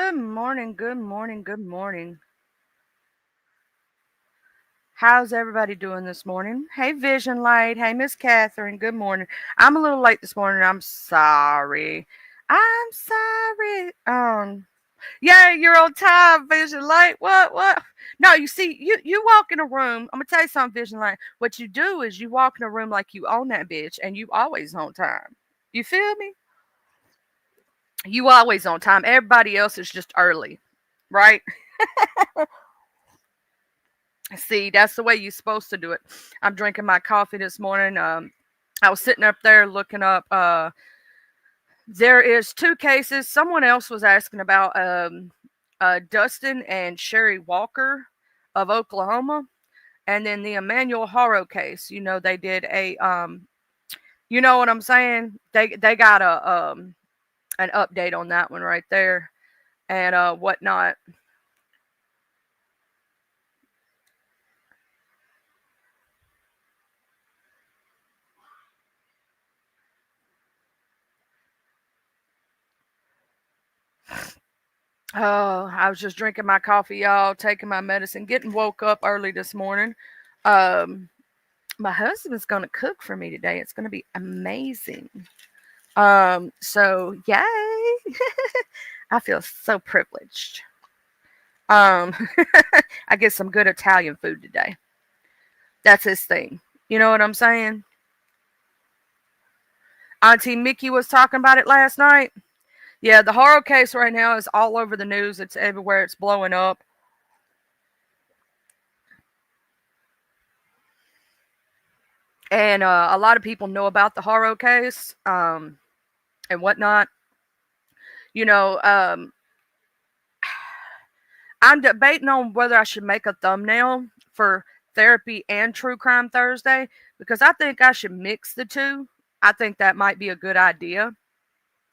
Good morning, good morning, good morning. How's everybody doing this morning? Hey, Vision Light. Hey, Miss Catherine. Good morning. I'm a little late this morning. I'm sorry. I'm sorry. Yeah, you're on time, Vision Light. What? No, you see, you walk in a room. I'm gonna tell you something, Vision Light. What you do is you walk in a room like you own that bitch, and you always on time. You feel me? You always on time. Everybody else is just early, right? See, that's the way you're supposed to do it. I'm drinking my coffee this morning. I was sitting up there looking up. There is two cases. Someone else was asking about Dustin and Sherry Walker of Oklahoma, and then the Emmanuel Haro case. You know, they did a. You know what I'm saying? They got a an update on that one right there, and whatnot. Oh, I was just drinking my coffee, y'all, taking my medicine, getting woke up early this morning. Um, my husband's gonna cook for me today. It's gonna be amazing. So yay! I feel so privileged. Um, I get some good Italian food today. That's his thing. You know what I'm saying? Auntie Mickey was talking about it last night. Yeah, the horror case right now is all over the news. It's everywhere. It's blowing up. And a lot of people know about the Haro case and whatnot. You know, I'm debating on whether I should make a thumbnail for therapy and true crime Thursday because I think I should mix the two. I think that might be a good idea.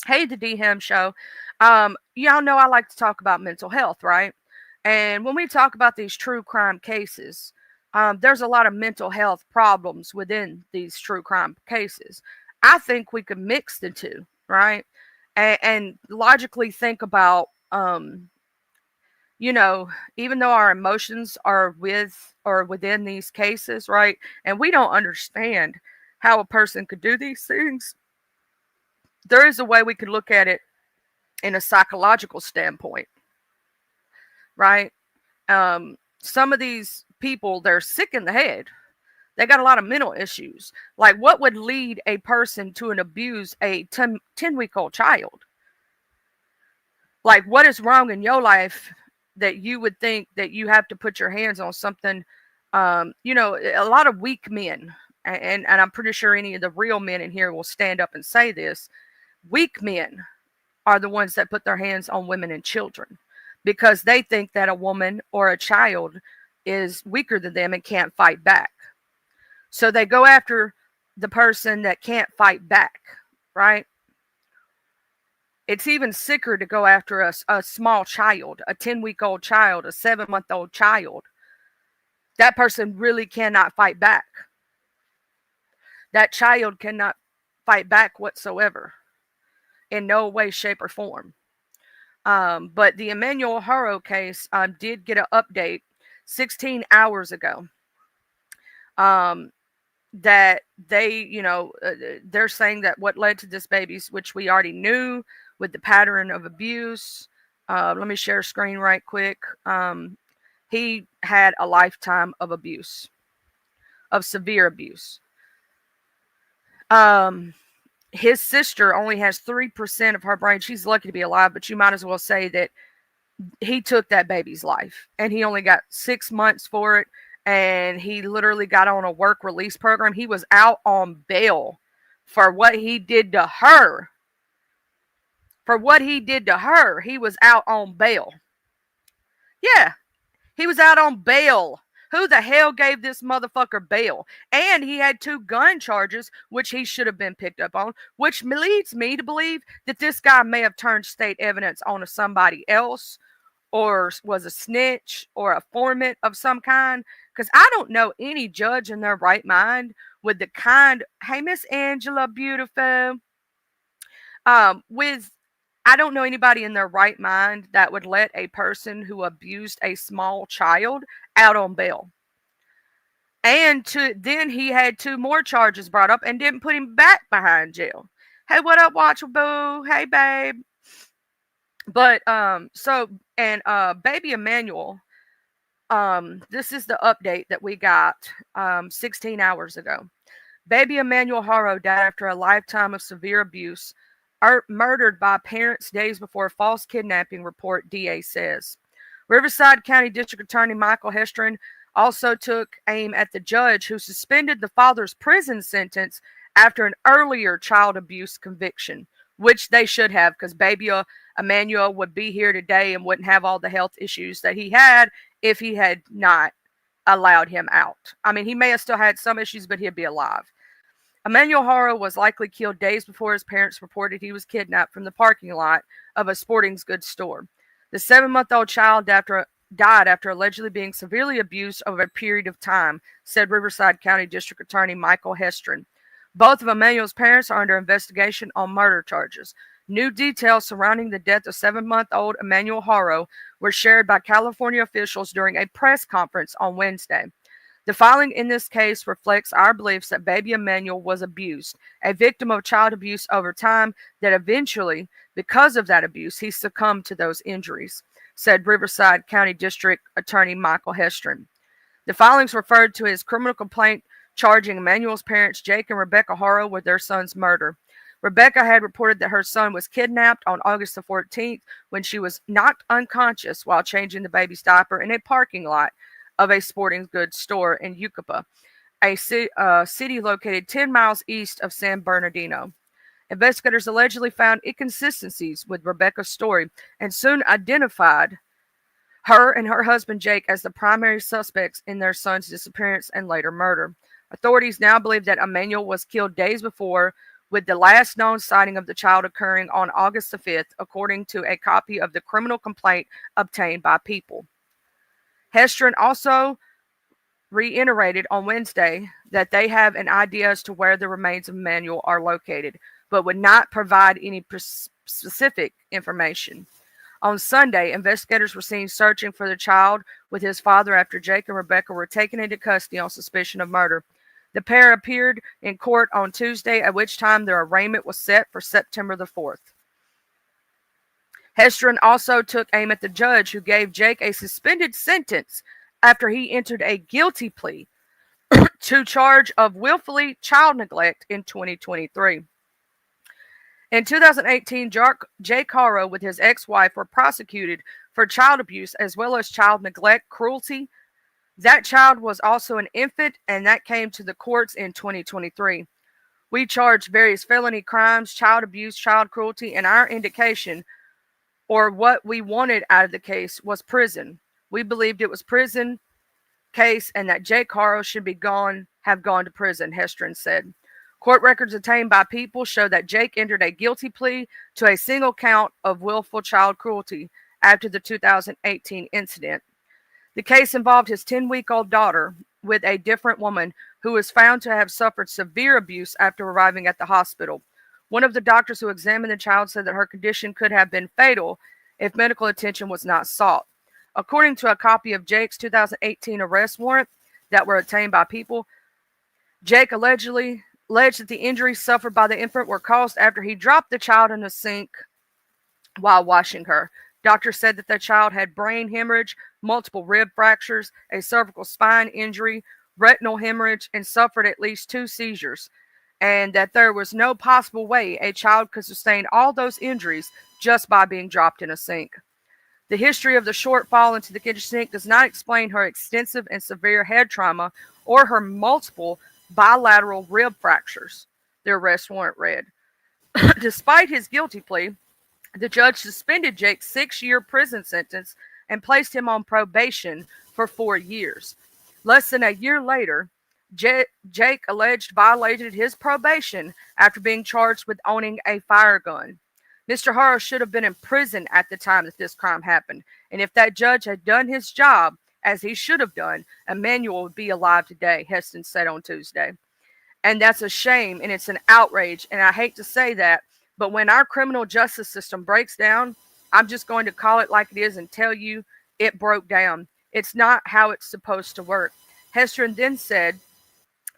Hey, the D Ham Show. Y'all know I like to talk about mental health, right? And when we talk about these true crime cases, there's a lot of mental health problems within these true crime cases. I think we could mix the two, right? And logically think about, you know, even though our emotions are with or within these cases, right? And we don't understand how a person could do these things, there is a way we could look at it in a psychological standpoint, right? Some of these people, they're sick in the head. They got a lot of mental issues. Like, what would lead a person to an abuse a 10-week old child? Like, what is wrong in your life that you would think that you have to put your hands on something? You know, a lot of weak men, and I'm pretty sure any of the real men in here will stand up and say this. Weak men are the ones that put their hands on women and children because they think that a woman or a child is weaker than them and can't fight back. So they go after the person that can't fight back, right? It's even sicker to go after a small child, a 10-week-old child, a 7-month-old child. That person really cannot fight back. That child cannot fight back whatsoever in no way, shape, or form. But the Emmanuel Haro case did get an update 16 hours ago. Um, that they, they're saying that what led to this baby's, which we already knew with the pattern of abuse. Let me share screen right quick. He had a lifetime of abuse, of severe abuse. Um, his sister only has 3% of her brain. She's lucky to be alive, but you might as well say that he took that baby's life and he only got 6 months for it. And he literally got on a work release program. He was out on bail for what he did to her. For what he did to her, he was out on bail. Yeah, he was out on bail. Who the hell gave this motherfucker bail? And he had 2 gun charges, which he should have been picked up on, which leads me to believe that this guy may have turned state evidence on somebody else or was a snitch or a informant of some kind. Because I don't know any judge in their right mind with the kind, hey, Miss Angela, beautiful, with I don't know anybody in their right mind that would let a person who abused a small child out on bail. And then he had two more charges brought up and didn't put him back behind jail. Hey, what up, Watch Boo? Hey, babe. But baby Emmanuel, this is the update that we got 16 hours ago. Baby Emmanuel Haro died after a lifetime of severe abuse, murdered by parents days before a false kidnapping report, DA says. Riverside County District Attorney Michael Hestron also took aim at the judge who suspended the father's prison sentence after an earlier child abuse conviction, which they should have, because baby Emmanuel would be here today and wouldn't have all the health issues that he had if he had not allowed him out. I mean, he may have still had some issues, but he'd be alive. Emmanuel Haro was likely killed days before his parents reported he was kidnapped from the parking lot of a sporting goods store. The 7-month-old child died after allegedly being severely abused over a period of time, said Riverside County District Attorney Michael Hestron. Both of Emmanuel's parents are under investigation on murder charges. New details surrounding the death of 7-month-old Emmanuel Haro were shared by California officials during a press conference on Wednesday. The filing in this case reflects our beliefs that baby Emmanuel was abused, a victim of child abuse over time, that eventually, because of that abuse, he succumbed to those injuries, said Riverside County District Attorney Michael Hestron. The filings referred to his criminal complaint charging Emmanuel's parents, Jake and Rebecca Haro, with their son's murder. Rebecca had reported that her son was kidnapped on August the 14th when she was knocked unconscious while changing the baby's diaper in a parking lot of a sporting goods store in Yucapa, a city located 10 miles east of San Bernardino. Investigators allegedly found inconsistencies with Rebecca's story and soon identified her and her husband Jake as the primary suspects in their son's disappearance and later murder. Authorities now believe that Emmanuel was killed days before, with the last known sighting of the child occurring on August the 5th, according to a copy of the criminal complaint obtained by People. Hestron also reiterated on Wednesday that they have an idea as to where the remains of Emmanuel are located, but would not provide any specific information. On Sunday, investigators were seen searching for the child with his father after Jake and Rebecca were taken into custody on suspicion of murder. The pair appeared in court on Tuesday, at which time their arraignment was set for September the 4th. Hestron also took aim at the judge who gave Jake a suspended sentence after he entered a guilty plea to charge of willfully child neglect in 2023. In 2018, Jake Haro with his ex-wife were prosecuted for child abuse as well as child neglect, cruelty. That child was also an infant, and that came to the courts in 2023. We charged various felony crimes, child abuse, child cruelty, and our indication, or what we wanted out of the case, was prison. We believed it was prison case and that Jake Haro should have gone to prison, Hestron said. Court records obtained by People show that Jake entered a guilty plea to a single count of willful child cruelty after the 2018 incident. The case involved his 10-week-old daughter with a different woman who was found to have suffered severe abuse after arriving at the hospital. One of the doctors who examined the child said that her condition could have been fatal if medical attention was not sought. According to a copy of Jake's 2018 arrest warrant that were obtained by People, Jake alleged that the injuries suffered by the infant were caused after he dropped the child in the sink while washing her. Doctors said that the child had brain hemorrhage, multiple rib fractures, a cervical spine injury, retinal hemorrhage, and suffered at least 2 seizures, and that there was no possible way a child could sustain all those injuries just by being dropped in a sink. The history of the short fall into the kitchen sink does not explain her extensive and severe head trauma or her multiple bilateral rib fractures, the arrest warrant read. Despite his guilty plea, the judge suspended Jake's 6-year prison sentence and placed him on probation for 4 years. Less than a year later, Jake alleged violated his probation after being charged with owning a fire gun. Mr. Haro should have been in prison at the time that this crime happened, and if that judge had done his job as he should have done, Emmanuel would be alive today, Heston said on Tuesday. And that's a shame, and it's an outrage, and I hate to say that, But when our criminal justice system breaks down, I'm just going to call it like it is and tell you it broke down. It's not how it's supposed to work. Hester then said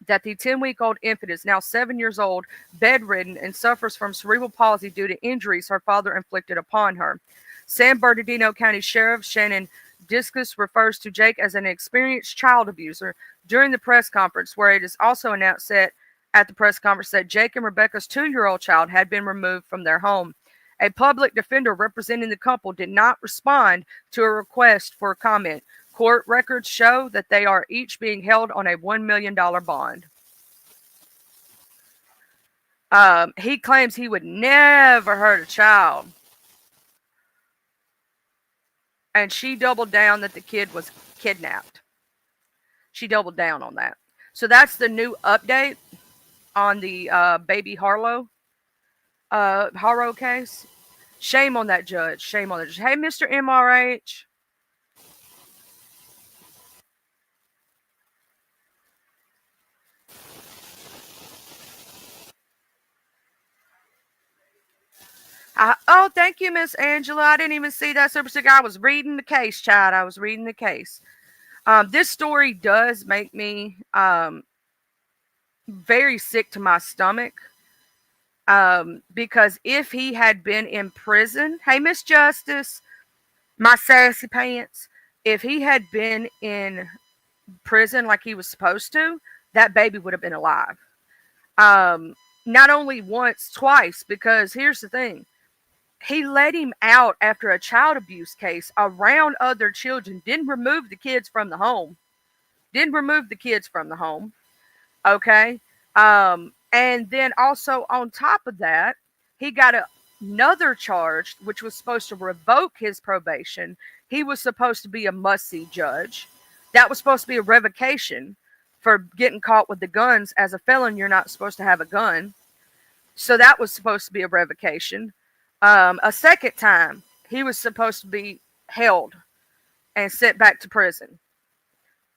that the 10-week-old infant is now 7 years old, bedridden, and suffers from cerebral palsy due to injuries her father inflicted upon her. San Bernardino County Sheriff Shannon Discus refers to Jake as an experienced child abuser during the press conference, where it is also announced that at the press conference that Jake and Rebecca's 2-year-old child had been removed from their home. A public defender representing the couple did not respond to a request for comment. Court records show that they are each being held on a $1 million bond. He claims he would never hurt a child. And she doubled down that the kid was kidnapped. She doubled down on that. So that's the new update on the baby Harlow case. Shame on that judge. Shame on the judge. Hey, Mr. MRH. Oh, thank you, Miss Angela. I didn't even see that super sticker. I was reading the case, Chad. I was reading the case. This story does make me very sick to my stomach. Because if he had been in prison, hey, Miss Justice, my sassy pants, if he had been in prison like he was supposed to, that baby would have been alive. Not only once, twice, because here's the thing. He let him out after a child abuse case around other children, didn't remove the kids from the home. Okay. And then also on top of that, he got another charge, which was supposed to revoke his probation. He was supposed to be a must-see judge. That was supposed to be a revocation for getting caught with the guns. As a felon, you're not supposed to have a gun. So that was supposed to be a revocation. A second time, he was supposed to be held and sent back to prison.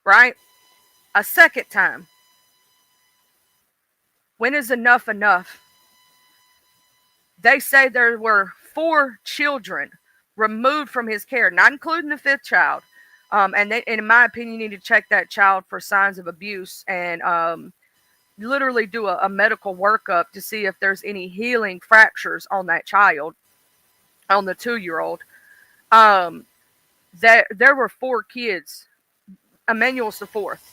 Right? A second time. When is enough enough? They say there were 4 children removed from his care, not including the 5th child. And in my opinion, you need to check that child for signs of abuse and literally do a medical workup to see if there's any healing fractures on that child, on the 2-year-old. There were 4 kids. Emmanuel's the 4th.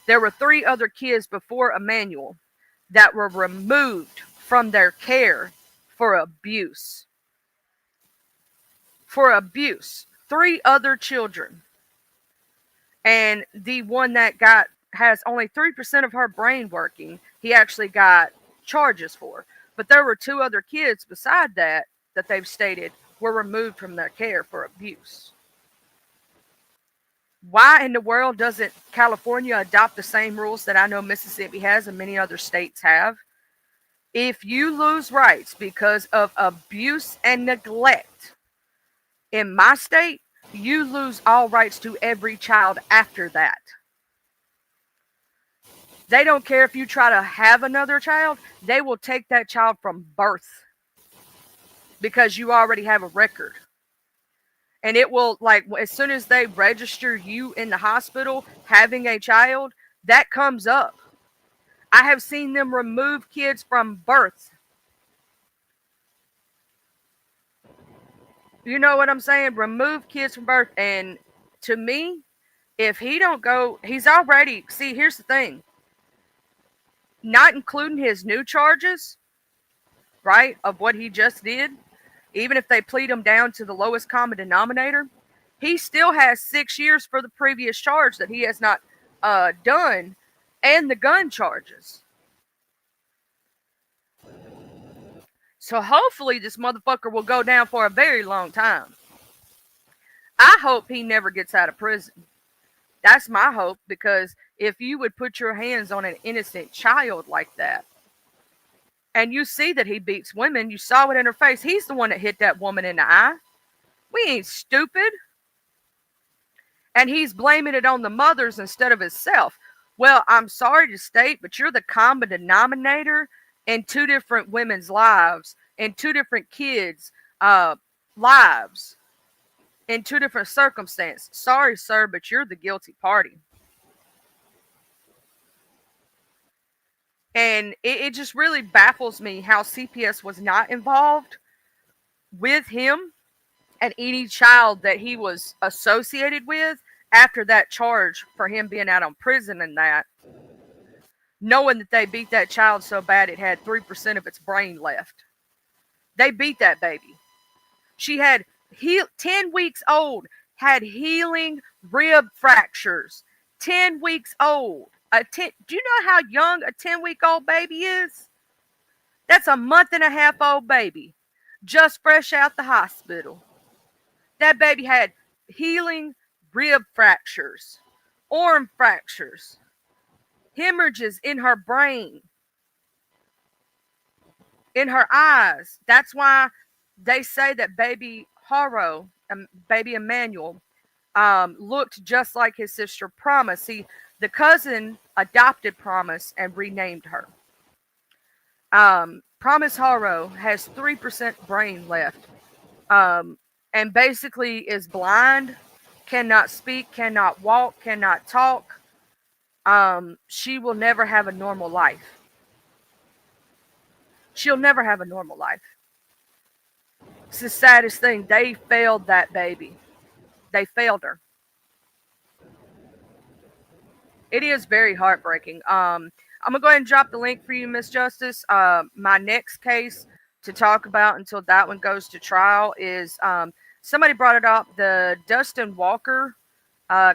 There were 3 other kids before Emmanuel that were removed from their care for abuse. 3 other children. And the one that has only 3% of her brain working, he actually got charges for. But there were 2 other kids beside that they've stated were removed from their care for abuse. Why in the world doesn't California adopt the same rules that I know Mississippi has and many other states have? If you lose rights because of abuse and neglect in my state, you lose all rights to every child after that. They don't care if you try to have another child. They will take that child from birth because you already have a record. And it will, like, as soon as they register you in the hospital having a child, that comes up. I have seen them remove kids from birth. You know what I'm saying? Remove kids from birth. And to me, if he don't go, he's already, see, here's the thing. Not including his new charges, right, of what he just did, even if they plead him down to the lowest common denominator, he still has 6 years for the previous charge that he has not done, and the gun charges. So hopefully this motherfucker will go down for a very long time. I hope he never gets out of prison. That's my hope, because if you would put your hands on an innocent child like that, and you see that he beats women, you saw it in her face. He's the one that hit that woman in the eye. We ain't stupid. And he's blaming it on the mothers instead of himself. Well, I'm sorry to state, but you're the common denominator in 2 different women's lives and two different kids' lives in two different circumstances. Sorry, sir, but you're the guilty party. And it just really baffles me how CPS was not involved with him and any child that he was associated with after that charge for him being out on prison and that, knowing that they beat that child so bad it had 3% of its brain left. They beat that baby. She had 10 weeks old, had healing rib fractures. 10 weeks old. Do you know how young a 10-week-old baby is? That's a month and a half old baby, just fresh out the hospital. That baby had healing rib fractures, arm fractures, hemorrhages in her brain, in her eyes. That's why they say that baby Haro, baby Emmanuel, looked just like his sister Promise. See, the cousin adopted Promise and renamed her. Promise Haro has 3% brain left, and basically is blind, cannot speak, cannot walk, cannot talk. She will never have a normal life. She'll never have a normal life. It's the saddest thing. They failed that baby. They failed her. It is very heartbreaking. I'm gonna go ahead and drop the link for you, Miss Justice. My next case to talk about until that one goes to trial is somebody brought it up, the Dustin Walker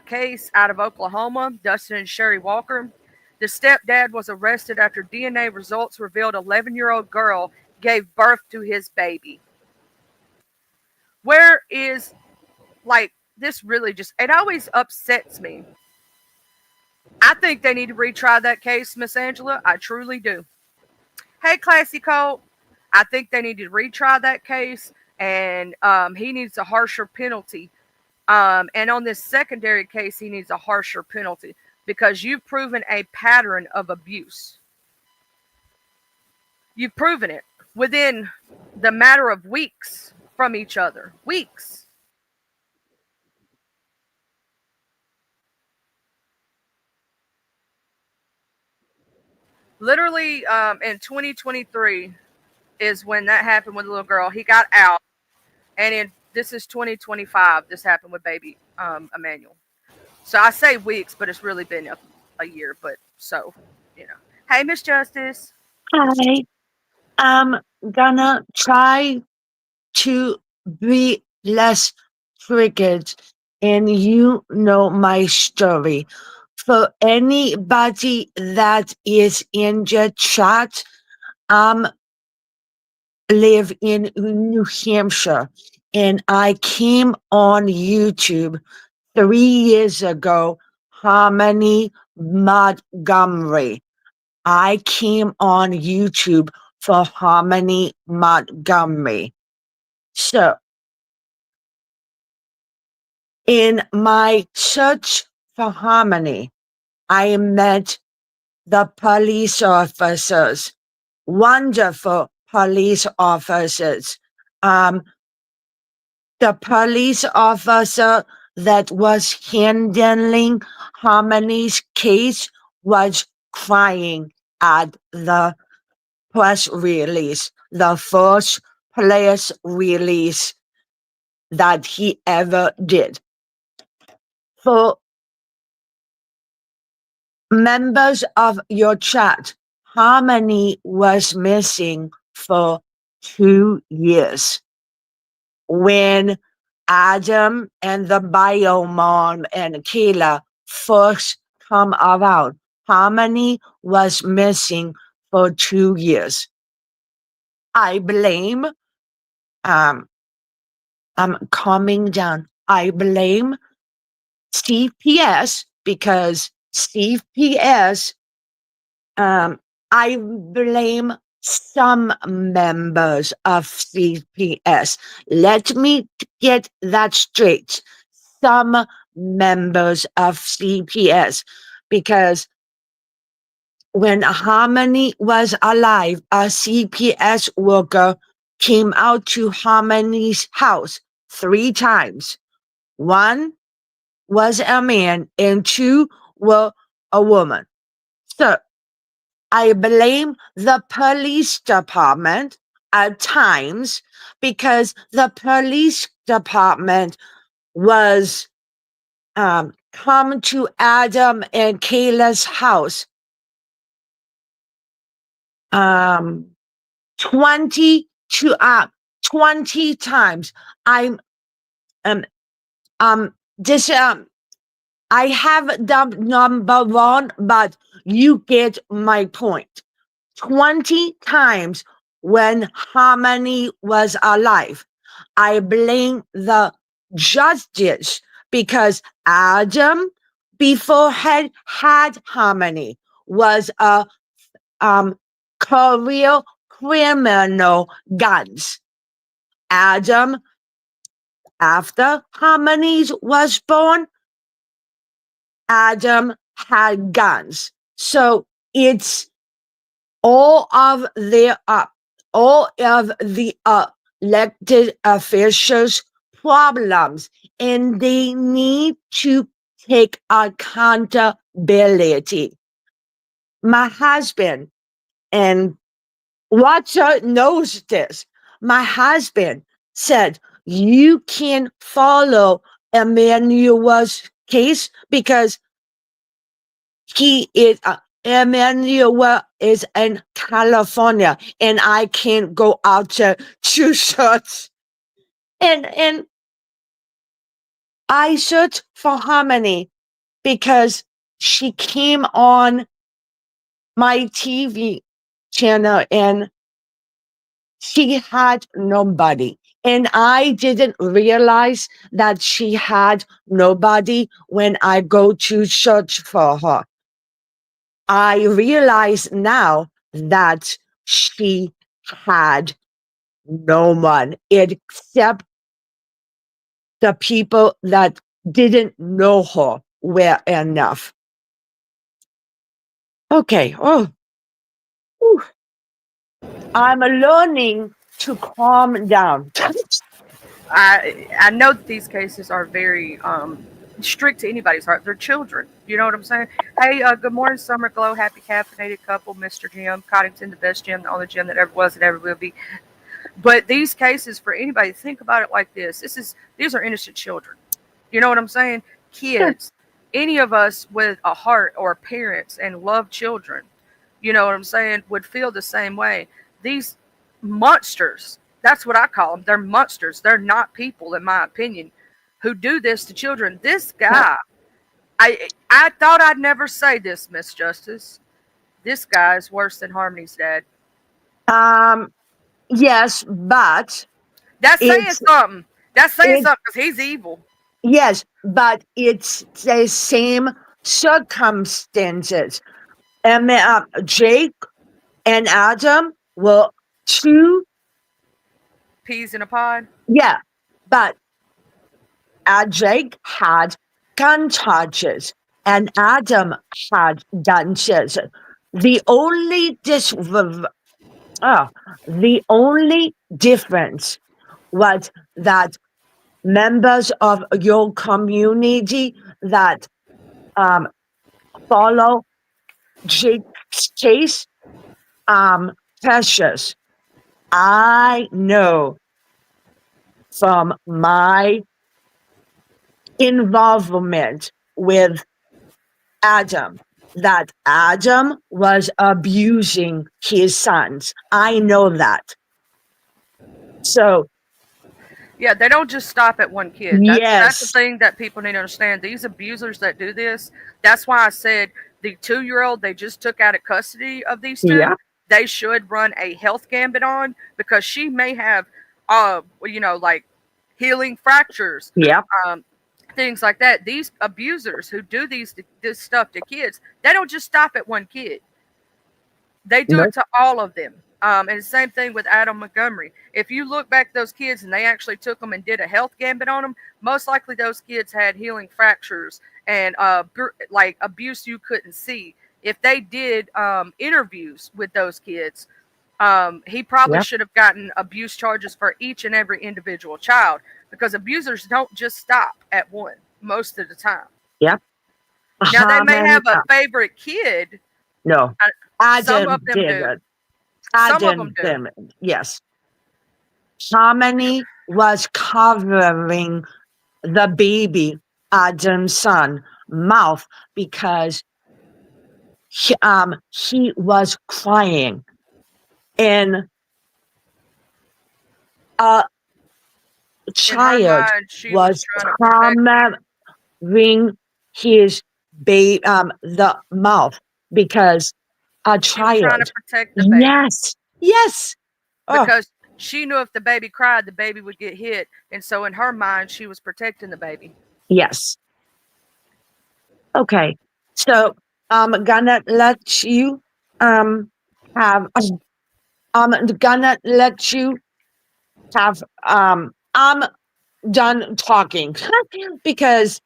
case out of Oklahoma. Dustin and Sherry Walker. The stepdad was arrested after DNA results revealed 11-year-old girl gave birth to his baby. Where is, like, this really just, it always upsets me. I think they need to retry that case, Miss Angela. I truly do. Hey, Classy Colt. I think they need to retry that case, and he needs a harsher penalty. And on this secondary case, he needs a harsher penalty because you've proven a pattern of abuse. You've proven it within the matter of weeks from each other. Weeks. Literally, in 2023 is when that happened with the little girl. He got out, and this is 2025. This happened with baby Emmanuel. So I say weeks, but it's really been a year. But so, you know. Hey, Miss Justice. Hi. I'm gonna try to be less triggered, and you know my story. For anybody that is in the chat, live in New Hampshire, and I came on YouTube 3 years ago, Harmony Montgomery. I came on YouTube for Harmony Montgomery. So, in my search for Harmony, I met the police officers, wonderful police officers. The police officer that was handling Harmony's case was crying at the press release, the first press release that he ever did. For members of your chat, Harmony was missing for 2 years. When Adam and the bio mom and Kayla first come around, Harmony was missing for 2 years. I blame, I'm calming down. I blame CPS because CPS, I blame some members of CPS. Let me get that straight. Some members of CPS, because when Harmony was alive, a CPS worker came out to Harmony's house 3 times. 1 was a man and 2 were a woman. So I blame the police department at times because the police department was come to Adam and Kayla's house 20 to 20 times. I'm this I have the number 1, but you get my point. 20 times when Harmony was alive. I blame the judges because Adam, before had Harmony, was a career criminal guns. Adam, after Harmony was born, Adam had guns. So it's all of the elected officials' problems, and they need to take accountability. My husband and Watcher knows this. My husband said you can follow Emmanuel's case because he is Emmanuel is in California, and I can't go out to church. And I searched for Harmony because she came on my TV channel and she had nobody. And I didn't realize that she had nobody when I go to search for her. I realize now that she had no one except the people that didn't know her well enough. Okay. Oh, whew. I'm learning to calm down. I know that these cases are very strict to anybody's heart. They're children. You know what I'm saying? Hey, good morning, Summer Glow, happy caffeinated couple, Mr. Jim Coddington, the best Jim, the only Jim that ever was and ever will be. But these cases, for anybody, think about it like this: these are innocent children. You know what I'm saying? Kids. Any of us with a heart or parents and love children, you know what I'm saying, would feel the same way. These monsters, that's what I call them. They're monsters. They're not people, in my opinion, who do this to children. This guy, I thought I'd never say this, Miss Justice. This guy is worse than Harmony's dad. Yes, but That's saying it's something. That's saying it, something because he's evil. yes, but it's the same circumstances. Jake and Adam were 2, Peas in a pod. yeah, but Jake had gun charges and Adam had gun charges. The only the only difference was that members of your community that follow Jake's case, precious. I know from my involvement with Adam that Adam was abusing his sons. I know that. So Yeah, they don't just stop at one kid. That's the yes, thing that people need to understand. These abusers that do this, that's why I said the 2-year-old they just took out of custody of these two, yeah, they should run a health gambit on because she may have like healing fractures, yeah, um, things like that. These abusers who do this stuff to kids, they don't just stop at one kid. They do no, it to all of them. And the same thing with Adam Montgomery. If you look back at those kids and they actually took them and did a health gambit on them, most likely those kids had healing fractures and like abuse you couldn't see. If they did interviews with those kids, He probably Yep. should have gotten abuse charges for each and every individual child, because abusers don't just stop at one most of the time. Yep. Now, they How may many? have a favorite kid. No, uh, Some of Adam them did do. it. Some of them Adam do. did it. Yes. Harmony was covering the baby Adam's son mouth because he was crying, and a In her child mind, she was was trying to protect him. covering his the mouth because a She was trying to child. protect the baby, Yes, yes. Oh, because she knew if the baby cried, the baby would get hit. And so in her mind, she was protecting the baby. yes. Okay. So I'm gonna let you um have I'm gonna let you have I'm done talking because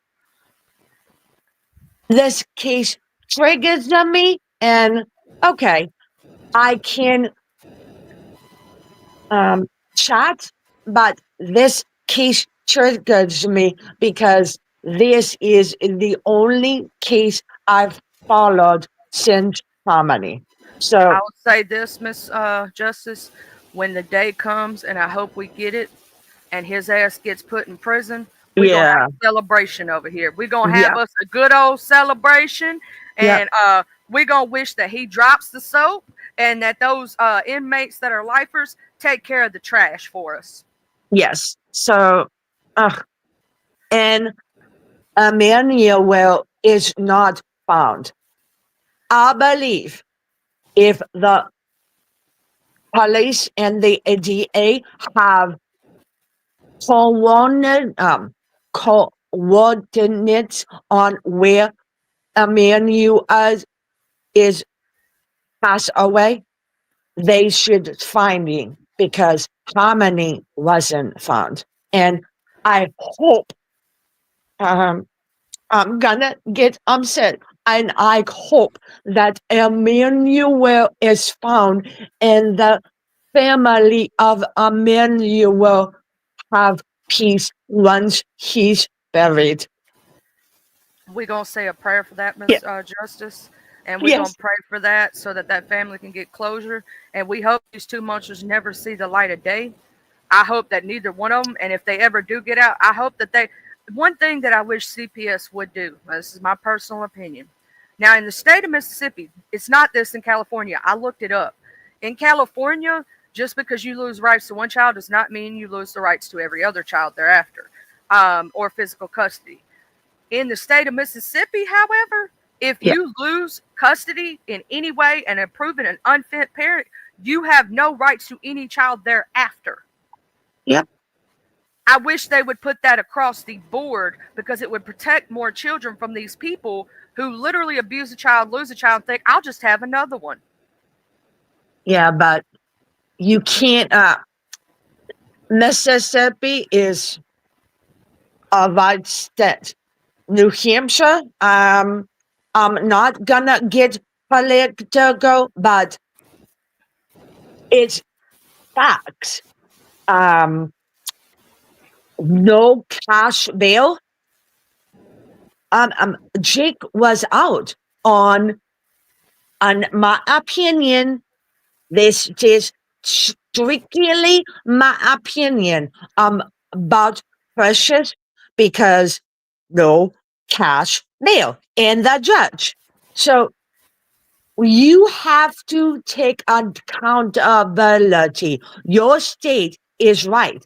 this case triggers me, and okay, I can chat, but this case triggers me because this is the only case I've followed since Harmony. So I'll say this, Miss Justice, when the day comes, and I hope we get it, and his ass gets put in prison, we're gonna have yeah, a celebration over here. We're gonna have yeah, us a good old celebration, yeah, and we're gonna wish that he drops the soap, and that those inmates that are lifers take care of the trash for us. yes. So, and Emmanuel is not found. I believe if the police and the DA have coordinate, coordinates on where Emmanuel is passed away, they should find him because Harmony wasn't found. And I hope I'm gonna get upset. And I hope that Emmanuel is found and the family of Emmanuel have peace once he's buried. We're gonna say a prayer for that, Yeah, Miss Justice, and we're gonna yes, pray for that so that that family can get closure. And we hope these two monsters never see the light of day. I hope that neither one of them, and if they ever do get out, I hope that they. One thing that I wish CPS would do, this is my personal opinion. Now, in the state of Mississippi, it's not this in California. I looked it up. In California, just because you lose rights to one child does not mean you lose the rights to every other child thereafter, or physical custody. In the state of Mississippi, however, if yeah, you lose custody in any way and are proven an unfit parent, you have no rights to any child thereafter. yeah, I wish they would put that across the board, because it would protect more children from these people who literally abuse a child, lose a child, and think, I'll just have another one. yeah, but you can't, Mississippi is a white state. New Hampshire, I'm not gonna get political, but it's facts. Um, no cash bail. Jake was out on my opinion. This is strictly my opinion. About Precious because no cash bail and the judge. So you have to take accountability. Your state is right.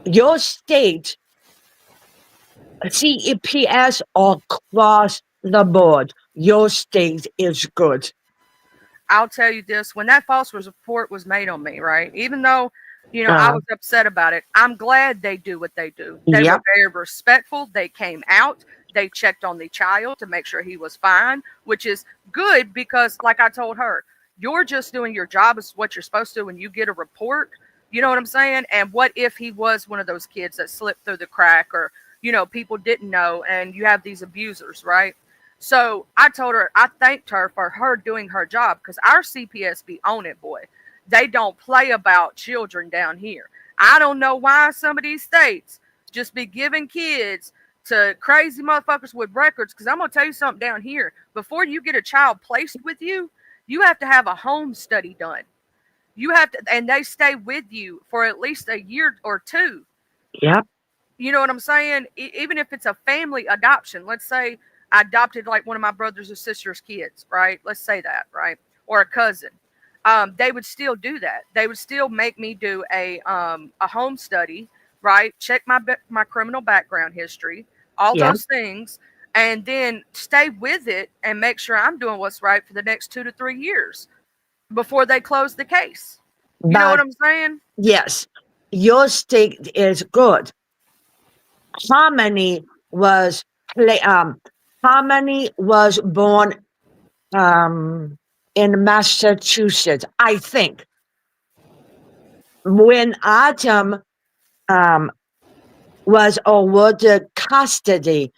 Your state, CEPS across the board, your state is good. I'll tell you this, when that false report was made on me, right? Even though, I Uh, was upset about it, I'm glad they do what they do. They were yep, very respectful. They came out, they checked on the child to make sure he was fine, which is good because, like I told her, you're just doing your job is what you're supposed to when you get a report. You know what I'm saying? And what if he was one of those kids that slipped through the crack, or, people didn't know, and you have these abusers, right? So I told her, I thanked her for her doing her job, because our CPS be on it, boy. They don't play about children down here. I don't know why some of these states just be giving kids to crazy motherfuckers with records. Because I'm going to tell you something down here. Before you get a child placed with you have to have a home study done. You have to, and they stay with you for at least a year or two. Yep. You know what I'm saying? Even if it's a family adoption, let's say I adopted like one of my brothers or sisters' kids, right? Let's say that, right? Or a cousin. They would still do that. They would still make me do a home study, right? Check my criminal background history, all Yep. those things, and then stay with it and make sure I'm doing what's right for the next 2 to 3 years before they close the case. You know what But I'm saying? yes, your state is good. Harmony was Harmony was born in Massachusetts, I think. When Adam was awarded custody,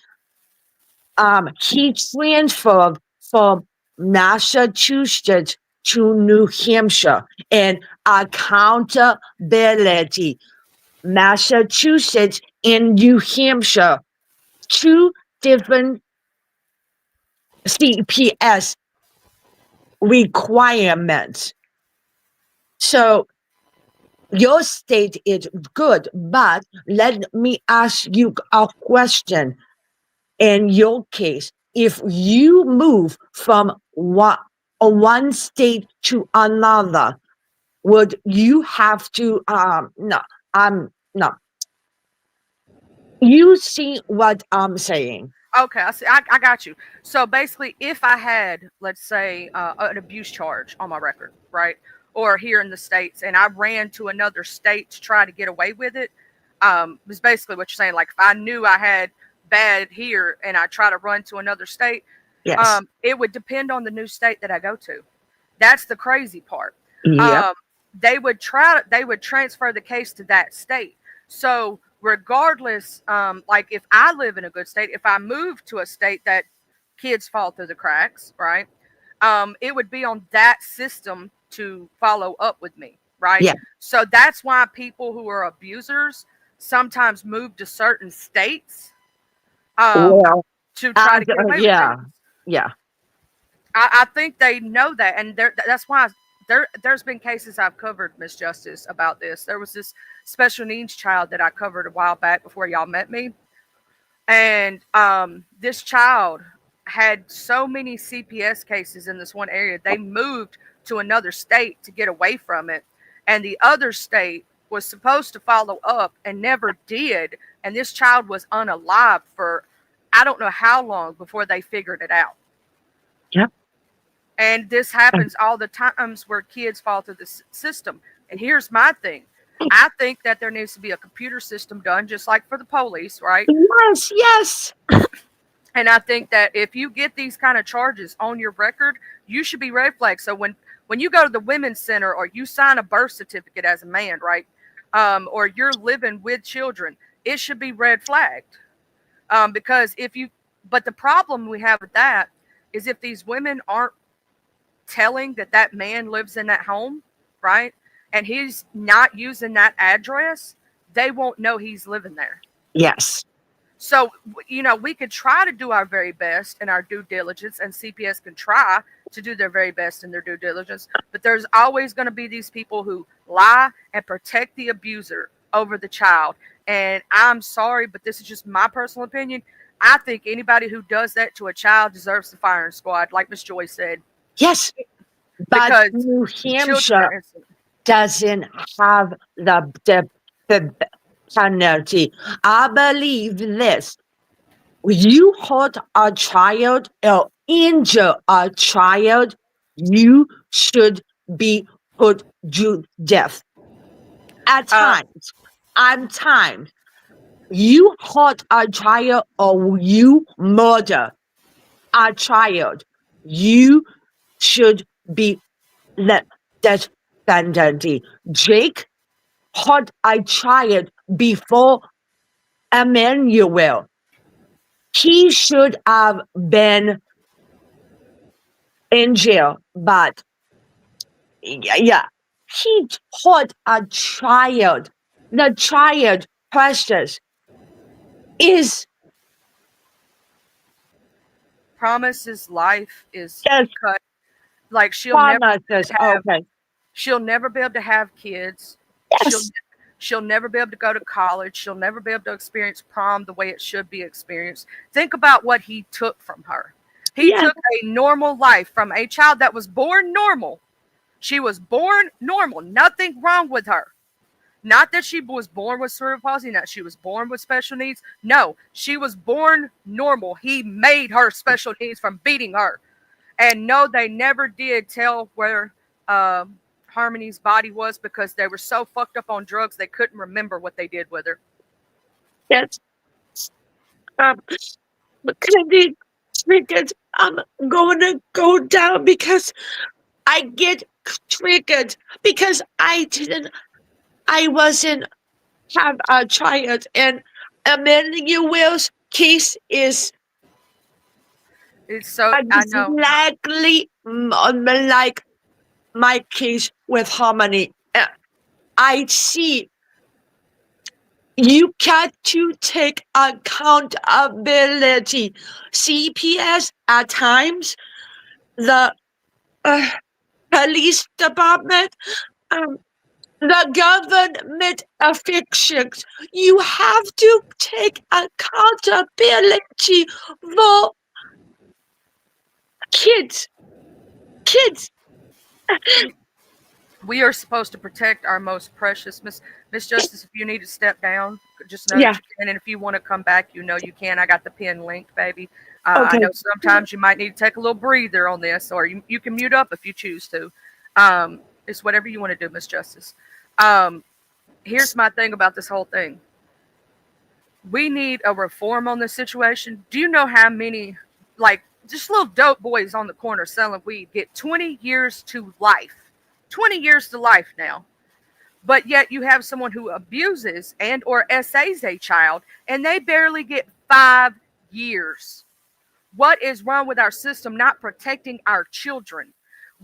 he transferred from Massachusetts to New Hampshire, and accountability. Massachusetts and New Hampshire, two different CPS requirements. So your state is good, but let me ask you a question. In your case, if you move from one state to another, would you have to no, you see what I'm saying? Okay, I see. I got you. So basically, if I had, let's say, an abuse charge on my record, right, or here in the states, and I ran to another state to try to get away with it, was basically what you're saying. Like if I knew I had bad here and I try to run to another state, Yes. it would depend on the new state that I go to. That's the crazy part. Yep. They would transfer the case to that state. So regardless, like if I live in a good state, if I move to a state that kids fall through the cracks, right? It would be on that system to follow up with me, right? Yeah. So that's why people who are abusers sometimes move to certain states Well, to try to get away with yeah. things. Yeah. I think they know that, and that's why there's been cases I've covered, Miss Justice, about this. There was this special needs child that I covered a while back before y'all met me, and this child had so many CPS cases in this one area. They moved to another state to get away from it, and the other state was supposed to follow up and never did. And this child was unalive for I don't know how long before they figured it out. Yep. And this happens all the times where kids fall through the system. And here's my thing. I think that there needs to be a computer system done just like for the police, right? Yes, yes. And I think that if you get these kind of charges on your record, you should be red flagged. So when you go to the women's center or you sign a birth certificate as a man, right? Or you're living with children, it should be red flagged. Because but the problem we have with that is if these women aren't telling that man lives in that home, right? And he's not using that address, they won't know he's living there. Yes. So, we could try to do our very best in our due diligence, and CPS can try to do their very best in their due diligence. But there's always going to be these people who lie and protect the abuser over the child. And I'm sorry, but this is just my personal opinion. I think anybody who does that to a child deserves the firing squad, like Miss Joy said. Yes. But Because New children Hampshire are innocent. doesn't have the penalty. I believe this. You hurt a child or injure a child, you should be put to death. At times, you hurt a child or you murder a child, you should be let death penalty. Jake hurt a child before Emmanuel. He should have been in jail, but yeah, he taught a child, the child precious is Promise's life is just cut. Like promises. have Okay. she'll never be able to have kids. She'll Yes. she'll never be able to go to college. She'll never be able to experience prom the way it should be experienced. Think about what he took from her. He Yes. took a normal life from a child that was born normal. She was born normal. Nothing wrong with her. Not that she was born with cerebral palsy, not she was born with special needs. No, she was born normal. He made her special needs from beating her. And no, they never did tell where Harmony's body was because they were so fucked up on drugs they couldn't remember what they did with her. Yes. Um, Candy triggered. I'm going to go down because I get triggered because I wasn't have a child, and Emmanuel's case is It's so I know. exactly like my case with Harmony. I see you got to take accountability. CPS at times, the police department, um, the government officials, you have to take accountability for kids. Kids. We are supposed to protect our most precious. Miss Justice, if you need to step down, just know Yeah. that you can. And if you want to come back, you know you can. I got the pin linked, baby. I Okay. know sometimes you might need to take a little breather on this, or you can mute up if you choose to. It's whatever you want to do, Miss Justice. Here's my thing about this whole thing. We need a reform on this situation. Do you know how many, like, just little dope boys on the corner selling weed get 20 years to life? 20 years to life now. But yet you have someone who abuses and or SAs a child and they barely get 5 years. What is wrong with our system not protecting our children?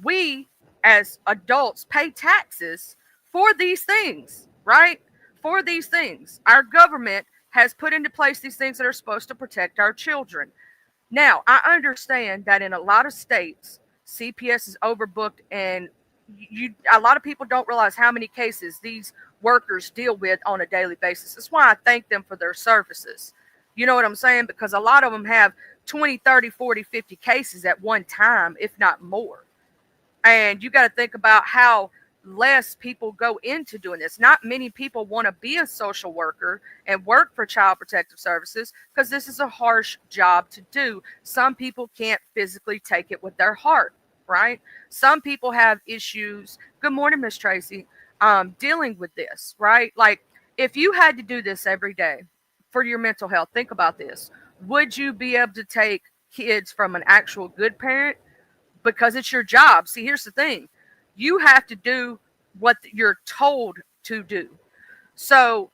We as adults pay taxes for these things, right? For these things. Our government has put into place these things that are supposed to protect our children. Now, I understand that in a lot of states, CPS is overbooked, and a lot of people don't realize how many cases these workers deal with on a daily basis. That's why I thank them for their services. You know what I'm saying? Because a lot of them have 20, 30, 40, 50 cases at one time, if not more. And you got to think about how less people go into doing this. Not many people want to be a social worker and work for Child Protective Services because this is a harsh job to do. Some people can't physically take it with their heart, right? Some people have issues. Good morning, Miss Tracy. Dealing with this, right? Like if you had to do this every day for your mental health, think about this. Would you be able to take kids from an actual good parent because it's your job? See, here's the thing. You have to do what you're told to do. So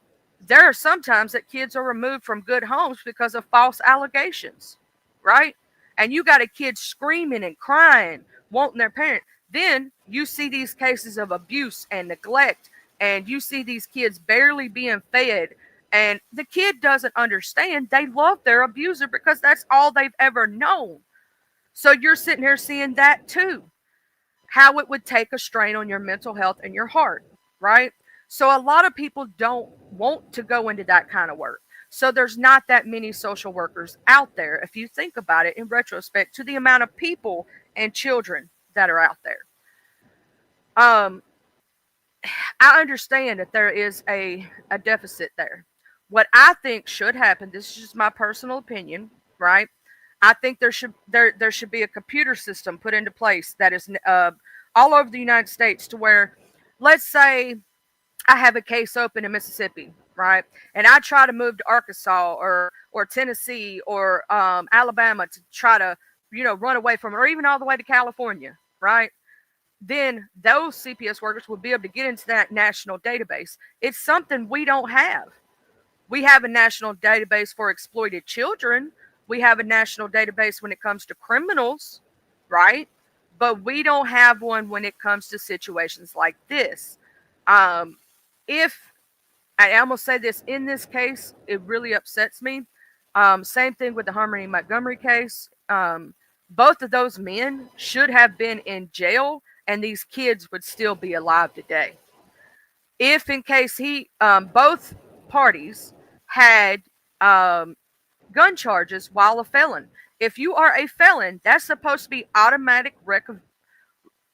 there are sometimes that kids are removed from good homes because of false allegations, right? And you got a kid screaming and crying, wanting their parent. Then you see these cases of abuse and neglect, and you see these kids barely being fed. And the kid doesn't understand. They love their abuser because that's all they've ever known. So you're sitting here seeing that too, how it would take a strain on your mental health and your heart, right? So a lot of people don't want to go into that kind of work. So there's not that many social workers out there, if you think about it in retrospect, to the amount of people and children that are out there. I understand that there is a deficit there. What I think should happen, this is just my personal opinion, right? I think there should be a computer system put into place that is all over the United States to where, let's say, I have a case open in Mississippi, right, and I try to move to Arkansas or Tennessee or Alabama to try to run away from it, or even all the way to California, right? Then those CPS workers will be able to get into that national database. It's something we don't have. We have a national database for exploited children. We have a national database when it comes to criminals, right? but we don't have one when it comes to situations like this. Um, if I'm gonna say this in this case, it really upsets me. Same thing with the Harmony Montgomery case. Both of those men should have been in jail, and these kids would still be alive today. If, in case both parties had um, gun charges while a felon. If you are a felon, that's supposed to be automatic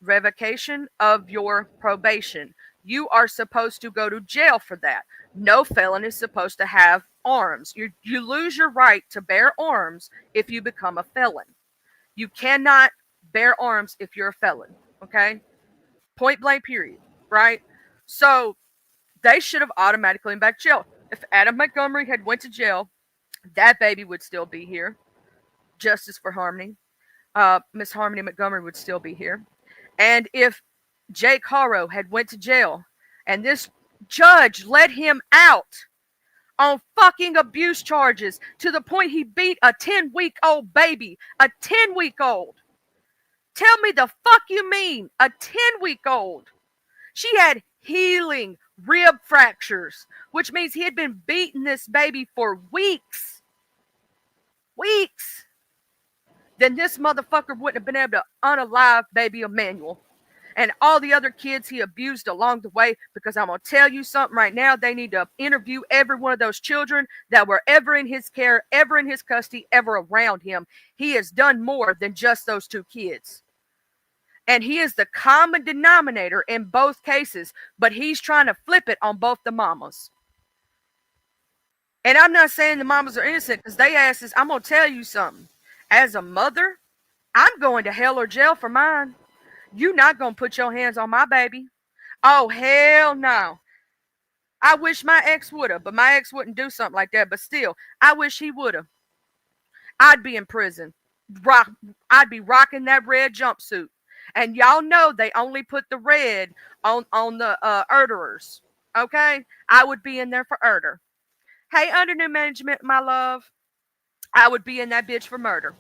revocation of your probation. You are supposed to go to jail for that. No felon is supposed to have arms. You lose your right to bear arms if you become a felon. You cannot bear arms if you're a felon. Okay? Point blank, period. Right? So they should have automatically been back to jail. If Adam Montgomery had went to jail, that baby would still be here. Justice for Harmony. Miss Harmony Montgomery would still be here. And if Jake Haro had went to jail and this judge let him out on fucking abuse charges to the point he beat a 10-week-old baby, a 10-week-old. Tell me the fuck you mean, a 10-week-old. She had healing rib fractures, which means he had been beating this baby for weeks. Weeks. Then this motherfucker wouldn't have been able to unalive baby Emmanuel and all the other kids he abused along the way, because I'm going to tell you something right now. They need to interview every one of those children that were ever in his care, ever in his custody, ever around him. He has done more than just those two kids. And he is the common denominator in both cases, but he's trying to flip it on both the mamas. And I'm not saying the mamas are innocent, because they asses, I'm going to tell you something. As a mother, I'm going to hell or jail for mine. You not going to put your hands on my baby. Oh, hell no. I wish my ex would have, but my ex wouldn't do something like that. But still, I wish he would have. I'd be in prison. I'd be rocking that red jumpsuit. And y'all know they only put the red on the murderers. Okay? I would be in there for murder. Hey, under new management, my love, I would be in that bitch for murder.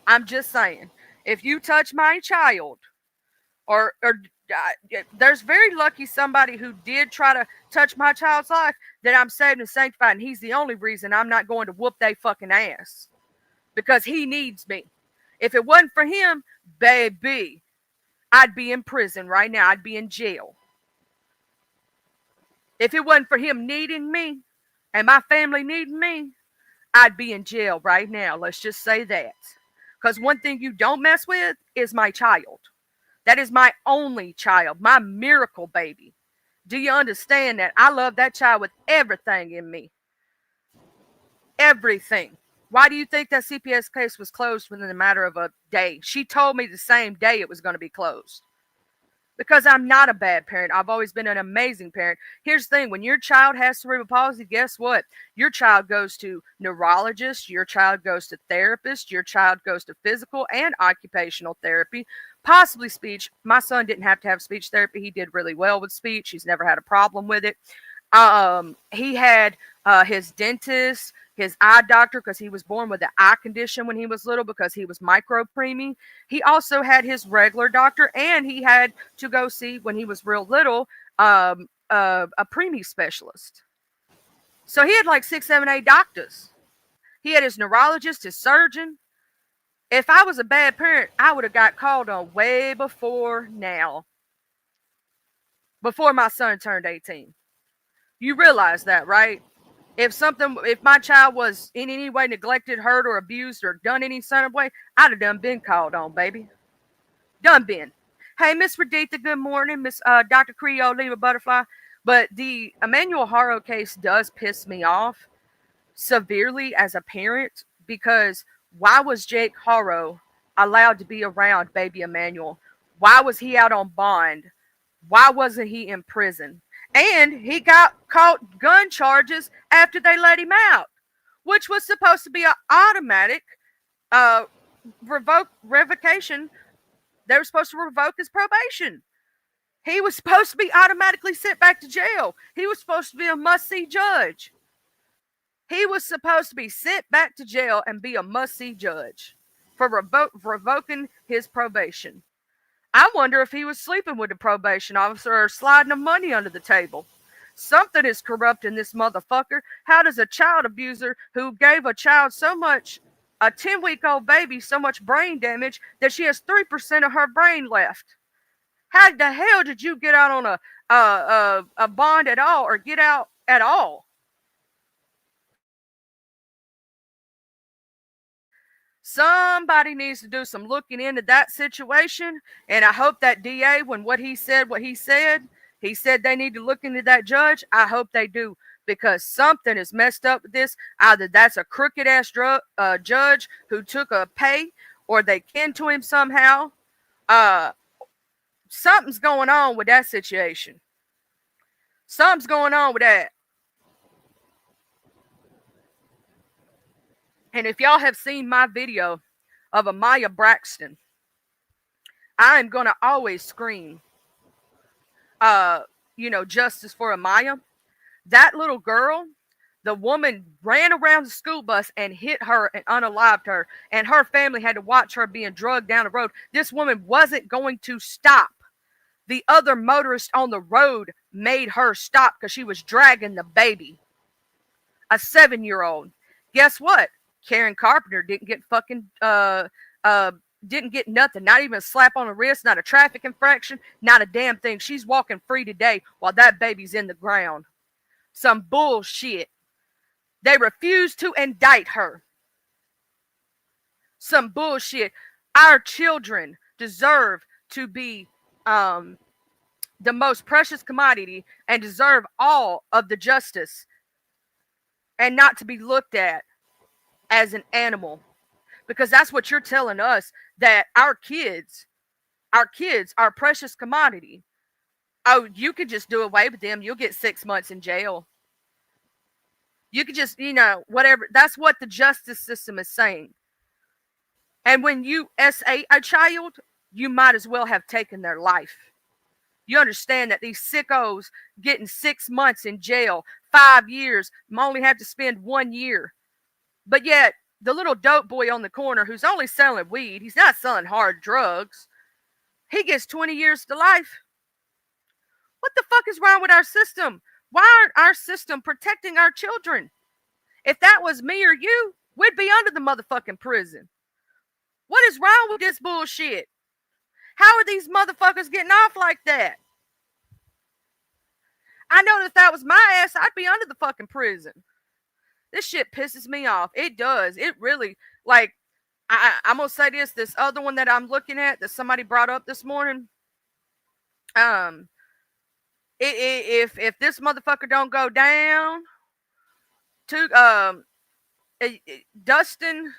I'm just saying. If you touch my child, or there's very lucky somebody who did try to touch my child's life that I'm saved and sanctified, and he's the only reason I'm not going to whoop they fucking ass, because he needs me. If it wasn't for him, baby, I'd be in prison right now. I'd be in jail. If it wasn't for him needing me and my family needing me, I'd be in jail right now. Let's just say that. Because one thing you don't mess with is my child. That is my only child, my miracle baby. Do you understand that? I love that child with everything in me. Everything. Why do you think that CPS case was closed within a matter of a day? She told me the same day it was going to be closed. Because I'm not a bad parent. I've always been an amazing parent. Here's the thing. When your child has cerebral palsy, guess what? Your child goes to neurologists. Your child goes to therapists. Your child goes to physical and occupational therapy, possibly speech. My son didn't have to have speech therapy. He did really well with speech. He's never had a problem with it. He had his dentist, his eye doctor, because he was born with an eye condition when he was little because he was micropreemie. He also had his regular doctor, and he had to go see, when he was real little, a preemie specialist. So he had like 6, 7, 8 doctors. He had his neurologist, his surgeon. If I was a bad parent, I would have got called on way before now. Before my son turned 18. You realize that, right? If my child was in any way neglected, hurt, or abused, or done any sort of way, I'd have done been called on, baby. Done been. Hey, Miss Raditha, good morning. Miss Dr. Creole, leave a butterfly. But the Emmanuel Haro case does piss me off severely as a parent, because why was Jake Haro allowed to be around baby Emmanuel? Why was he out on bond? Why wasn't he in prison? And he got caught gun charges after they let him out, which was supposed to be an automatic revocation. They were supposed to revoke his probation. He was supposed to be automatically sent back to jail. He was supposed to be a must-see judge. He was supposed to be sent back to jail and be a must-see judge for revoking his probation. I wonder if he was sleeping with the probation officer or sliding the money under the table. Something is corrupt in this motherfucker. How does a child abuser who gave a child so much, a 10-week-old baby, so much brain damage that she has 3% of her brain left? How the hell did you get out on a bond at all, or get out at all? Somebody needs to do some looking into that situation, and I hope that DA, when what he said they need to look into that judge. I hope they do, because something is messed up with this. Either that's a crooked ass judge who took a pay, or they kin to him somehow. Something's going on with that situation. Something's going on with that. And if y'all have seen my video of Amaya Braxton, I am going to always scream, justice for Amaya. That little girl, the woman ran around the school bus and hit her and unalived her, and her family had to watch her being drugged down the road. This woman wasn't going to stop. The other motorist on the road made her stop because she was dragging the baby, a 7-year-old. Guess what? Karen Carpenter didn't get didn't get nothing, not even a slap on the wrist, not a traffic infraction, not a damn thing. She's walking free today while that baby's in the ground. Some bullshit. They refused to indict her. Some bullshit. Our children deserve to be the most precious commodity and deserve all of the justice, and not to be looked at as an animal, because that's what you're telling us, that our kids are precious commodity. Oh, you could just do away with them. You'll get 6 months in jail. You could just, whatever. That's what the justice system is saying. And when you SA a child, you might as well have taken their life. You understand that these sickos getting 6 months in jail, 5 years, only have to spend 1 year. But yet, the little dope boy on the corner who's only selling weed, he's not selling hard drugs, he gets 20 years to life. What the fuck is wrong with our system? Why aren't our system protecting our children? If that was me or you, we'd be under the motherfucking prison. What is wrong with this bullshit? How are these motherfuckers getting off like that? I know that if that was my ass, I'd be under the fucking prison. This shit pisses me off. It does. It really, I'm going to say this other one that I'm looking at that somebody brought up this morning. If this motherfucker don't go down to, Dustin,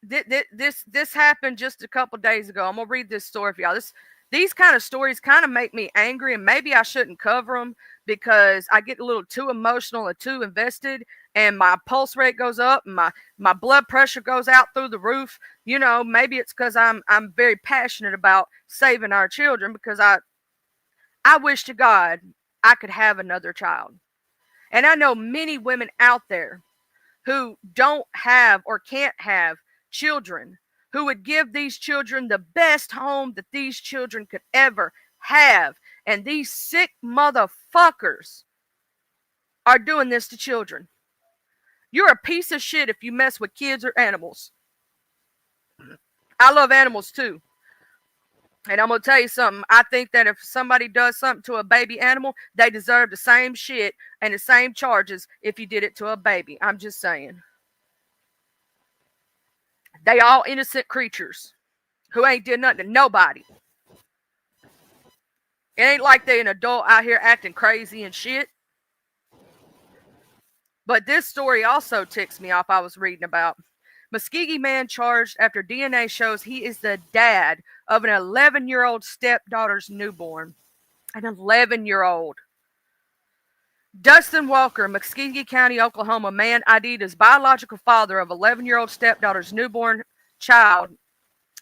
this happened just a couple days ago. I'm going to read this story for y'all. These kind of stories kind of make me angry, and maybe I shouldn't cover them because I get a little too emotional and too invested, and my pulse rate goes up, and my blood pressure goes out through the roof. Maybe it's because I'm very passionate about saving our children, because I wish to God I could have another child. And I know many women out there who don't have or can't have children, who would give these children the best home that these children could ever have. And these sick motherfuckers are doing this to children. You're a piece of shit if you mess with kids or animals. I love animals too. And I'm going to tell you something. I think that if somebody does something to a baby animal, they deserve the same shit and the same charges if you did it to a baby. I'm just saying. They all innocent creatures who ain't did nothing to nobody. It ain't like they an adult out here acting crazy and shit. But this story also ticks me off. I was reading about Muskogee man charged after DNA shows he is the dad of an 11-year-old stepdaughter's newborn. An 11-year-old. Dustin Walker, Muskogee County, Oklahoma, man ID'd as biological father of 11-year-old stepdaughter's newborn child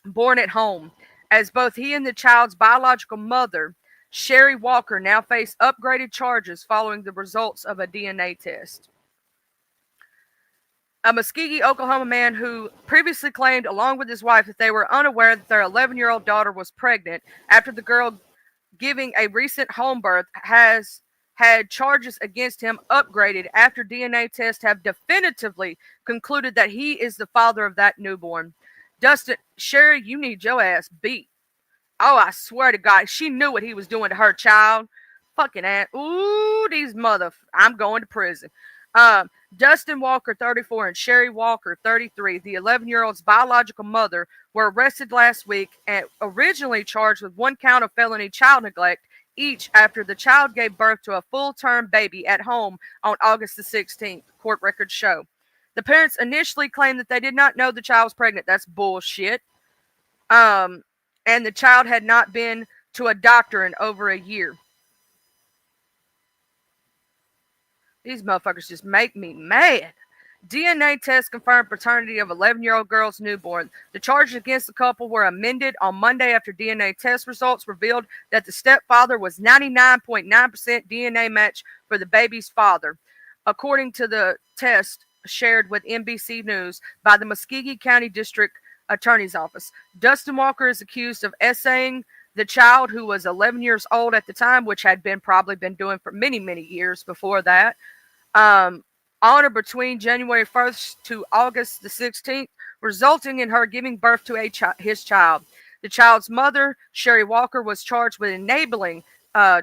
born at home, as both he and the child's biological mother, Sherry Walker, now face upgraded charges following the results of a DNA test. a Muskogee, Oklahoma man who previously claimed, along with his wife, that they were unaware that their 11-year-old daughter was pregnant after the girl giving a recent home birth has had charges against him upgraded after DNA tests have definitively concluded that he is the father of that newborn. Dustin, Sherry, you need your ass beat. Oh, I swear to God, she knew what he was doing to her child. Fucking ass. Ooh, these mother. I'm going to prison. Dustin Walker, 34, and Sherry Walker, 33, the 11-year-old's biological mother, were arrested last week and originally charged with 1 count of felony child neglect each after the child gave birth to a full-term baby at home on August the 16th, court records show. The parents initially claimed that they did not know the child was pregnant. That's bullshit. And the child had not been to a doctor in over a year. These motherfuckers just make me mad. DNA tests confirmed paternity of 11-year-old girl's newborn. The charges against the couple were amended on Monday after DNA test results revealed that the stepfather was 99.9% DNA match for the baby's father, according to the test shared with NBC News by the Muskogee County District Attorney's Office. Dustin Walker is accused of essaying the child, who was 11 years old at the time, which had probably been doing for many, many years before that, on or between January 1st to August the 16th, resulting in her giving birth to his child. The child's mother, Sherry Walker, was charged with enabling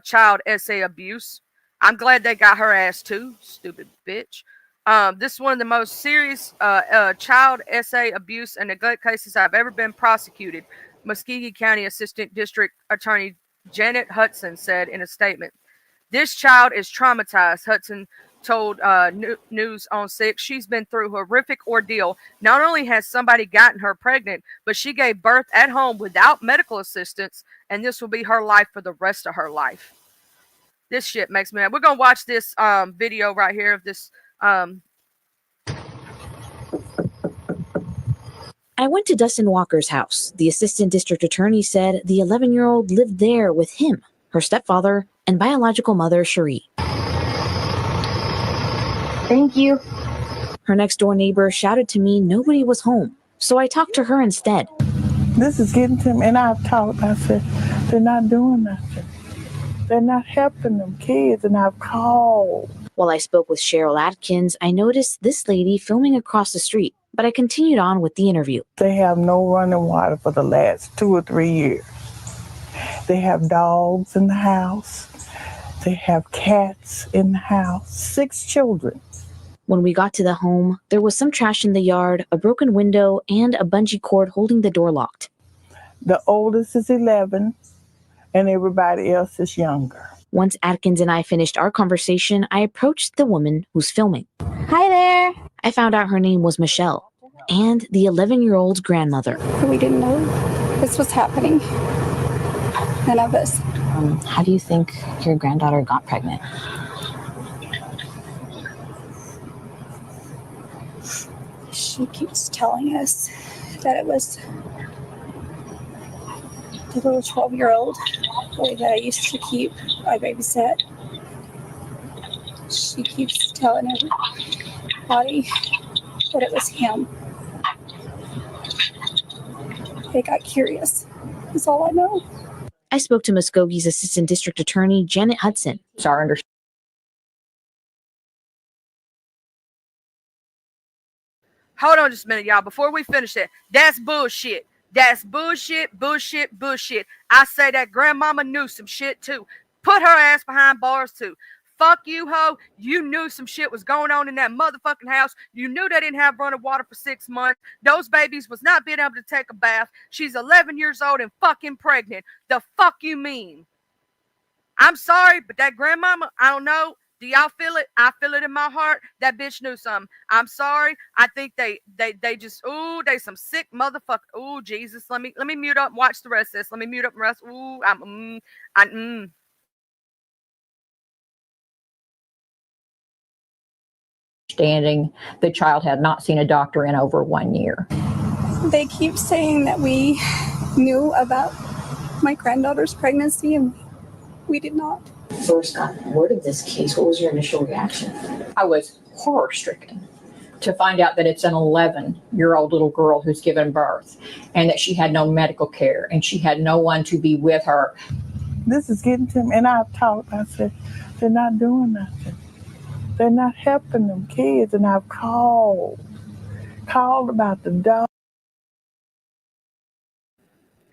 child essay abuse. I'm glad they got her ass too, stupid bitch. This is one of the most serious child essay abuse and neglect cases I've ever been prosecuted, Muskogee County Assistant District Attorney Janet Hudson said in a statement. This child is traumatized, Hudson told News on 6. She's been through a horrific ordeal. Not only has somebody gotten her pregnant, but she gave birth at home without medical assistance, and this will be her life for the rest of her life. This shit makes me mad. We're going to watch this video right here of this. I went to Dustin Walker's house. The assistant district attorney said the 11-year-old lived there with him, her stepfather, and biological mother, Cherie. Thank you. Her next-door neighbor shouted to me nobody was home, so I talked to her instead. This is getting to me, and I've talked. I said, they're not doing nothing. They're not helping them kids, and I've called. While I spoke with Cheryl Atkins, I noticed this lady filming across the street, but I continued on with the interview. They have no running water for the last 2 or 3 years. They have dogs in the house. They have cats in the house. 6 children. When we got to the home, there was some trash in the yard, a broken window, and a bungee cord holding the door locked. The oldest is 11, and everybody else is younger. Once Atkins and I finished our conversation, I approached the woman who's filming. Hi there. I found out her name was Michelle, and the 11-year-old's grandmother. We didn't know this was happening. None of us. How do you think your granddaughter got pregnant? She keeps telling us that it was the little 12-year-old boy that I used to keep, I babysat. She keeps telling everybody that it was him. They got curious. That's all I know. I spoke to Muskogee's assistant district attorney, Janet Hudson. Hold on just a minute, y'all. Before we finish it, that's bullshit. That's bullshit, bullshit, bullshit. I say that grandmama knew some shit too. Put her ass behind bars too. Fuck you, ho. You knew some shit was going on in that motherfucking house. You knew they didn't have running water for 6 months. Those babies was not being able to take a bath. She's 11 years old and fucking pregnant. The fuck you mean? I'm sorry, but that grandmama, I don't know. Do y'all feel it? I feel it in my heart. That bitch knew something. I'm sorry. I think they just, ooh, they some sick motherfucker. Ooh, Jesus. Let me mute up and watch the rest of this. Let me mute up and rest. Ooh, Understanding the child had not seen a doctor in over 1 year. They keep saying that we knew about my granddaughter's pregnancy, and we did not. First got word of this case, what was your initial reaction? I was horror-stricken to find out that it's an 11-year-old little girl who's given birth and that she had no medical care and she had no one to be with her. This is getting to me. And I've talked, I said, they're not doing nothing. They're not helping them kids. And I've called about the dog.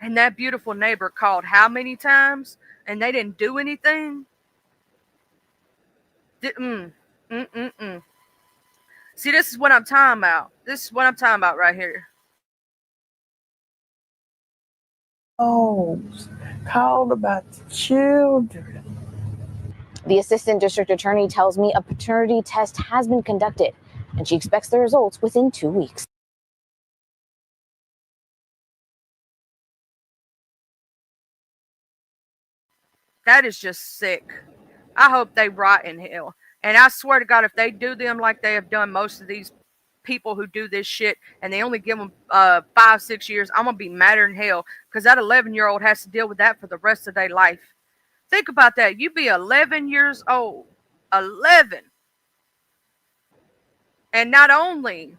And that beautiful neighbor called how many times? And they didn't do anything? See, this is what I'm talking about. This is what I'm talking about right here. Called about the children. The assistant district attorney tells me a paternity test has been conducted, and she expects the results within 2 weeks. That is just sick. I hope they rot in hell. And I swear to God, if they do them like they have done most of these people who do this shit, and they only give them 5-6 years, I'm going to be madder than hell, because that 11-year-old has to deal with that for the rest of their life. Think about that. You be 11 years old. 11. And not only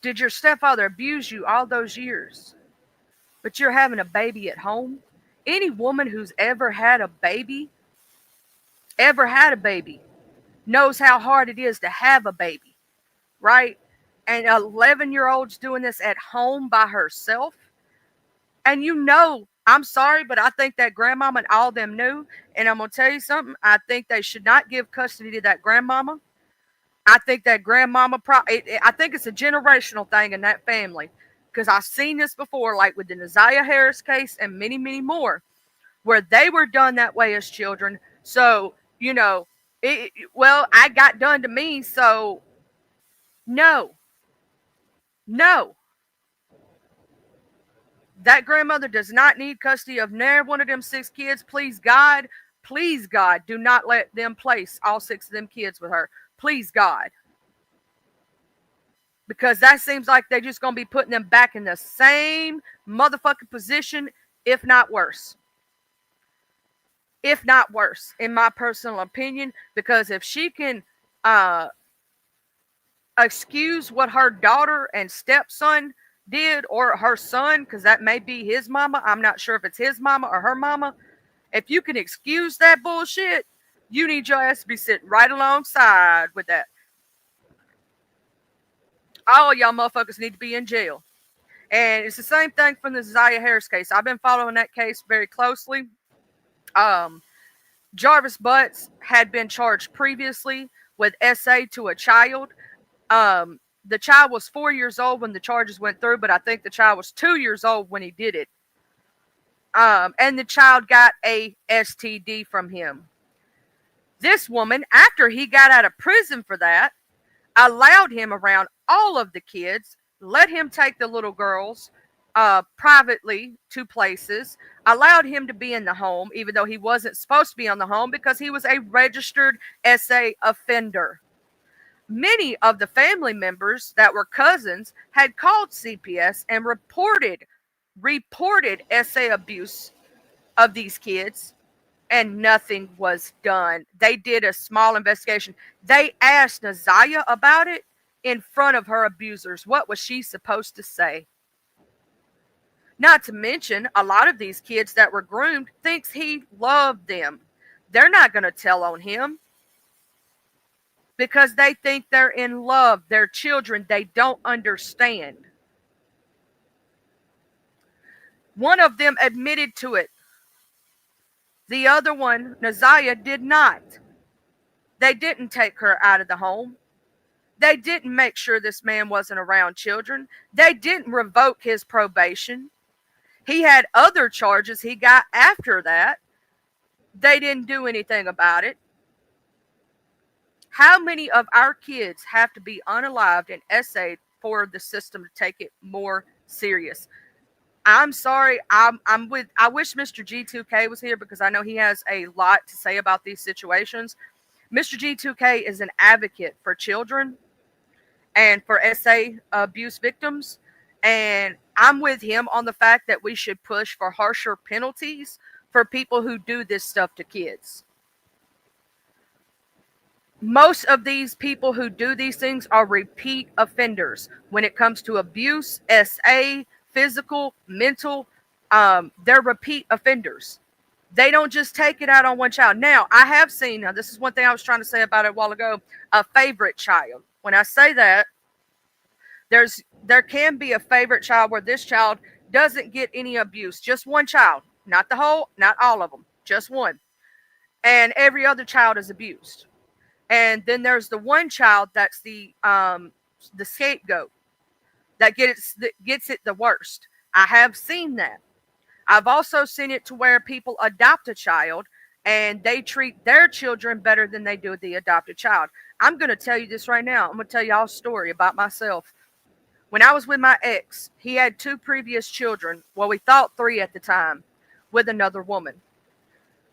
did your stepfather abuse you all those years, but you're having a baby at home. Any woman who's ever had a baby, knows how hard it is to have a baby, right? And an 11-year-old's doing this at home by herself. And I'm sorry, but I think that grandmama and all them knew. And I'm going to tell you something. I think they should not give custody to that grandmama. I think that grandmama, I think it's a generational thing in that family. Because I've seen this before, like with the Naziah Harris case and many, many more, where they were done that way as children. So, I got done to me, so no. That grandmother does not need custody of near one of them 6 kids. Please, God, do not let them place all 6 of them kids with her. Please, God. Because that seems like they're just going to be putting them back in the same motherfucking position, if not worse. If not worse, in my personal opinion. Because if she can excuse what her daughter and stepson did, or her son, because that may be his mama. I'm not sure if it's his mama or her mama. If you can excuse that bullshit, you need your ass to be sitting right alongside with that. All y'all motherfuckers need to be in jail. And it's the same thing from the Naziah Harris case. I've been following that case very closely. Jarvis Butts had been charged previously with SA to a child. The child was 4 years old when the charges went through, but I think the child was 2 years old when he did it. And the child got a STD from him. This woman, after he got out of prison for that, allowed him around all of the kids, let him take the little girls privately to places, allowed him to be in the home, even though he wasn't supposed to be on the home because he was a registered SA offender. Many of the family members that were cousins had called CPS and reported SA abuse of these kids, and nothing was done. They did a small investigation. They asked Naziah about it in front of her abusers. What was she supposed to say? Not to mention, a lot of these kids that were groomed thinks he loved them. They're not going to tell on him because they think they're in love. They're children. They don't understand. One of them admitted to it. The other one, Naziah, did not. They didn't take her out of the home. They didn't make sure this man wasn't around children. They didn't revoke his probation. He had other charges he got after that. They didn't do anything about it. How many of our kids have to be unalived and essayed for the system to take it more serious? I'm sorry. I wish Mr. G2K was here because I know he has a lot to say about these situations. Mr. G2K is an advocate for children and for SA abuse victims. And I'm with him on the fact that we should push for harsher penalties for people who do this stuff to kids. most of these people who do these things are repeat offenders when it comes to abuse, SA, physical, mental. They're repeat offenders. They don't just take it out on one child. Now, I have seen, now this is one thing I was trying to say about it a while ago, a favorite child. When I say that, there can be a favorite child where this child doesn't get any abuse. Just one child, not the whole, not all of them, just one. And every other child is abused. And then there's the one child that's the scapegoat that gets it the worst. I have seen that. I've also seen it to where people adopt a child and they treat their children better than they do the adopted child. I'm going to tell you this right now. I'm going to tell y'all a story about myself. When I was with my ex, he had 2 previous children. Well, we thought 3 at the time, with another woman.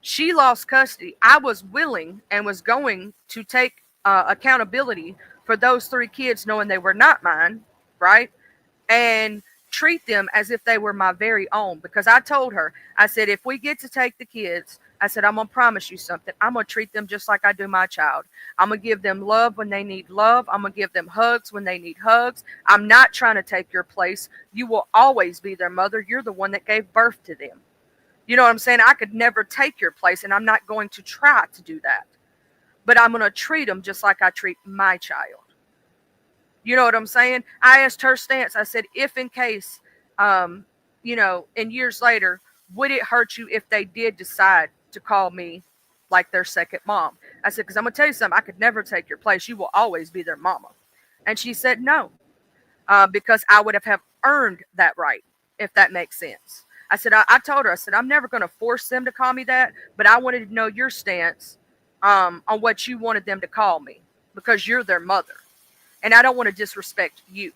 She lost custody. I was willing and was going to take accountability for those 3 kids, knowing they were not mine, right? And treat them as if they were my very own. Because I told her, I said, if we get to take the kids, I said, I'm going to promise you something. I'm going to treat them just like I do my child. I'm going to give them love when they need love. I'm going to give them hugs when they need hugs. I'm not trying to take your place. You will always be their mother. You're the one that gave birth to them. You know what I'm saying? I could never take your place, and I'm not going to try to do that. But I'm going to treat them just like I treat my child. You know what I'm saying? I asked her stance. I said, if in case, and years later, would it hurt you if they did decide to call me like their second mom? I said, because I'm going to tell you something. I could never take your place. You will always be their mama. And she said no, because I would have earned that right, if that makes sense. I said, I told her, I said, I'm never going to force them to call me that, but I wanted to know your stance on what you wanted them to call me, because you're their mother. And I don't want to disrespect you.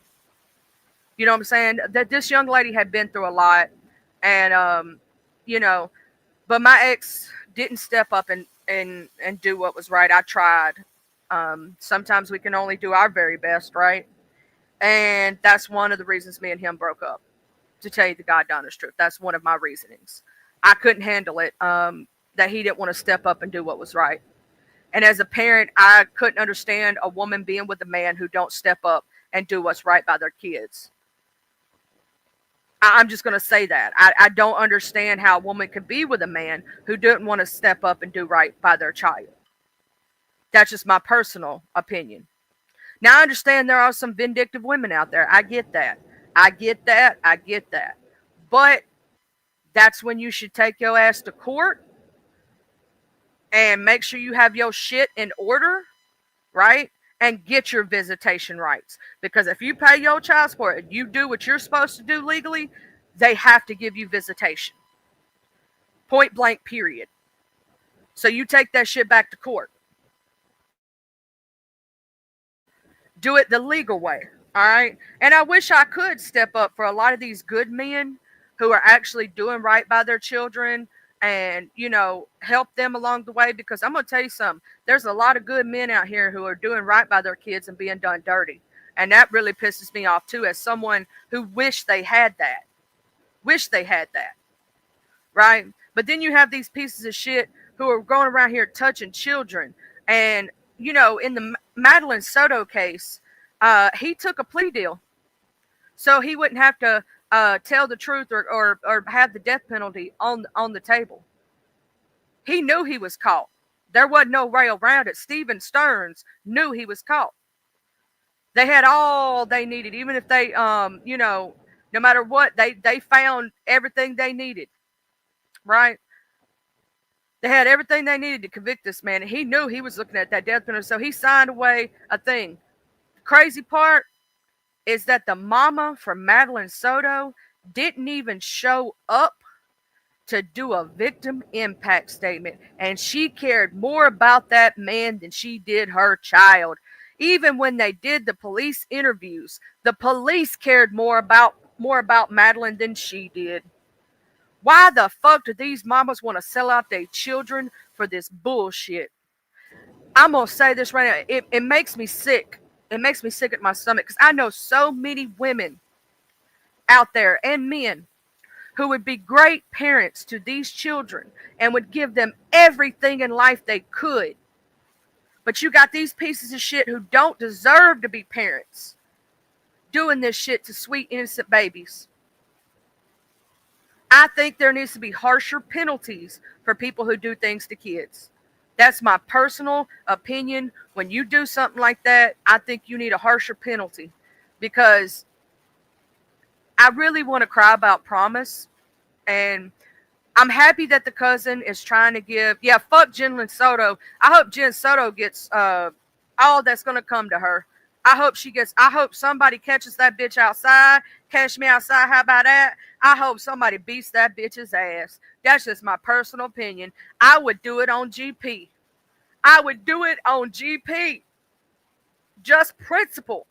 You know what I'm saying? That this young lady had been through a lot. And, but my ex didn't step up and do what was right. I tried. Sometimes we can only do our very best, right? And that's one of the reasons me and him broke up. To tell you the God honest truth, that's one of my reasonings. I couldn't handle it, that he didn't want to step up and do what was right. And as a parent, I couldn't understand a woman being with a man who don't step up and do what's right by their kids. I'm just going to say that. I don't understand how a woman could be with a man who didn't want to step up and do right by their child. That's just my personal opinion. Now, I understand there are some vindictive women out there. I get that. I get that. But that's when you should take your ass to court and make sure you have your shit in order, right? And get your visitation rights. Because if you pay your child support and you do what you're supposed to do legally, they have to give you visitation. Point blank, period. So you take that shit back to court. Do it the legal way. All right. And I wish I could step up for a lot of these good men who are actually doing right by their children and, help them along the way. Because I'm going to tell you something. There's a lot of good men out here who are doing right by their kids and being done dirty. And that really pisses me off, too, as someone who wish they had that. Right. But then you have these pieces of shit who are going around here touching children. And, in the Madeline Soto case, he took a plea deal so he wouldn't have to tell the truth or have the death penalty on the table. He knew he was caught. There wasn't no way around it. Stephen Stearns knew he was caught. They had all they needed, even if they, no matter what, they found everything they needed, right? They had everything they needed to convict this man. And he knew he was looking at that death penalty, so he signed away a thing. Crazy part is that the mama from Madeline Soto didn't even show up to do a victim impact statement. And she cared more about that man than she did her child. Even when they did the police interviews, the police cared more about Madeline than she did. Why the fuck do these mamas want to sell out their children for this bullshit? I'm going to say this right now. It makes me sick. It makes me sick at my stomach because I know so many women out there and men who would be great parents to these children and would give them everything in life they could, But you got these pieces of shit who don't deserve to be parents doing this shit to sweet, innocent babies. I think there needs to be harsher penalties for people who do things to kids. That's my personal opinion. When you do something like that, I think you need a harsher penalty, because I really want to cry about Promise. And I'm happy that the cousin is trying to give, fuck Jen Soto. I hope Jen Soto gets all that's going to come to her. I hope somebody catches that bitch outside. Catch me outside. How about that? I hope somebody beats that bitch's ass. That's just my personal opinion. I would do it on GP. I would do it on GP. Just principle.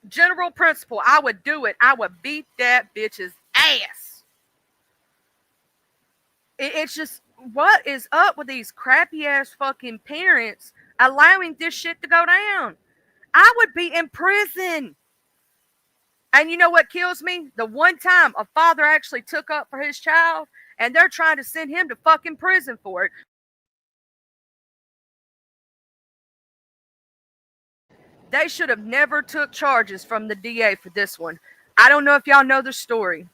General principle. I would do it. I would beat that bitch's ass. It's just, what is up with these crappy ass fucking parents allowing this shit to go down? I would be in prison. And you know what kills me? The one time a father actually took up for his child, and they're trying to send him to fucking prison for it. They should have never took charges from the DA for this one. I don't know if y'all know the story,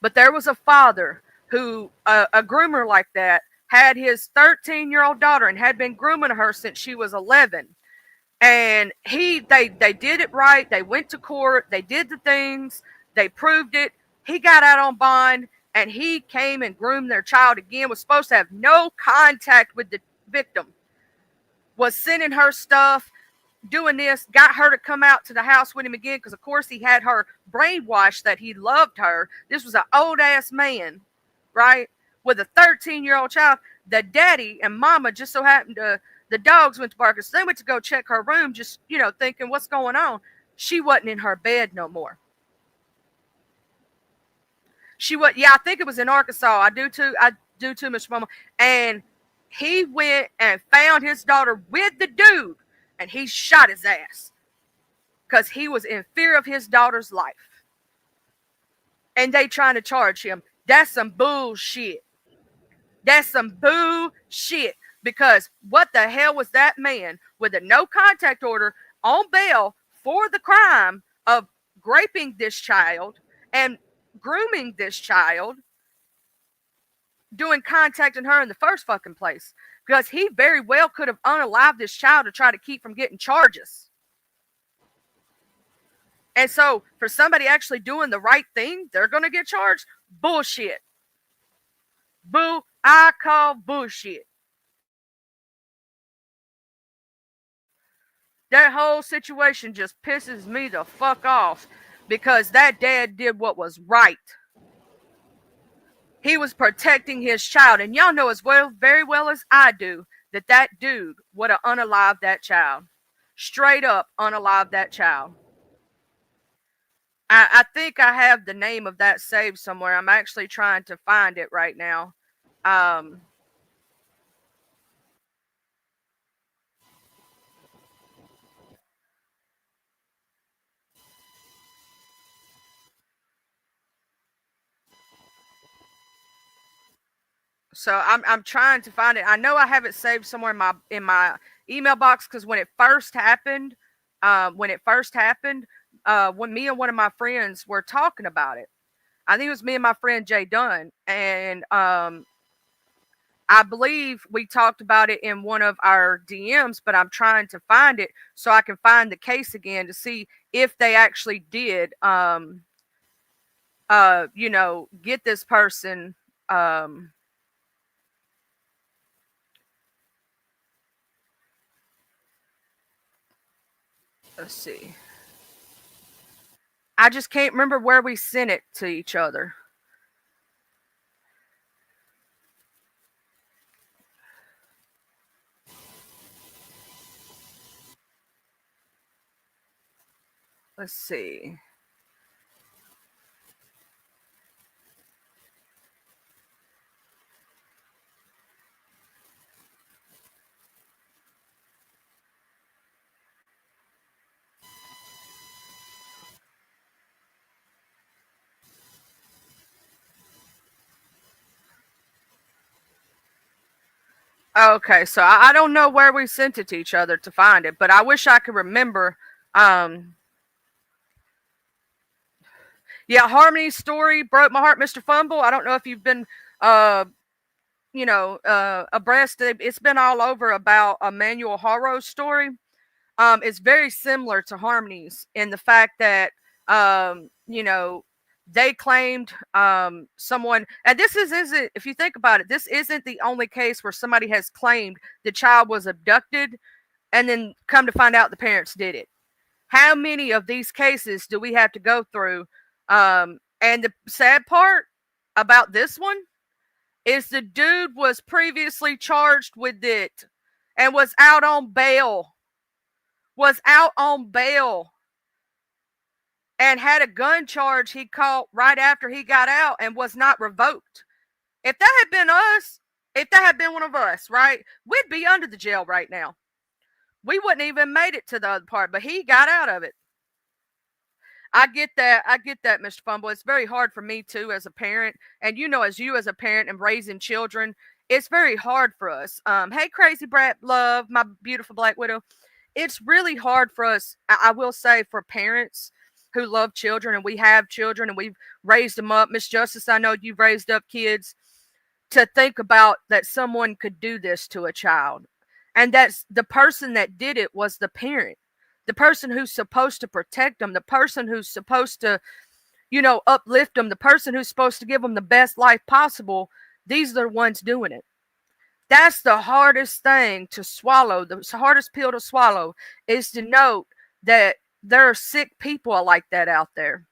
but there was a father who, a groomer like that, had his 13-year-old daughter and had been grooming her since she was 11. And they did it right. They went to court. They did the things. They proved it. He got out on bond, and he came and groomed their child again. Was supposed to have no contact with the victim. Was sending her stuff, doing this, got her to come out to the house with him again, because of course he had her brainwashed that he loved her. This was an old ass man, right, with a 13-year-old child. The daddy and mama just so happened to, the dogs went to bark, so they went to go check her room, just thinking what's going on. She wasn't in her bed no more. She was, I think it was in Arkansas. I do too, Mr. Mama. And he went and found his daughter with the dude, and he shot his ass because he was in fear of his daughter's life. And they trying to charge him. That's some bullshit. That's some bullshit. Because what the hell was that man with a no contact order on bail for the crime of raping this child and grooming this child, doing contacting her in the first fucking place? Because he very well could have unalived this child to try to keep from getting charges. And so for somebody actually doing the right thing, they're going to get charged? Bullshit. I call bullshit. That whole situation just pisses me the fuck off, because that dad did what was right. He was protecting his child. And y'all know as well, very well as I do, that dude would have unalived that child. Straight up unalived that child. I think I have the name of that saved somewhere. I'm actually trying to find it right now. So I'm trying to find it. I know I have it saved somewhere in my email box, because when it first happened, when me and one of my friends were talking about it, I think it was me and my friend Jay Dunn, and I believe we talked about it in one of our DMs, but I'm trying to find it so I can find the case again to see if they actually did, get this person, let's see. I just can't remember where we sent it to each other. Let's see. Okay, so I don't know where we sent it to each other to find it, but I wish I could remember. Yeah, Harmony's story broke my heart, Mr. Fumble. I don't know if you've been, abreast. It's been all over about Emmanuel Harrow's story. It's very similar to Harmony's in the fact that, they claimed someone, and this isn't, if you think about it, this isn't the only case where somebody has claimed the child was abducted and then come to find out the parents did it. How many of these cases do we have to go through? And the sad part about this one is the dude was previously charged with it and was out on bail. And had a gun charge he caught right after he got out and was not revoked. If that had been us, if that had been one of us, right, we'd be under the jail right now. We wouldn't even made it to the other part, but he got out of it. I get that, Mr. Fumble. It's very hard for me too as a parent, and as you as a parent and raising children, it's very hard for us. Hey, Crazy Brat Love, my beautiful Black Widow. It's really hard for us, I will say, for parents who love children, and we have children and we've raised them up. Miss Justice, I know you've raised up kids, to think about that someone could do this to a child. And that's the person that did it was the parent, the person who's supposed to protect them, the person who's supposed to, uplift them, the person who's supposed to give them the best life possible. These are the ones doing it. That's the hardest thing to swallow. The hardest pill to swallow is to know that there are sick people like that out there.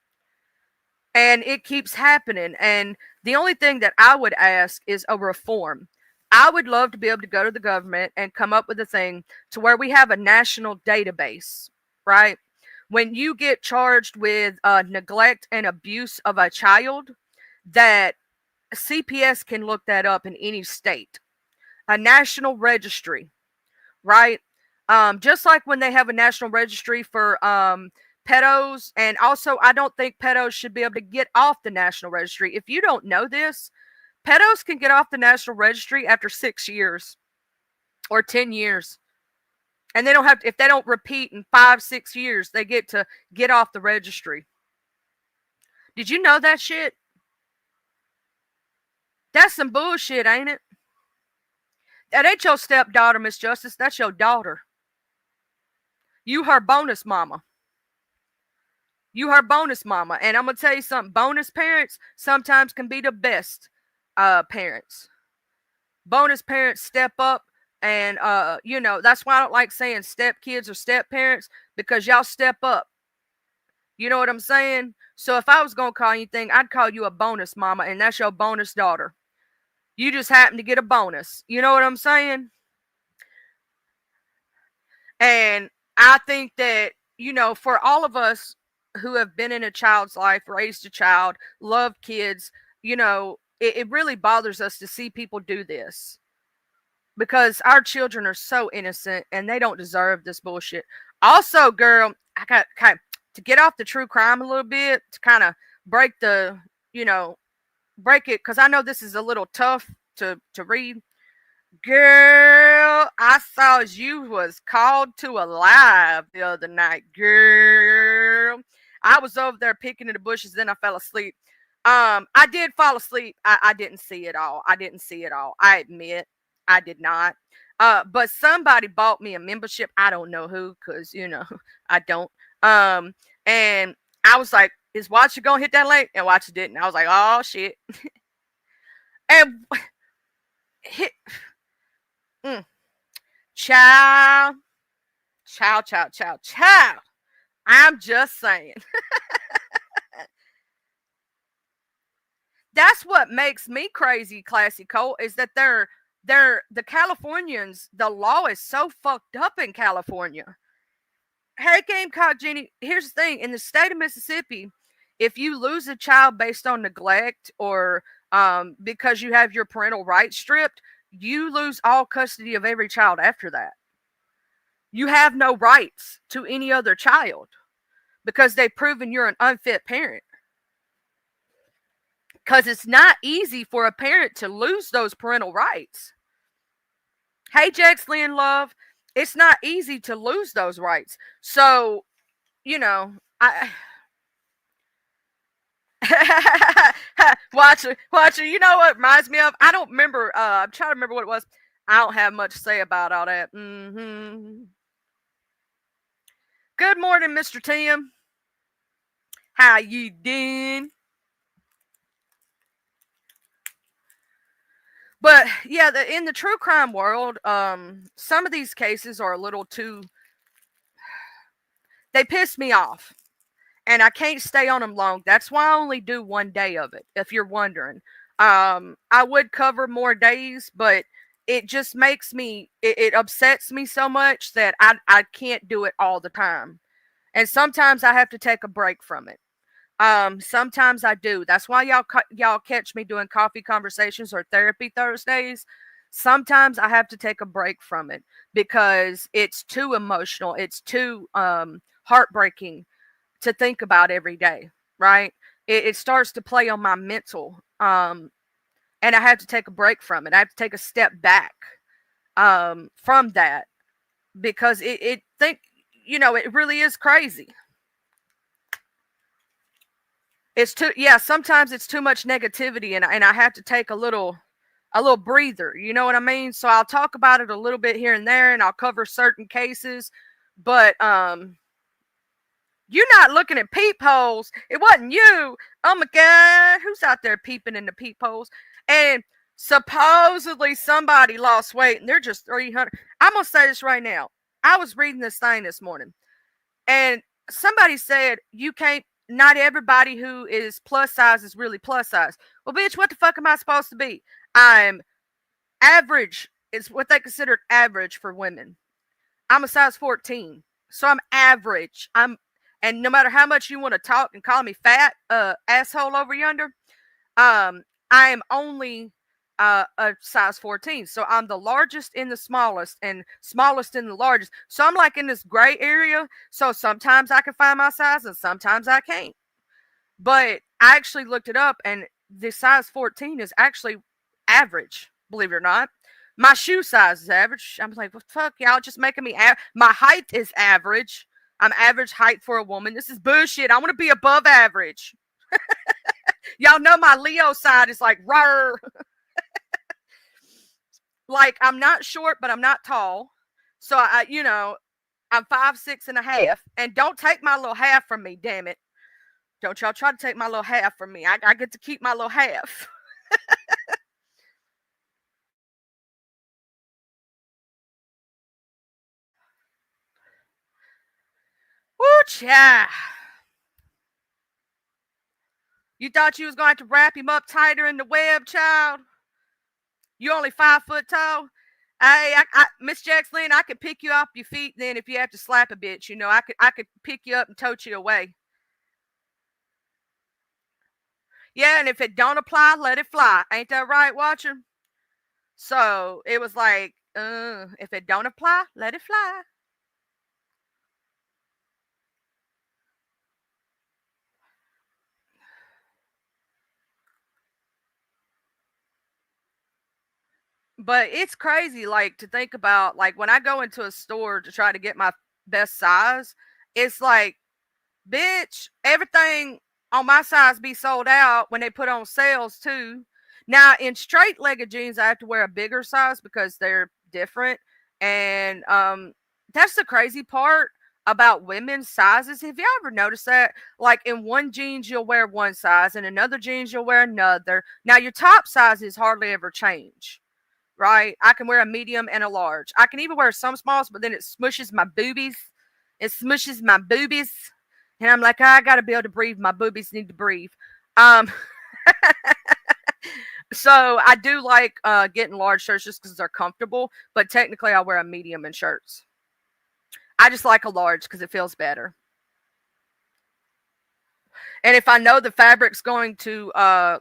And it keeps happening. And the only thing that I would ask is a reform. I would love to be able to go to the government and come up with a thing to where we have a national database, right? When you get charged with neglect and abuse of a child, that CPS can look that up in any state. A national registry, right? Just like when they have a national registry for pedos. And also, I don't think pedos should be able to get off the national registry. If you don't know this, pedos can get off the national registry after 6 years or 10 years. And they don't have to, if they don't repeat in 5-6 years, they get to get off the registry. Did you know that shit? That's some bullshit, ain't it? That ain't your stepdaughter, Miss Justice. That's your daughter. You her bonus mama. You her bonus mama. And I'm going to tell you something. Bonus parents sometimes can be the best parents. Bonus parents step up. And, that's why I don't like saying step kids or step parents, because y'all step up. You know what I'm saying? So if I was going to call anything, I'd call you a bonus mama, and that's your bonus daughter. You just happen to get a bonus. You know what I'm saying? And I think that, for all of us who have been in a child's life, raised a child, loved kids, it really bothers us to see people do this. Because our children are so innocent and they don't deserve this bullshit. Also, girl, I got kind of, to get off the true crime a little bit, to kind of break the, break it, because I know this is a little tough to read. Girl, I saw you was called to a live the other night. Girl, I was over there picking in the bushes, then I fell asleep. I did fall asleep. I didn't see it all. I admit. I did not. But somebody bought me a membership. I don't know who, because, I don't. And I was like, is Watcher going to hit that link? And Watcher didn't. I was like, oh, shit. And child. I'm just saying. That's what makes me crazy, Classy Cole, is that the Californians, the law is so fucked up in California. Hey, Gamecock Jenny, here's the thing. In the state of Mississippi, if you lose a child based on neglect or because you have your parental rights stripped, you lose all custody of every child after that. You have no rights to any other child because they've proven you're an unfit parent. Because it's not easy for a parent to lose those parental rights. Hey, Jax Lynn Love, it's not easy to lose those rights. So, you know, Watcher, you know what reminds me of? I don't remember. I'm trying to remember what it was. I don't have much to say about all that. Good morning, Mr. Tim. How you doing? But yeah, in the true crime world, some of these cases are a little too. They piss me off, and I can't stay on them long. That's why I only do one day of it. If you're wondering, I would cover more days, but it just makes me. It upsets me so much that I can't do it all the time, and sometimes I have to take a break from it. Sometimes I do. That's why y'all catch me doing coffee conversations or therapy Thursdays. Sometimes I have to take a break from it because it's too emotional. It's too heartbreaking to think about every day, right? It starts to play on my mental. And I have to take a break from it. I have to take a step back from that because it really is crazy. Sometimes it's too much negativity and I have to take a little breather, you know what I mean? So I'll talk about it a little bit here and there and I'll cover certain cases, but you're not looking at peepholes. It wasn't you. Oh my God, who's out there peeping in the peepholes? And supposedly somebody lost weight and they're just 300. I'm going to say this right now. I was reading this thing this morning and somebody said not everybody who is plus size is really plus size. Well, bitch, what the fuck am I supposed to be? I'm average. It's what they consider average for women. I'm a size 14. So I'm average. And no matter how much you want to talk and call me fat, asshole over yonder, I am only a size 14. So I'm the largest in the smallest and smallest in the largest. So I'm like in this gray area. So sometimes I can find my size and sometimes I can't. But I actually looked it up and the size 14 is actually average, believe it or not. My shoe size is average. I'm like, well, fuck, y'all just making me my height is average. I'm average height for a woman. This is bullshit. I want to be above average. Y'all know my Leo side is like, rawr. Like, I'm not short, but I'm not tall. So, I'm 5'6.5". And don't take my little half from me, damn it. Don't y'all try to take my little half from me. I get to keep my little half. Woo, child. You thought you was going to wrap him up tighter in the web, child? You only 5 foot tall? Hey, Miss Jax Lynn, I could pick you off your feet then if you have to slap a bitch. You know, I could pick you up and tote you away. Yeah, and if it don't apply, let it fly. Ain't that right, Watcher? So it was like, if it don't apply, let it fly. But it's crazy, like, to think about, like, when I go into a store to try to get my best size, it's like, bitch, everything on my size be sold out when they put on sales too. Now, in straight-legged jeans, I have to wear a bigger size because they're different. And that's the crazy part about women's sizes. Have you ever noticed that? Like, in one jeans, you'll wear one size, and in another jeans, you'll wear another. Now, your top sizes hardly ever change. Right? I can wear a medium and a large. I can even wear some smalls, but then it smushes my boobies. It smushes my boobies. And I'm like, I got to be able to breathe. My boobies need to breathe. So I do like getting large shirts just because they're comfortable. But technically, I wear a medium in shirts. I just like a large because it feels better. And if I know the fabric's going to,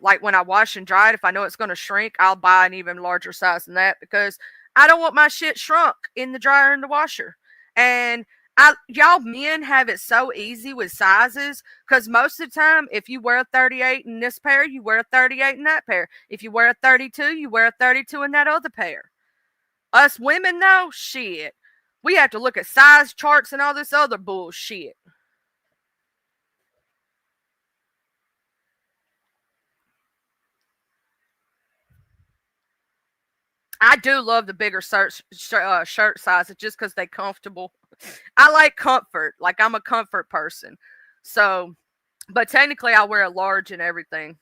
like when I wash and dry it, if I know it's going to shrink, I'll buy an even larger size than that because I don't want my shit shrunk in the dryer and the washer. And y'all men have it so easy with sizes because most of the time, if you wear a 38 in this pair, you wear a 38 in that pair. If you wear a 32, you wear a 32 in that other pair. Us women, though, shit. We have to look at size charts and all this other bullshit. I do love the bigger shirt sizes just because they're comfortable. I like comfort. Like, I'm a comfort person. So, but technically I wear a large and everything.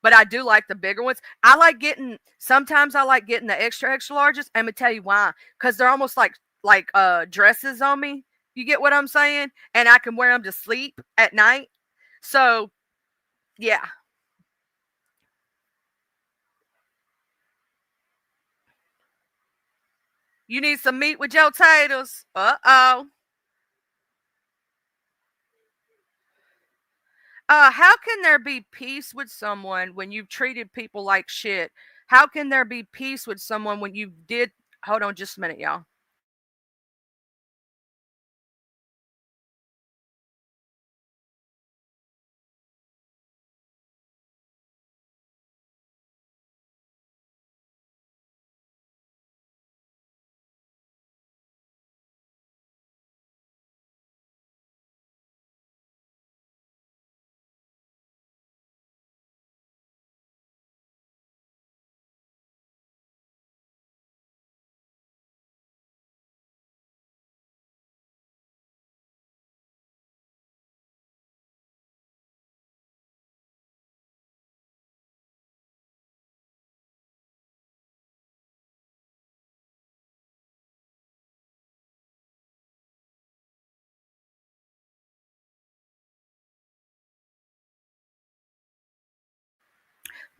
But I do like the bigger ones. Sometimes I like getting the extra larges. I'm going to tell you why. Because they're almost like dresses on me. You get what I'm saying? And I can wear them to sleep at night. So, yeah. You need some meat with your taters. Uh-oh. How can there be peace with someone when you've treated people like shit? How can there be peace with someone when you did... Hold on just a minute, y'all.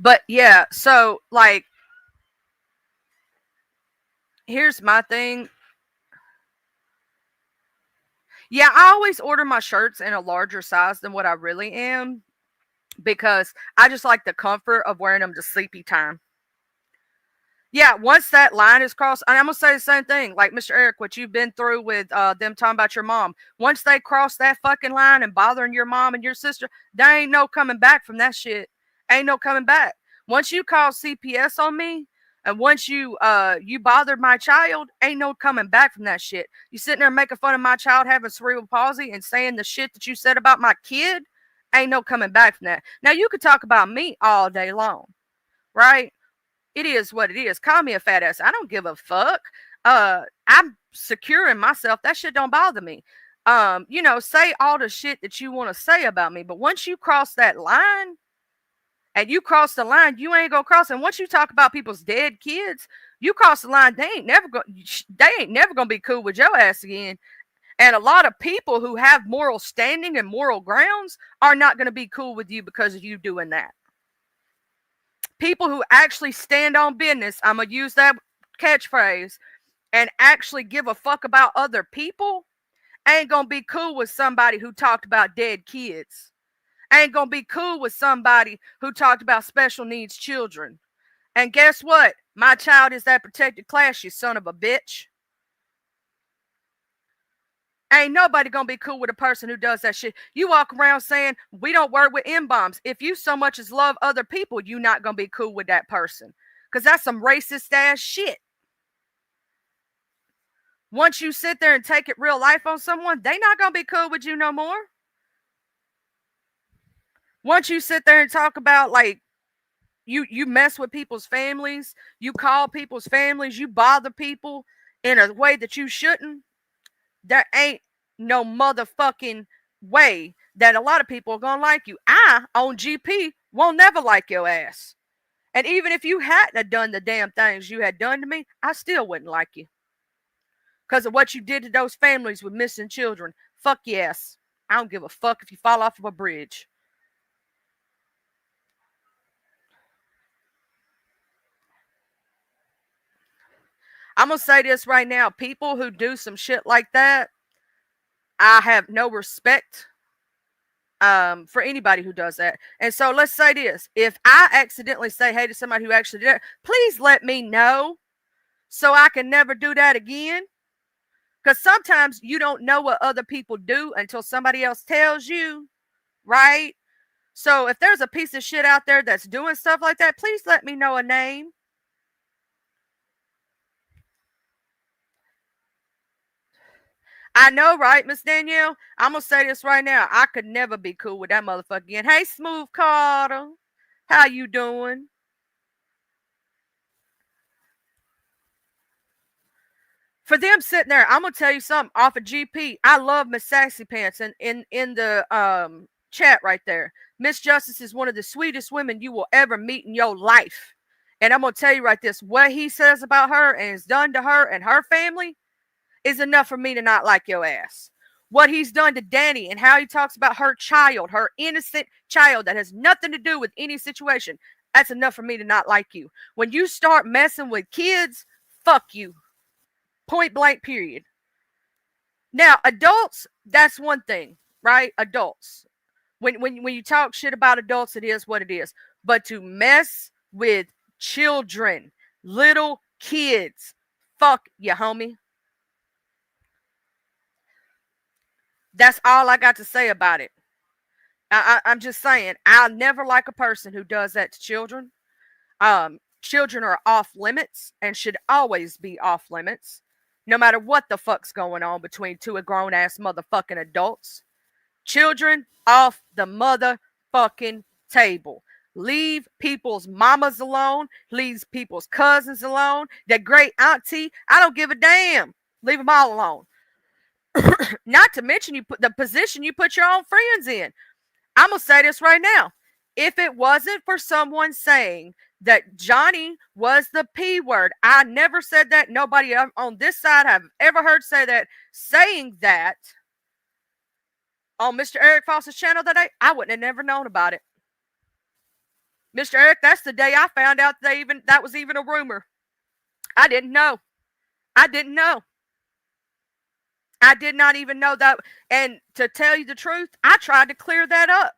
But yeah, so like, here's my thing. Yeah, I always order my shirts in a larger size than what I really am because I just like the comfort of wearing them to sleepy time. Yeah, once that line is crossed, and I'm going to say the same thing, like Mr. Eric, what you've been through with them talking about your mom. Once they cross that fucking line and bothering your mom and your sister, there ain't no coming back from that shit. Ain't no coming back. Once you call CPS on me, and once you bothered my child, ain't no coming back from that shit. You sitting there making fun of my child having cerebral palsy and saying the shit that you said about my kid, ain't no coming back from that. Now, you could talk about me all day long, right? It is what it is. Call me a fat ass. I don't give a fuck. I'm secure in myself. That shit don't bother me. Say all the shit that you want to say about me. But once you cross that line, and you cross the line, you ain't gonna cross. And once you talk about people's dead kids, you cross the line, they ain't never gonna be cool with your ass again. And a lot of people who have moral standing and moral grounds are not gonna be cool with you because of you doing that. People who actually stand on business, I'm going to use that catchphrase, and actually give a fuck about other people, ain't going to be cool with somebody who talked about dead kids. Ain't going to be cool with somebody who talked about special needs children. And guess what? My child is that protected class, you son of a bitch. Ain't nobody gonna be cool with a person who does that shit. You walk around saying, we don't work with M-bombs. If you so much as love other people, you not gonna be cool with that person. Because that's some racist ass shit. Once you sit there and take it real life on someone, they not gonna be cool with you no more. Once you sit there and talk about, like, you mess with people's families, you call people's families, you bother people in a way that you shouldn't, there ain't no motherfucking way that a lot of people are gonna like you. I, on GP, won't never like your ass. And even if you hadn't have done the damn things you had done to me, I still wouldn't like you. Because of what you did to those families with missing children. Fuck yes. I don't give a fuck if you fall off of a bridge. I'm going to say this right now. People who do some shit like that, I have no respect for anybody who does that. And so let's say this. If I accidentally say hey to somebody who actually did it, please let me know so I can never do that again. Because sometimes you don't know what other people do until somebody else tells you, right? So if there's a piece of shit out there that's doing stuff like that, please let me know a name. I know, right, Miss Danielle? I'm gonna say this right now. I could never be cool with that motherfucker again. Hey, Smooth Carter, how you doing? For them sitting there, I'm gonna tell you something off of GP. I love Miss Sassy Pants in the chat right there. Miss Justice is one of the sweetest women you will ever meet in your life. And I'm gonna tell you right this: what he says about her and has done to her and her family is enough for me to not like your ass. What he's done to Danny and how he talks about her child, her innocent child that has nothing to do with any situation, that's enough for me to not like you. When you start messing with kids, fuck you. Point blank, period. Now, adults, that's one thing, right? Adults. When you talk shit about adults, it is what it is. But to mess with children, little kids, fuck you, homie. That's all I got to say about it. I'm just saying, I'll never like a person who does that to children. Children are off limits and should always be off limits. No matter what the fuck's going on between two grown ass motherfucking adults. Children off the motherfucking table. Leave people's mamas alone. Leave people's cousins alone. That great auntie. I don't give a damn. Leave them all alone. Not to mention you put the position you put your own friends in. I'm going to say this right now. If it wasn't for someone saying that Johnny was the P word, I never said that. Nobody on this side have ever heard say that. Saying that on Mr. Eric Foss's channel that day, I wouldn't have never known about it. Mr. Eric, that's the day I found out that was even a rumor. I didn't know. I didn't know. I did not even know that. And to tell you the truth, I tried to clear that up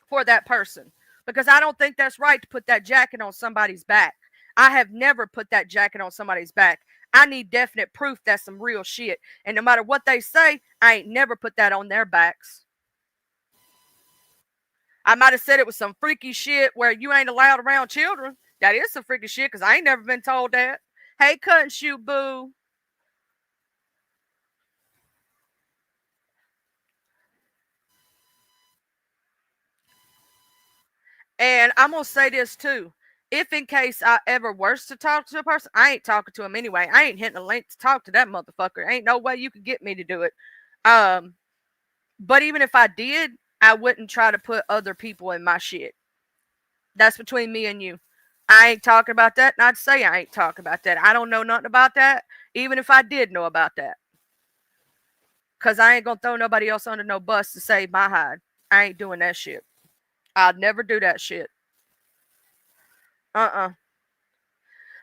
for that person because I don't think that's right to put that jacket on somebody's back. I have never put that jacket on somebody's back. I need definite proof that's some real shit. And no matter what they say, I ain't never put that on their backs. I might have said it was some freaky shit where you ain't allowed around children. That is some freaky shit because I ain't never been told that. Hey, cut and shoot, boo. And I'm going to say this too. If in case I ever was to talk to a person, I ain't talking to him anyway. I ain't hitting a link to talk to that motherfucker. Ain't no way you could get me to do it. But even if I did, I wouldn't try to put other people in my shit. That's between me and you. I ain't talking about that. Not to say I ain't talking about that. I don't know nothing about that. Even if I did know about that. Because I ain't going to throw nobody else under no bus to save my hide. I ain't doing that shit. I'd never do that shit.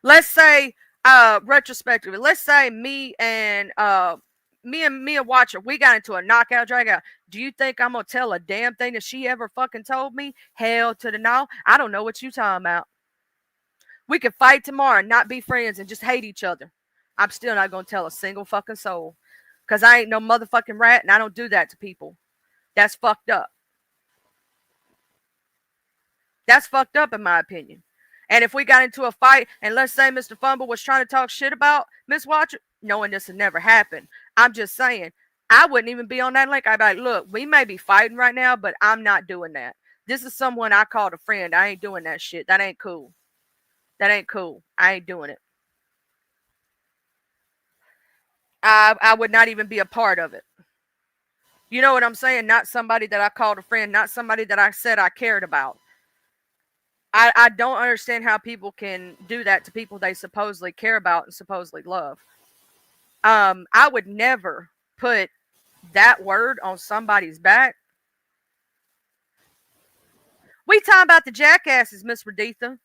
Let's say, retrospectively, let's say me and Mia Watcher, we got into a knockout, drag out. Do you think I'm going to tell a damn thing that she ever fucking told me? Hell to the no. I don't know what you talking about. We could fight tomorrow and not be friends and just hate each other. I'm still not going to tell a single fucking soul. Because I ain't no motherfucking rat and I don't do that to people. That's fucked up. That's fucked up in my opinion. And if we got into a fight and let's say Mr. Fumble was trying to talk shit about Miss Watcher, knowing this would never happen. I'm just saying, I wouldn't even be on that link. I'd be like, look, we may be fighting right now, but I'm not doing that. This is someone I called a friend. I ain't doing that shit. That ain't cool. That ain't cool. I ain't doing it. I would not even be a part of it. You know what I'm saying? Not somebody that I called a friend, not somebody that I said I cared about. I don't understand how people can do that to people they supposedly care about and supposedly love. I would never put that word on somebody's back. We talking about the jackasses, Miss Raditha.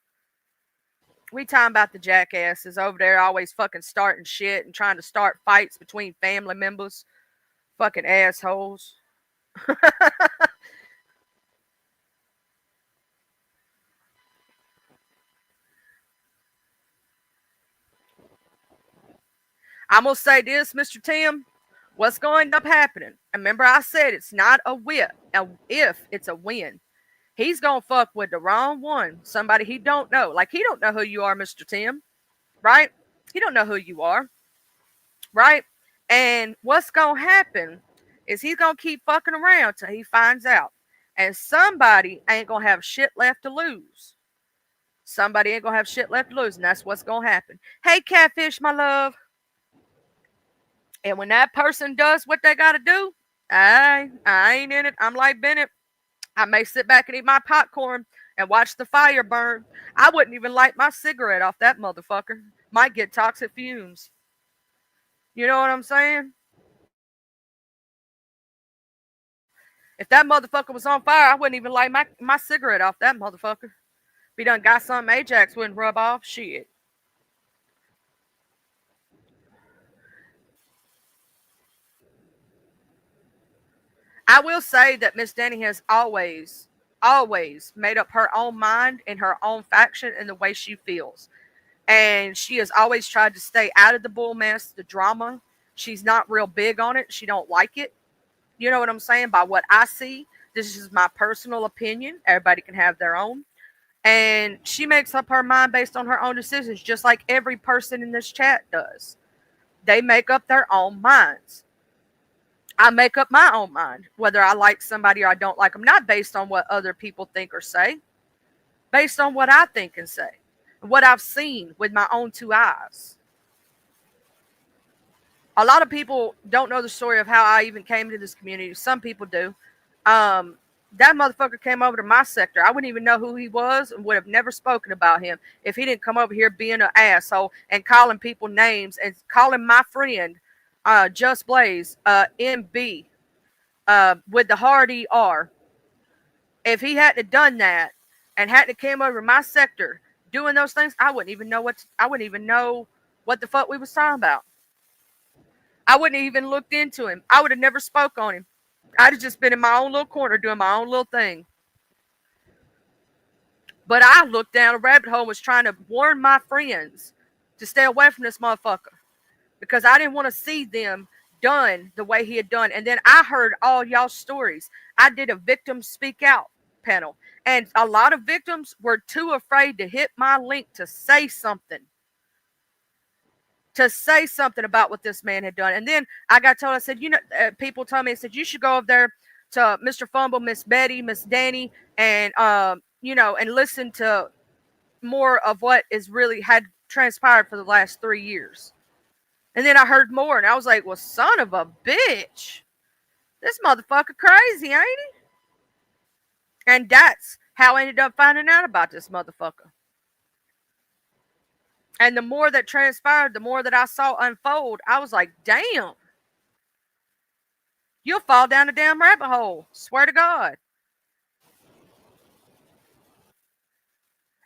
We talking about the jackasses over there always fucking starting shit and trying to start fights between family members. Fucking assholes. I'm going to say this, Mr. Tim. What's going to end up happening? Remember I said it's not a if, it's a win. He's going to fuck with the wrong one. Somebody he don't know. Like, he don't know who you are, Mr. Tim. Right? He don't know who you are. Right? And what's going to happen is he's going to keep fucking around till he finds out. And somebody ain't going to have shit left to lose. Somebody ain't going to have shit left to lose. And that's what's going to happen. Hey, Catfish, my love. And when that person does what they got to do, I ain't in it. I'm like Bennett. I may sit back and eat my popcorn and watch the fire burn. I wouldn't even light my cigarette off that motherfucker. Might get toxic fumes. You know what I'm saying? If that motherfucker was on fire, I wouldn't even light my cigarette off that motherfucker. If he done got something Ajax wouldn't rub off, shit. I will say that Miss Danny has always made up her own mind and her own faction in the way she feels. And she has always tried to stay out of the bull mess, the drama. She's not real big on it. She don't like it. You know what I'm saying? By what I see, this is my personal opinion. Everybody can have their own. And she makes up her mind based on her own decisions, just like every person in this chat does. They make up their own minds. I make up my own mind, whether I like somebody or I don't like them, not based on what other people think or say, based on what I think and say, what I've seen with my own two eyes. A lot of people don't know the story of how I even came to this community. Some people do. That motherfucker came over to my sector. I wouldn't even know who he was and would have never spoken about him if he didn't come over here being an asshole and calling people names and calling my friend Just Blaze, MB, with the hard ER. If he hadn't done that and hadn't came over my sector doing those things, I wouldn't even know what the fuck we was talking about. I wouldn't have even looked into him. I would have never spoke on him. I'd have just been in my own little corner doing my own little thing. But I looked down a rabbit hole and was trying to warn my friends to stay away from this motherfucker, because I didn't want to see them done the way he had done. And then I heard all y'all's stories. I did a victim speak out panel, and a lot of victims were too afraid to hit my link to say something. About what this man had done. And then I got told, I said, people told me, I said, you should go over there to Mr. Fumble, Miss Betty, Miss Danny, and, and listen to more of what is really had transpired for the last 3 years. And then I heard more, and I was like, well, son of a bitch. This motherfucker crazy, ain't he? And that's how I ended up finding out about this motherfucker. And the more that transpired, the more that I saw unfold, I was like, damn. You'll fall down a damn rabbit hole. Swear to God.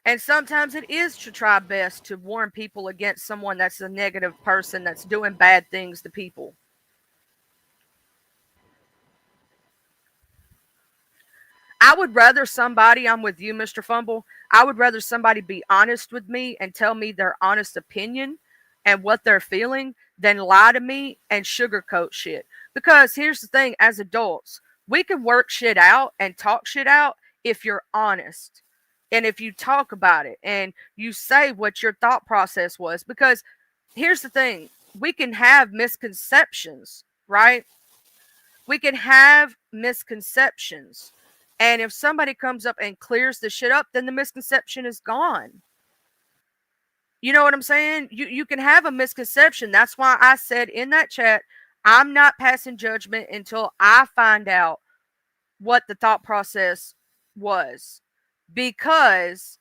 And sometimes it is to try best to warn people against someone that's a negative person that's doing bad things to people. I would rather somebody, I'm with you, Mr. Fumble, I would rather somebody be honest with me and tell me their honest opinion and what they're feeling than lie to me and sugarcoat shit. Because here's the thing, as adults, we can work shit out and talk shit out if you're honest. And if you talk about it and you say what your thought process was. Because here's the thing, we can have misconceptions, right? We can have misconceptions. And if somebody comes up and clears the shit up, then the misconception is gone. You know what I'm saying? You can have a misconception. That's why I said in that chat, I'm not passing judgment until I find out what the thought process was. Because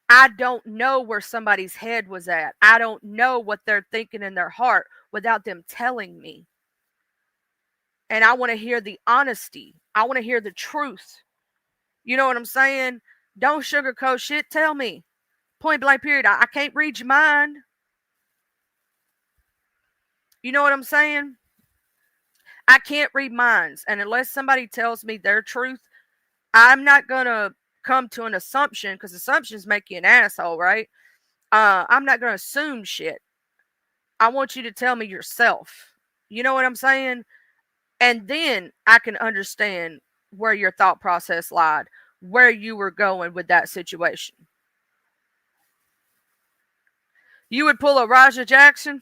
I don't know where somebody's head was at. I don't know what they're thinking in their heart without them telling me. And I want to hear the honesty. I want to hear the truth. You know what I'm saying? Don't sugarcoat shit. Tell me. Point blank period. I can't read your mind. You know what I'm saying? I can't read minds. And unless somebody tells me their truth, I'm not going to come to an assumption, because assumptions make you an asshole, right? I'm not going to assume shit. I want you to tell me yourself. You know what I'm saying? And then I can understand where your thought process lied, where you were going with that situation. You would pull a Raja Jackson?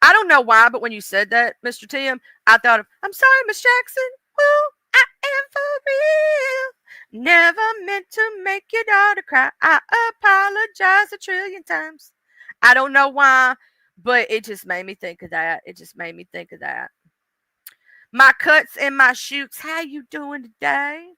I don't know why, but when you said that, Mr. Tim, I thought of, I'm sorry, Miss Jackson. Well, I am for real. Never meant to make your daughter cry. I apologize a trillion times. I don't know why, but it just made me think of that. It just made me think of that. My cuts and my shoots, how you doing today?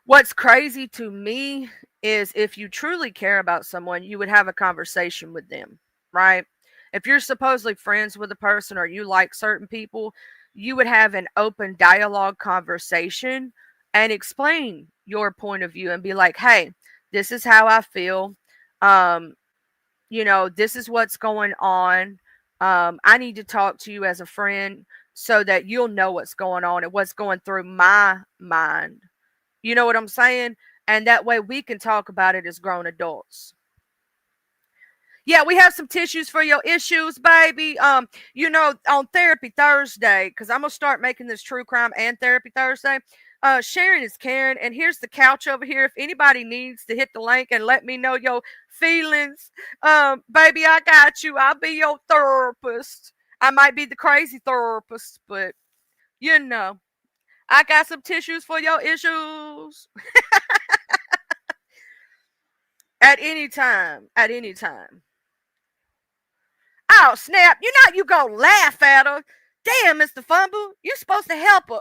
What's crazy to me is if you truly care about someone, you would have a conversation with them, right? If you're supposedly friends with a person or you like certain people, you would have an open dialogue conversation and explain your point of view and be like, hey, this is how I feel. This is what's going on. I need to talk to you as a friend so that you'll know what's going on and what's going through my mind. You know what I'm saying? And that way we can talk about it as grown adults. Yeah, we have some tissues for your issues, baby. On Therapy Thursday, because I'm going to start making this true crime and Therapy Thursday. Sharon is Karen, and here's the couch over here. If anybody needs to hit the link and let me know your feelings, baby, I got you. I'll be your therapist. I might be the crazy therapist, but I got some tissues for your issues. At any time. Oh, snap. You gonna laugh at her. Damn, Mr. Fumble. You're supposed to help her.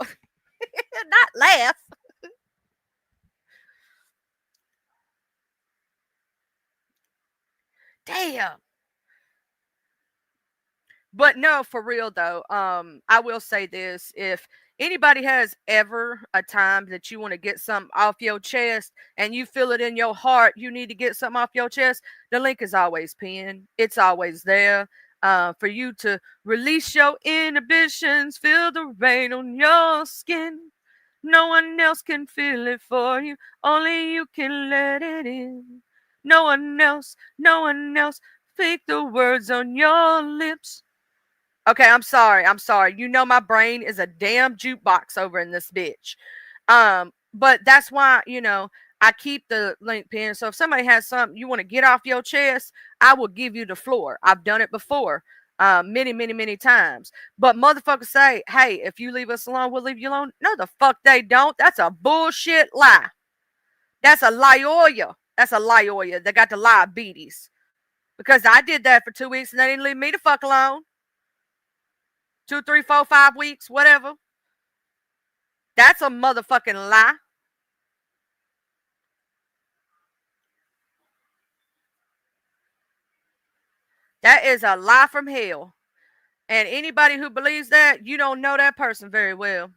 Not laugh. Damn. But no, for real though, I will say this. If anybody has ever a time that you want to get something off your chest and you feel it in your heart, you need to get something off your chest, the link is always pinned. It's always there for you to release your inhibitions, feel the rain on your skin. No one else can feel it for you. Only you can let it in. No one else. Speak the words on your lips. Okay, I'm sorry. My brain is a damn jukebox over in this bitch. But that's why, I keep the link pinned. So if somebody has something you want to get off your chest, I will give you the floor. I've done it before. Many, many, many times. But motherfuckers say, hey, if you leave us alone, we'll leave you alone. No, the fuck they don't. That's a bullshit lie. That's a liar. They got the diabetes. Because I did that for 2 weeks and they didn't leave me the fuck alone. 2, 3, 4, 5 weeks, whatever. That's a motherfucking lie. That is a lie from hell. And anybody who believes that, you don't know that person very well.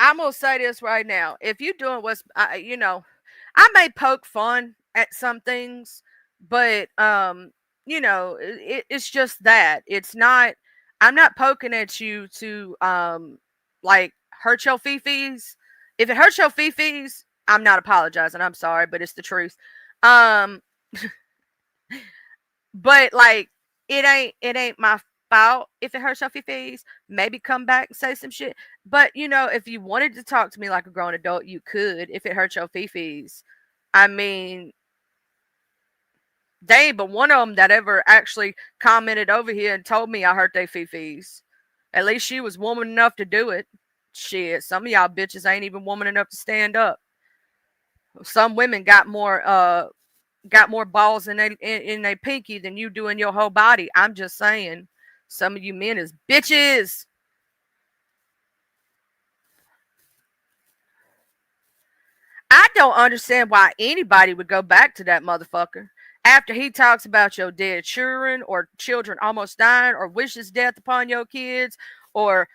I'm going to say this right now. If you're doing what's, I may poke fun at some things, but, it's just that. It's not, I'm not poking at you to, hurt your fifis. If it hurts your fifis, I'm not apologizing. I'm sorry, but it's the truth. But, it ain't my fault if it hurts your fifis. Maybe come back and say some shit. But, if you wanted to talk to me like a grown adult, you could. If it hurts your fifis. I mean, they ain't but one of them that ever actually commented over here and told me I hurt their fifis. At least she was woman enough to do it. Shit, some of y'all bitches ain't even woman enough to stand up. Some women got more balls in their pinky than you do in your whole body. I'm just saying. Some of you men is bitches. I don't understand why anybody would go back to that motherfucker after he talks about your dead children or children almost dying or wishes death upon your kids or,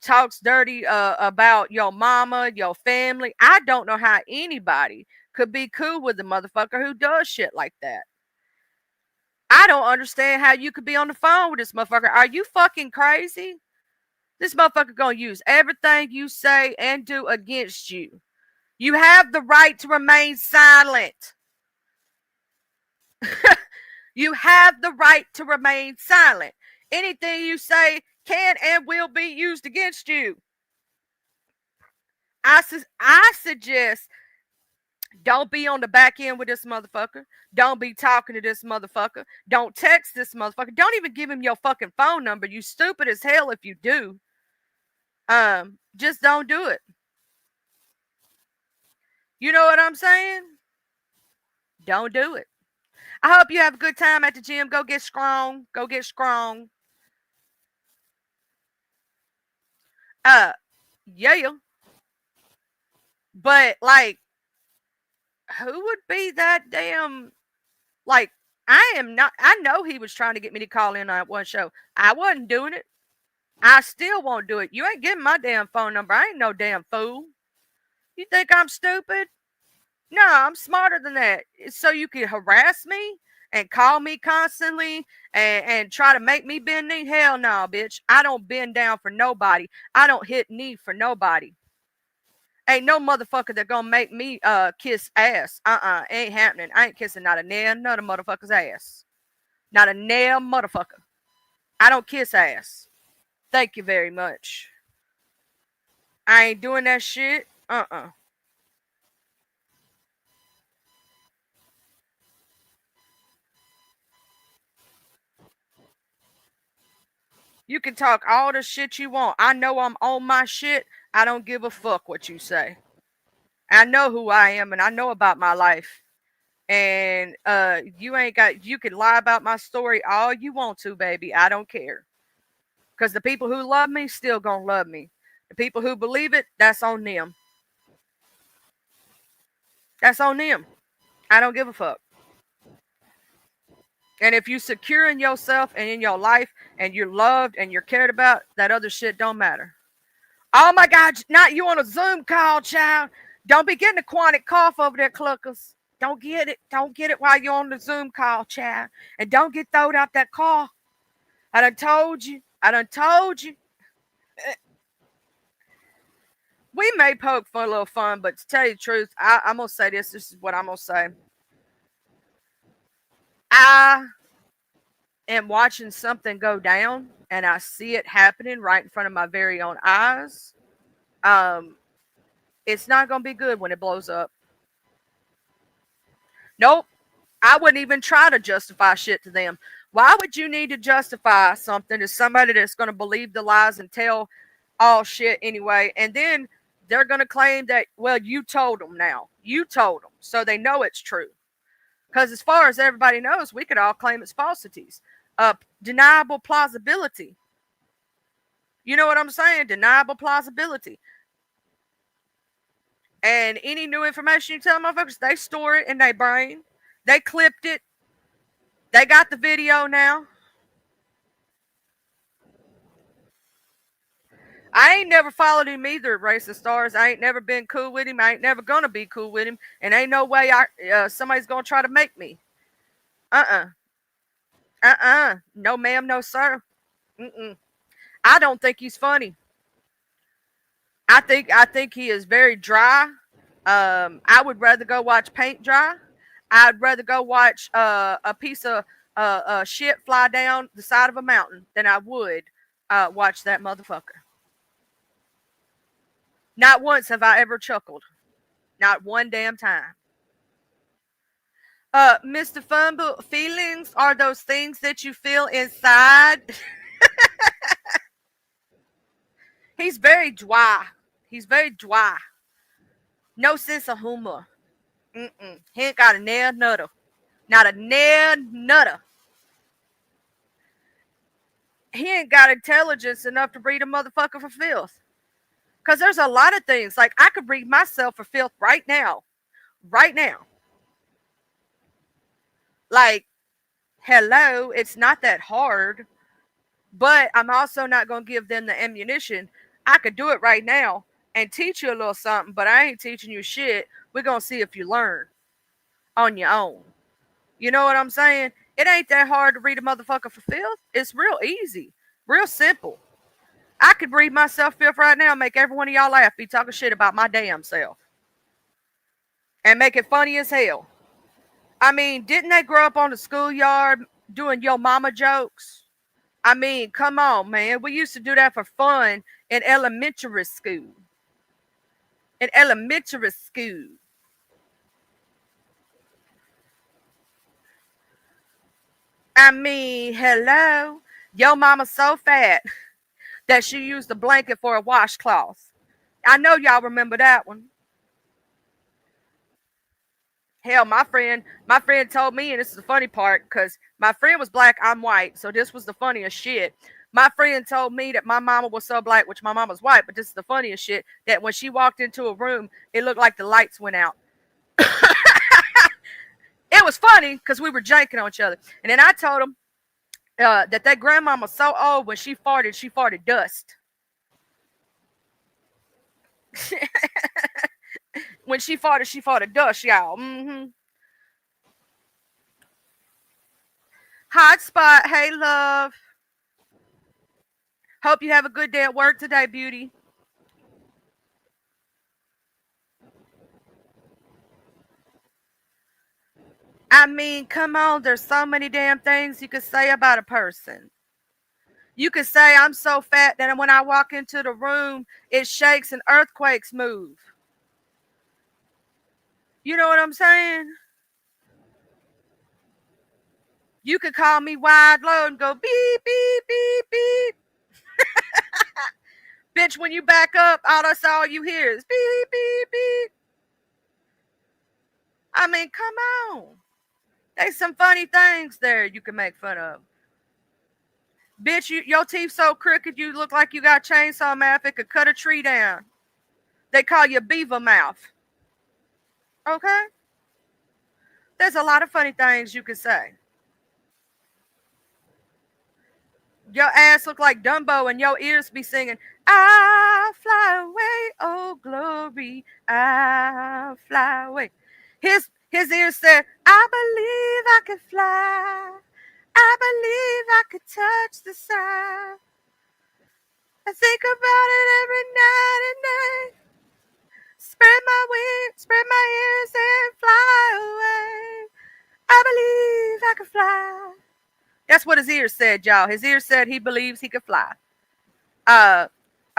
talks dirty about your mama, your family. I don't know how anybody could be cool with the motherfucker who does shit like that. I don't understand how you could be on the phone with this motherfucker. Are you fucking crazy? This motherfucker gonna use everything you say and do against you. You have the right to remain silent. You have the right to remain silent. Anything you say can and will be used against you. I suggest don't be on the back end with this motherfucker. Don't be talking to this motherfucker. Don't text this motherfucker. Don't even give him your fucking phone number. You stupid as hell if you do. Just don't do it. You know what I'm saying? Don't do it. I hope you have a good time at the gym. Go get strong. Go get strong. Yeah. But like, who would be that damn, like, I know he was trying to get me to call in on one show. I wasn't doing it. I still won't do it. You ain't getting my damn phone number. I ain't no damn fool. You think I'm stupid? No, I'm smarter than that. So you can harass me and call me constantly and try to make me bend knee? Hell no, bitch. I don't bend down for nobody. I don't hit knee for nobody. Ain't no motherfucker that gonna make me kiss ass. Ain't happening. I ain't kissing not a nail, not a motherfucker's ass. Not a nail motherfucker. I don't kiss ass. Thank you very much. I ain't doing that shit. You can talk all the shit you want. I know I'm on my shit. I don't give a fuck what you say. I know who I am and I know about my life. And you can lie about my story all you want to, baby. I don't care. Because the people who love me still gonna love me. The people who believe it, that's on them. That's on them. I don't give a fuck. And if you're secure in yourself and in your life and you're loved and you're cared about, that other shit don't matter. Oh my God, not you on a Zoom call, child. Don't be getting a chronic cough over there, cluckers. Don't get it. Don't get it while you're on the Zoom call, child. And don't get throwed out that cough. I done told you. We may poke for a little fun, but to tell you the truth, I'm going to say this. This is what I'm going to say. I am watching something go down, and I see it happening right in front of my very own eyes. It's not going to be good when it blows up. Nope. I wouldn't even try to justify shit to them. Why would you need to justify something to somebody that's going to believe the lies and tell all shit anyway? And then they're going to claim that, well, you told them now. You told them. So they know it's true. Because as far as everybody knows, we could all claim it's falsities. Deniable plausibility. You know what I'm saying? Deniable plausibility. And any new information you tell motherfuckers, they store it in their brain. They clipped it. They got the video now. I ain't never followed him either, Racist Stars. I ain't never been cool with him. I ain't never gonna be cool with him. And ain't no way somebody's gonna try to make me. No ma'am, no sir. I don't think he's funny. I think he is very dry. I would rather go watch paint dry. I'd rather go watch a piece of shit fly down the side of a mountain than I would watch that motherfucker. Not once have I ever chuckled. Not one damn time. Mr. Fumble, feelings are those things that you feel inside. He's very dry. He's very dry. No sense of humor. He ain't got a nail nutter. Not a nail nutter. He ain't got intelligence enough to breed a motherfucker for filth. Because there's a lot of things. Like, I could breed myself for filth right now. Right now. Like, hello, it's not that hard. But I'm also not going to give them the ammunition. I could do it right now and teach you a little something, but I ain't teaching you shit. We're going to see if you learn on your own. You know what I'm saying? It ain't that hard to read a motherfucker for filth. It's real easy. Real simple. I could read myself filth right now and make every one of y'all laugh, be talking shit about my damn self. And make it funny as hell. I mean, didn't they grow up on the schoolyard doing yo mama jokes? I mean, come on, man. We used to do that for fun in elementary school. In elementary school. I mean, hello. Yo mama's so fat that she used a blanket for a washcloth. I know y'all remember that one. Hell, my friend told me, and this is the funny part, because my friend was black, I'm white, so this was the funniest shit. My friend told me that my mama was so black, which my mama's white, but this is the funniest shit, that when she walked into a room, it looked like the lights went out. It was funny because we were janking on each other. And then I told him that grandmama was so old, when she farted dust. When she farted dust, y'all. Hotspot, hey love. Hope you have a good day at work today, beauty. I mean, come on, there's so many damn things you could say about a person. You could say, I'm so fat that when I walk into the room, it shakes and earthquakes move. You know what I'm saying? You could call me wide low and go beep, beep, beep, beep. Bitch, when you back up, that's all you hear is beep, beep, beep. I mean, come on. There's some funny things there you can make fun of. Bitch, your teeth so crooked you look like you got chainsaw mouth. It could cut a tree down. They call you beaver mouth. Okay? There's a lot of funny things you can say. Your ass look like Dumbo and your ears be singing, I fly away, oh glory, I fly away. His ears said, I believe I could fly. I believe I could touch the sky. I think about it every night and day. Spread my wings, spread my ears and fly away. I believe I could fly. That's what his ears said, y'all. His ears said he believes he could fly.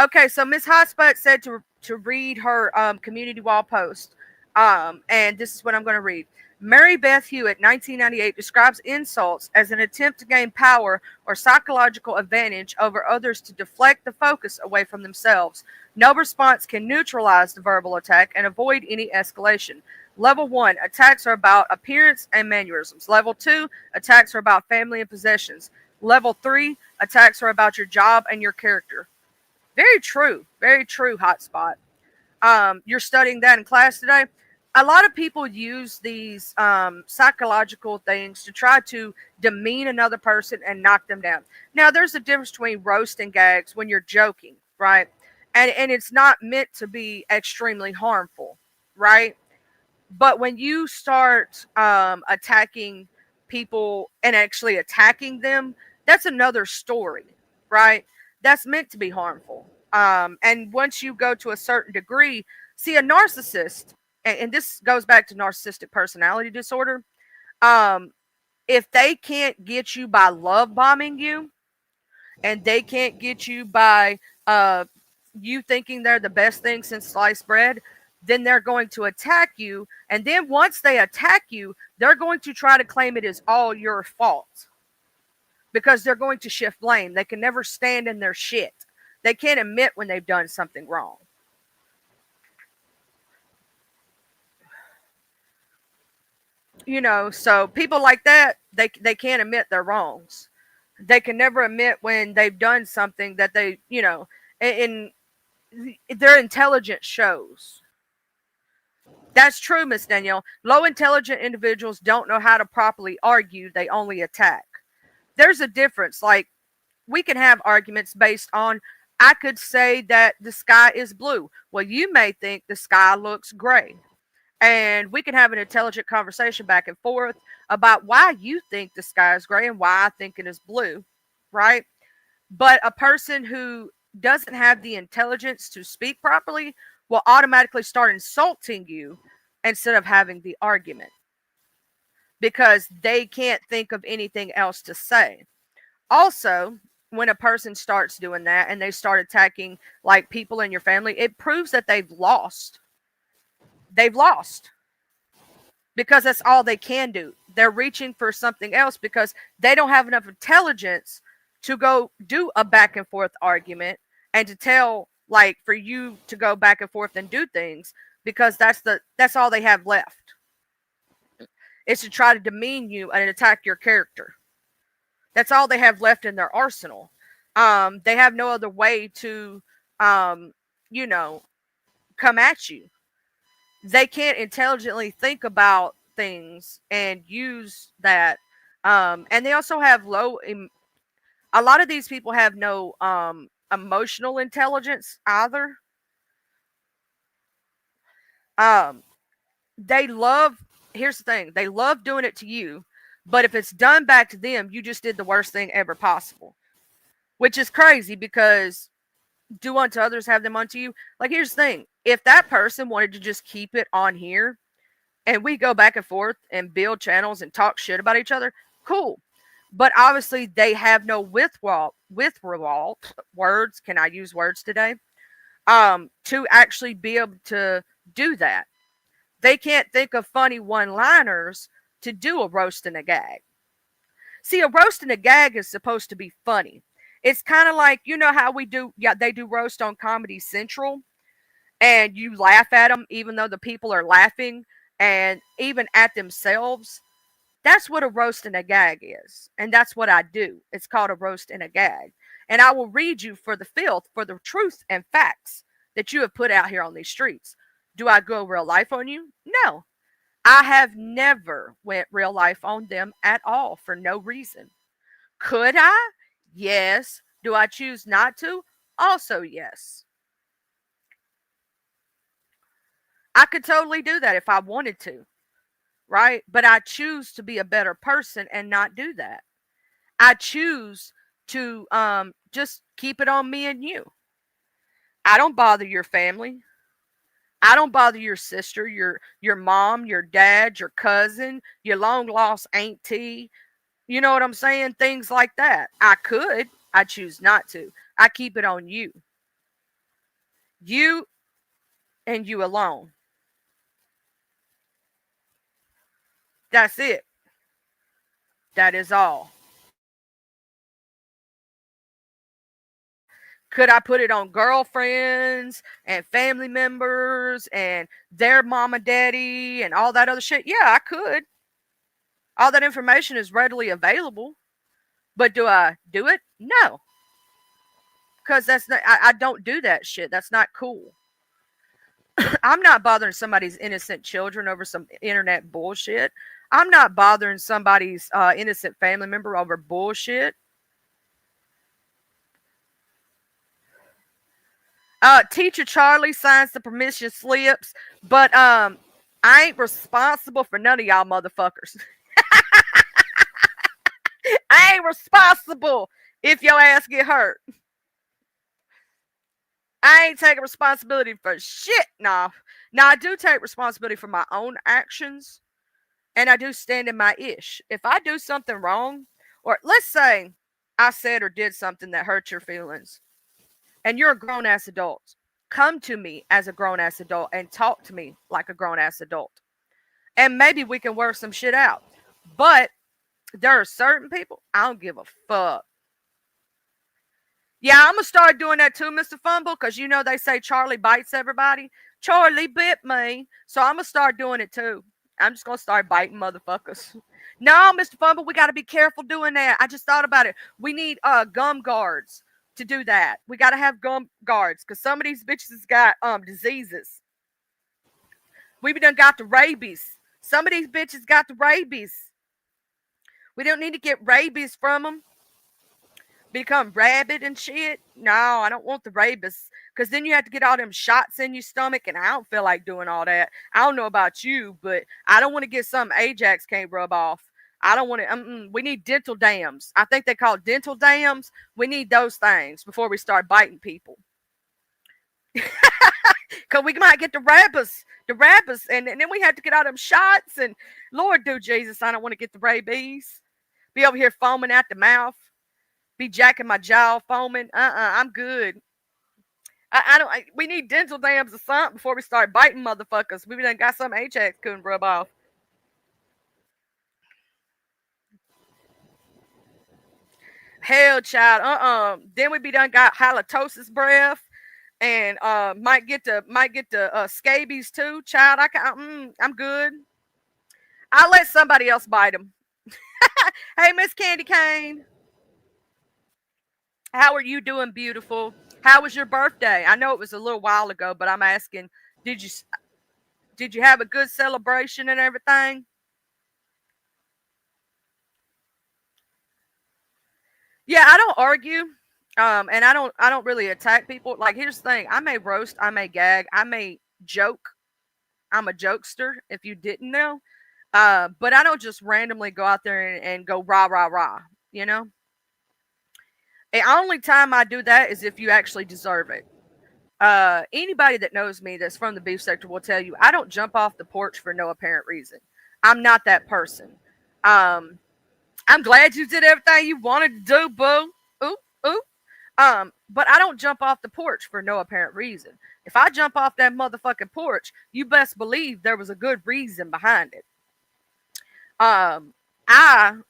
Okay, so Miss Hotspot said to read her community wall post. And this is what I'm going to read. Mary Beth Hewitt, 1998, describes insults as an attempt to gain power or psychological advantage over others to deflect the focus away from themselves. No response can neutralize the verbal attack and avoid any escalation. Level 1, attacks are about appearance and mannerisms. Level 2, attacks are about family and possessions. Level 3, attacks are about your job and your character. Very true, Hotspot. You're studying that in class today. A lot of people use these psychological things to try to demean another person and knock them down. Now, there's a difference between roast and gags when you're joking, right? And it's not meant to be extremely harmful, right? But when you start attacking people and actually attacking them, that's another story, right? That's meant to be harmful. And once you go to a certain degree, see, a narcissist, and this goes back to narcissistic personality disorder, if they can't get you by love bombing you, and they can't get you by you thinking they're the best thing since sliced bread, then they're going to attack you. And then once they attack you, they're going to try to claim it is all your fault, because they're going to shift blame. They can never stand in their shit. They can't admit when they've done something wrong. You know, so people like that, they can't admit their wrongs. They can never admit when they've done something that they, you know, and their intelligence shows. That's true, Miss Danielle. Low intelligent individuals don't know how to properly argue. They only attack. There's a difference. Like, we can have arguments based on, I could say that the sky is blue. Well, you may think the sky looks gray. And we can have an intelligent conversation back and forth about why you think the sky is gray and why I think it is blue, right? But a person who doesn't have the intelligence to speak properly will automatically start insulting you instead of having the argument. because they can't think of anything else to say. Also, when a person starts doing that and they start attacking like people in your family, it proves that they've lost. They've lost because that's all they can do. They're reaching for something else because they don't have enough intelligence to go do a back and forth argument and to tell, like, for you to go back and forth and do things, because that's all they have left. Is to try to demean you and attack your character. That's all they have left in their arsenal. They have no other way to, you know, come at you. They can't intelligently think about things and use that. And they also have a lot of these people have no emotional intelligence either. They love, here's the thing, they love doing it to you, but if it's done back to them, you just did the worst thing ever possible. Which is crazy, because do unto others, have them unto you. Like, here's the thing. If that person wanted to just keep it on here and we go back and forth and build channels and talk shit about each other, cool. But obviously they have no wherewithal, words, can I use words today? To actually be able to do that. They can't think of funny one-liners to do a roast and a gag. See, a roast and a gag is supposed to be funny. It's kind of like, you know how they do roast on Comedy Central, and you laugh at them even though the people are laughing, and even at themselves. That's what a roast and a gag is. And that's what I do. It's called a roast and a gag. And I will read you for the filth, for the truth and facts that you have put out here on these streets. Do I go real life on you? No. I have never went real life on them at all for no reason. Could I? Yes. Do I choose not to? Also, yes. I could totally do that if I wanted to, right? But I choose to be a better person and not do that. I choose to just keep it on me and you. I don't bother your family. I don't bother your sister, your mom, your dad, your cousin, your long lost auntie. You know what I'm saying? Things like that. I could. I choose not to. I keep it on you. You and you alone. That's it. That is all. Could I put it on girlfriends and family members and their mama, daddy, and all that other shit? Yeah, I could. All that information is readily available. But do I do it? No. Because that's not, I don't do that shit. That's not cool. I'm not bothering somebody's innocent children over some internet bullshit. I'm not bothering somebody's innocent family member over bullshit. Teacher Charlie signs the permission slips, but I ain't responsible for none of y'all motherfuckers. I ain't responsible if your ass get hurt. I ain't taking responsibility for shit. Now I do take responsibility for my own actions, and I do stand in my ish. If I do something wrong, or let's say I said or did something that hurt your feelings, and you're a grown-ass adult, come to me as a grown-ass adult and talk to me like a grown-ass adult. And maybe we can work some shit out. But there are certain people, I don't give a fuck. Yeah, I'm going to start doing that too, Mr. Fumble, because you know they say Charlie bites everybody. Charlie bit me, so I'm going to start doing it too. I'm just going to start biting motherfuckers. No, Mr. Fumble, we got to be careful doing that. I just thought about it. We need gum guards to do that. We got to have gum guards because some of these bitches got diseases. We done got the rabies. Some of these bitches got the rabies. We don't need to get rabies from them. Become rabid and shit. No, I don't want the rabies because then you have to get all them shots in your stomach, and I don't feel like doing all that. I don't know about you, but I don't want to get some Ajax can't rub off. I don't want to. We need dental dams. I think they call it dental dams. We need those things before we start biting people. Because we might get the rappers, and then we have to get all them shots. And Lord, do Jesus, I don't want to get the rabies. Be over here foaming at the mouth. Be jacking my jaw, foaming. I'm good. We need dental dams or something before we start biting motherfuckers. We done got some Ajax couldn't rub off. Hell, child. Then we be done got halitosis breath, and might get the scabies too, child. I'm good. I'll let somebody else bite them. Hey, Miss Candy Cane, how are you doing, beautiful? How was your birthday? I know it was a little while ago, but I'm asking, did you have a good celebration and everything? Yeah, I don't argue. And I don't really attack people. Like, here's the thing. I may roast, I may gag, I may joke. I'm a jokester, if you didn't know. But I don't just randomly go out there and go rah, rah, rah, you know? The only time I do that is if you actually deserve it. Anybody that knows me that's from the beef sector will tell you I don't jump off the porch for no apparent reason. I'm not that person. I'm glad you did everything you wanted to do, boo. Ooh, ooh. But I don't jump off the porch for no apparent reason. If I jump off that motherfucking porch, you best believe there was a good reason behind it. I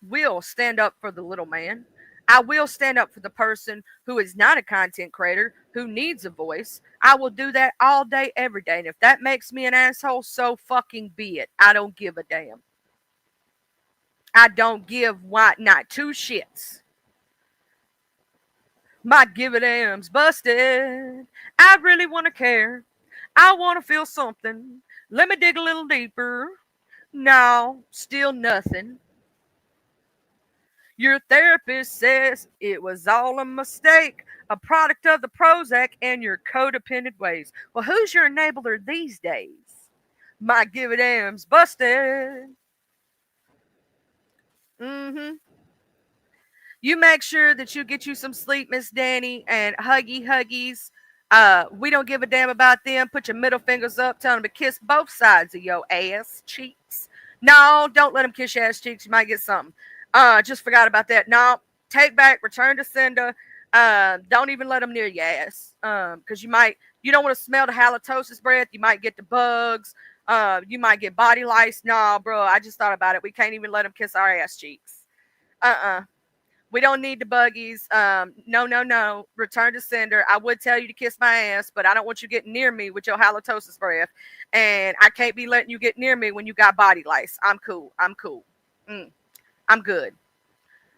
will stand up for the little man. I will stand up for the person who is not a content creator, who needs a voice. I will do that all day, every day. And if that makes me an asshole, so fucking be it. I don't give a damn. I don't give not two shits. My give a damn's busted. I really want to care. I want to feel something. Let me dig a little deeper. No, still nothing. Your therapist says it was all a mistake, a product of the Prozac and your codependent ways. Well, who's your enabler these days? My give a damn's busted. You make sure that you get you some sleep, Miss Danny, and huggies. We don't give a damn about them. Put your middle fingers up. Tell them to kiss both sides of your ass cheeks. No, don't let them kiss your ass cheeks. You might get something. Just forgot about that. No, take back, return to sender. Don't even let them near your ass. Because you don't want to smell the halitosis breath. You might get the bugs. You might get body lice. No, bro, I just thought about it. We can't even let them kiss our ass cheeks. We don't need the buggies. No. Return to sender. I would tell you to kiss my ass, but I don't want you getting near me with your halitosis breath. And I can't be letting you get near me when you got body lice. I'm cool. I'm good.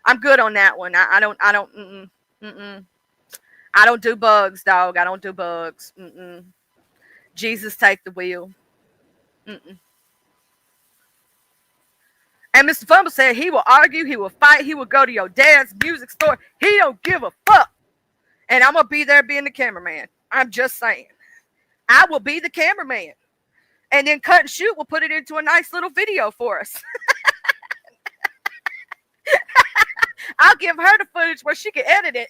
I'm good on that one. I don't do bugs, dog. I don't do bugs. Jesus, take the wheel. And Mr. Fumble said he will argue, he will fight, he will go to your dad's music store. He don't give a fuck. And I'm going to be there being the cameraman. I'm just saying. I will be the cameraman. And then Cut and Shoot will put it into a nice little video for us. I'll give her the footage where she can edit it.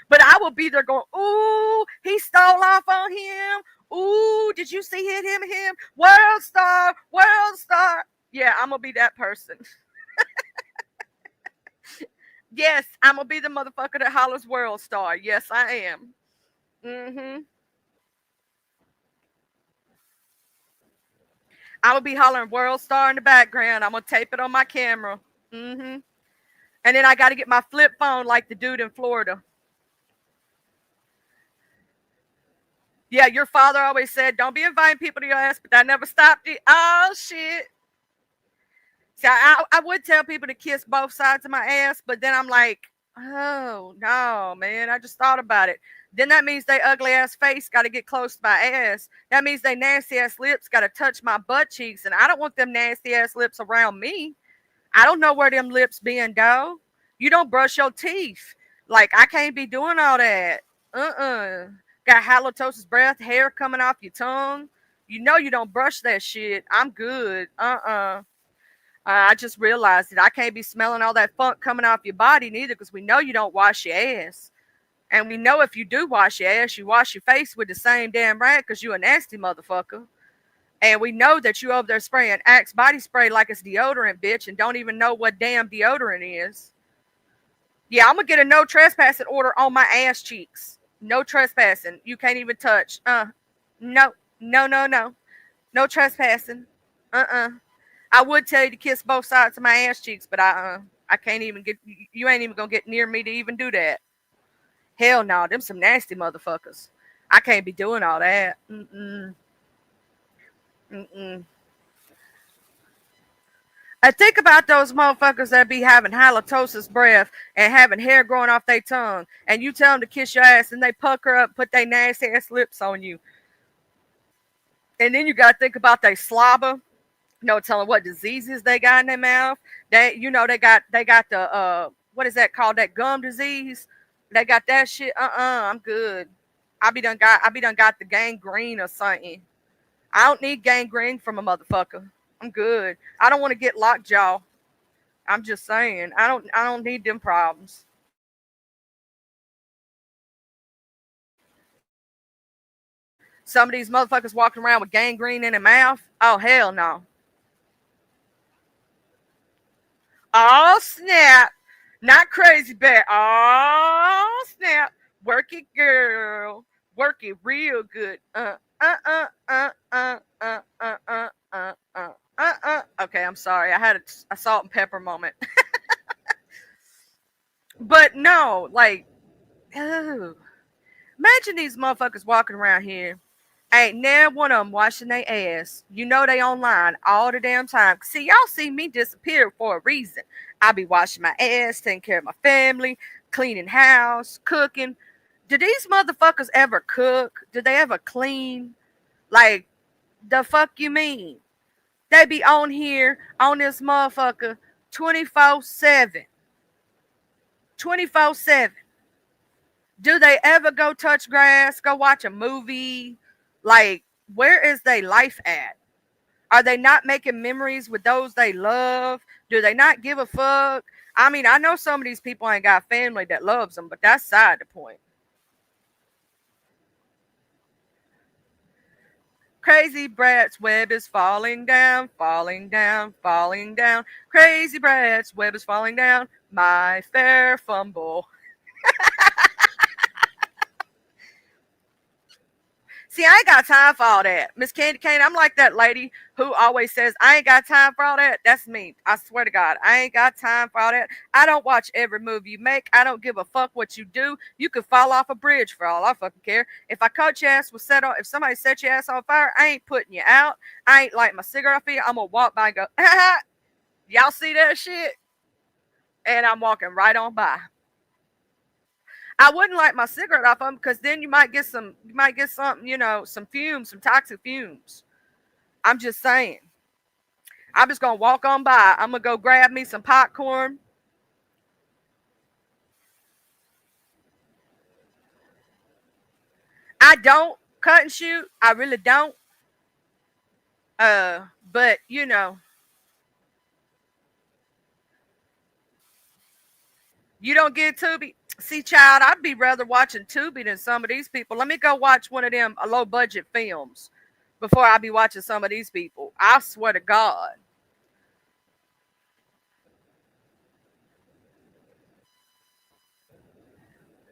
But I will be there going, ooh, he stole off on him. Ooh, did you see him? World star. Yeah, I'm going to be that person. Yes, I'm going to be the motherfucker that hollers world star. Yes, I am. I'm going to be hollering world star in the background. I'm going to tape it on my camera. And then I got to get my flip phone like the dude in Florida. Yeah, your father always said, don't be inviting people to your ass, but that never stopped you. Oh, shit. See, I would tell people to kiss both sides of my ass, but then I'm like, oh, no, man. I just thought about it. Then that means they ugly ass face got to get close to my ass. That means they nasty ass lips got to touch my butt cheeks, and I don't want them nasty ass lips around me. I don't know where them lips been, dog. You don't brush your teeth. Like, I can't be doing all that. Got halitosis breath, hair coming off your tongue. You know you don't brush that shit. I'm good. I just realized that I can't be smelling all that funk coming off your body neither, because we know you don't wash your ass. And we know if you do wash your ass, you wash your face with the same damn rag because you a nasty motherfucker. And we know that you over there spraying Axe body spray like it's deodorant, bitch, and don't even know what damn deodorant is. Yeah, I'm going to get a no trespassing order on my ass cheeks. No trespassing. You can't even touch. No. No trespassing. I would tell you to kiss both sides of my ass cheeks, but I can't even get, you ain't even going to get near me to even do that. Hell no, them some nasty motherfuckers. I can't be doing all that. I think about those motherfuckers that be having halitosis breath and having hair growing off their tongue, and you tell them to kiss your ass and they pucker up, put their nasty ass lips on you. And then you got to think about their slobber. No telling what diseases they got in their mouth. They got the what is that called? That gum disease. They got that shit. I'm good. I be done got the gangrene or something. I don't need gangrene from a motherfucker. I'm good. I don't want to get lockjaw. I'm just saying. I don't need them problems. Some of these motherfuckers walking around with gangrene in their mouth. Oh hell no. Oh snap. Not crazy bad. Oh snap. Work it, girl. Work it real good. Okay, I'm sorry. I had a salt and pepper moment. But no, like, oh. Imagine these motherfuckers walking around here. Ain't never one of them washing their ass. You know they online all the damn time. See, y'all see me disappear for a reason. I be washing my ass, taking care of my family, cleaning house, cooking. Do these motherfuckers ever cook? Do they ever clean? Like, the fuck you mean? They be on here, on this motherfucker, 24/7. 24/7. Do they ever go touch grass, go watch a movie? Like, where is their life at? Are they not making memories with those they love? Do they not give a fuck? I mean, I know some of these people ain't got family that loves them, but that's side the point. Crazy Brat's web is falling down, falling down, falling down. Crazy Brat's web is falling down. My fair fumble. See, I ain't got time for all that. Miss Candy Cane, I'm like that lady who always says, I ain't got time for all that. That's me. I swear to God, I ain't got time for all that. I don't watch every movie you make. I don't give a fuck what you do. You could fall off a bridge for all I fucking care. If I caught your ass was set on, if somebody set your ass on fire, I ain't putting you out. I ain't lighting my cigarette off you. I'm gonna walk by and go, y'all see that shit? And I'm walking right on by. I wouldn't light my cigarette off them because then you might get something, some fumes, some toxic fumes. I'm just saying. I'm just going to walk on by. I'm going to go grab me some popcorn. I don't cut and shoot. I really don't. But, you don't get Tubi. See, child, I'd be rather watching Tubi than some of these people. Let me go watch one of them low budget films before I be watching some of these people. I swear to God.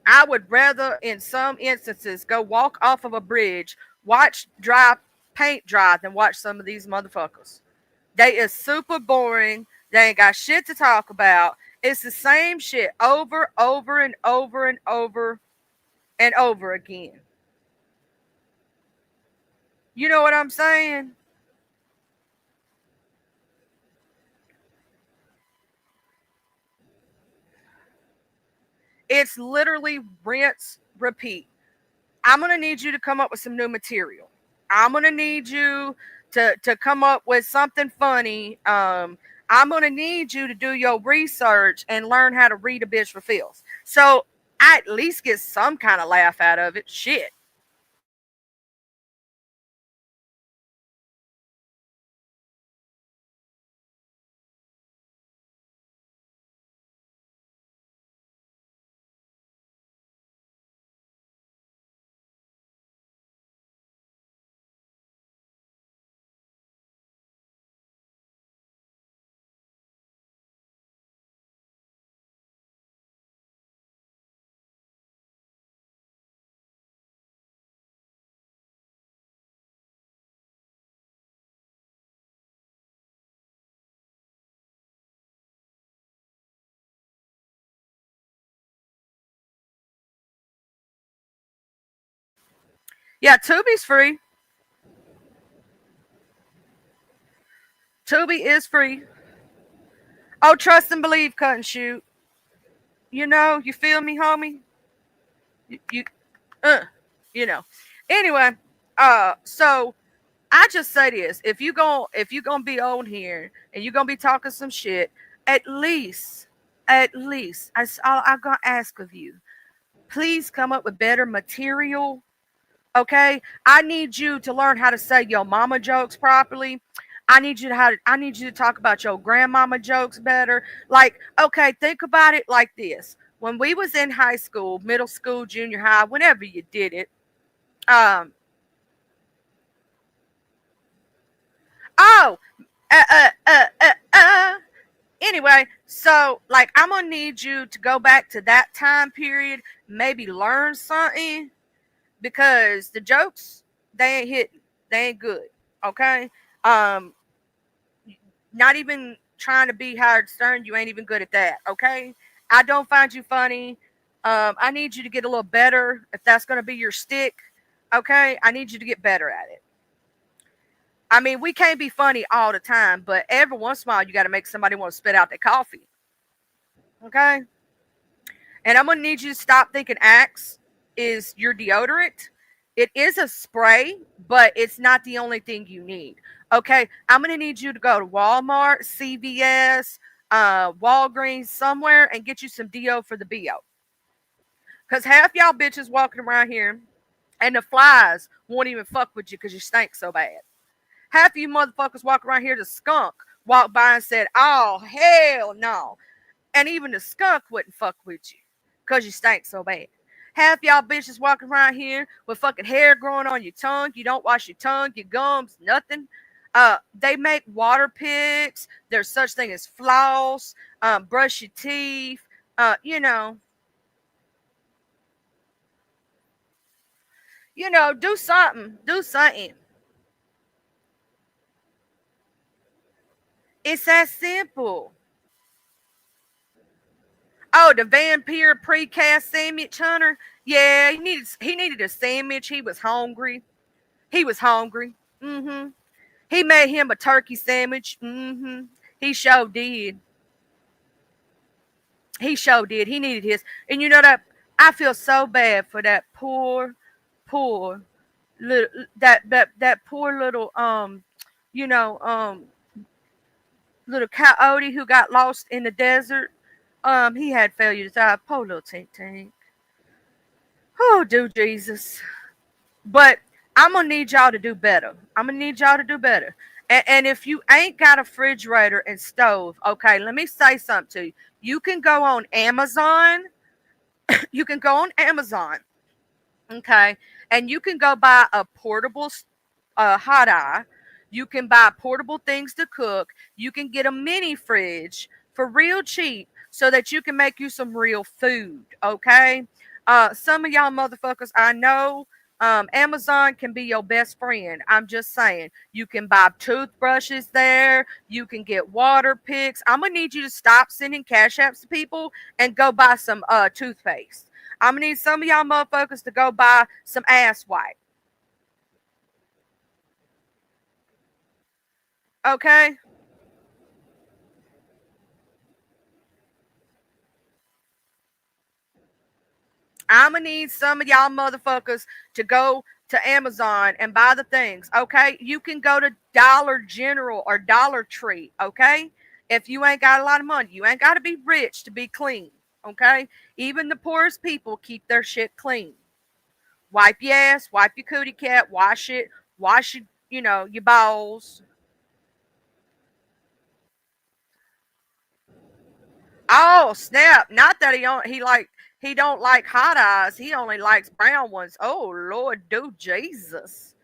I would rather, in some instances, go walk off of a bridge, watch paint dry than watch some of these motherfuckers. They is super boring. They ain't got shit to talk about. It's the same shit over and over and over again. You know what I'm saying? It's literally rinse, repeat. I'm going to need you to come up with some new material. I'm going to need you to come up with something funny. I'm going to need you to do your research and learn how to read a bitch for feels. So I at least get some kind of laugh out of it. Shit. Yeah, Tubi's free. Tubi is free. Oh, trust and believe, cut and shoot. You know, you feel me, homie? Uh, you know. Anyway, so I just say this: if you gonna be on here and you gonna be talking some shit, at least, I'm gonna ask of you. Please come up with better material. Okay, I need you to learn how to say your mama jokes properly. I need you to talk about your grandmama jokes better. Like, okay, think about it like this. When we was in high school, middle school, junior high, whenever you did it, um, oh, anyway, so like I'm gonna need you to go back to that time period, maybe learn something because the jokes they ain't hitting, they ain't good. Okay, um, not even trying to be Howard Stern, you ain't even good at that. Okay, I don't find you funny. I need you to get a little better if that's gonna be your stick. Okay, I need you to get better at it. I mean, we can't be funny all the time, but every once in a while, you got to make somebody want to spit out their coffee. Okay? And I'm going to need you to stop thinking Axe is your deodorant. It is a spray, but it's not the only thing you need. Okay? I'm going to need you to go to Walmart, CVS, Walgreens, somewhere, and get you some Deo for the BO. Because half y'all bitches walking around here, and the flies won't even fuck with you because you stink so bad. Half of you motherfuckers walk around here, the skunk walked by and said, oh, hell no. And even the skunk wouldn't fuck with you because you stink so bad. Half y'all bitches walking around here with fucking hair growing on your tongue. You don't wash your tongue, your gums, nothing. They make water picks. There's such thing as floss, brush your teeth, you know, do something. Do something. It's that simple. Oh, the vampire precast sandwich hunter. Yeah, he needed a sandwich. He was hungry. He made him a turkey sandwich. He sure did. He needed his. And you know that I feel so bad for that poor little that poor little little coyote who got lost in the desert. He had failure to die. Poor little Tink. Oh, do Jesus. But I'm going to need y'all to do better. And if you ain't got a refrigerator and stove, okay, let me say something to you. You can go on Amazon. Okay, and you can go buy a portable hot eye. You can buy portable things to cook. You can get a mini fridge for real cheap so that you can make you some real food, okay? Some of y'all motherfuckers, I know Amazon can be your best friend. I'm just saying. You can buy toothbrushes there. You can get water picks. I'm going to need you to stop sending cash apps to people and go buy some toothpaste. I'm going to need some of y'all motherfuckers to go buy some ass wipe. Okay? I'm going to need some of y'all motherfuckers to go to Amazon and buy the things, okay? You can go to Dollar General or Dollar Tree, okay? If you ain't got a lot of money, you ain't got to be rich to be clean, okay? Even the poorest people keep their shit clean. Wipe your ass, wipe your cootie cat, wash it, your balls. Oh, snap. Not that he don't like hot eyes. He only likes brown ones. Oh, Lord, do Jesus.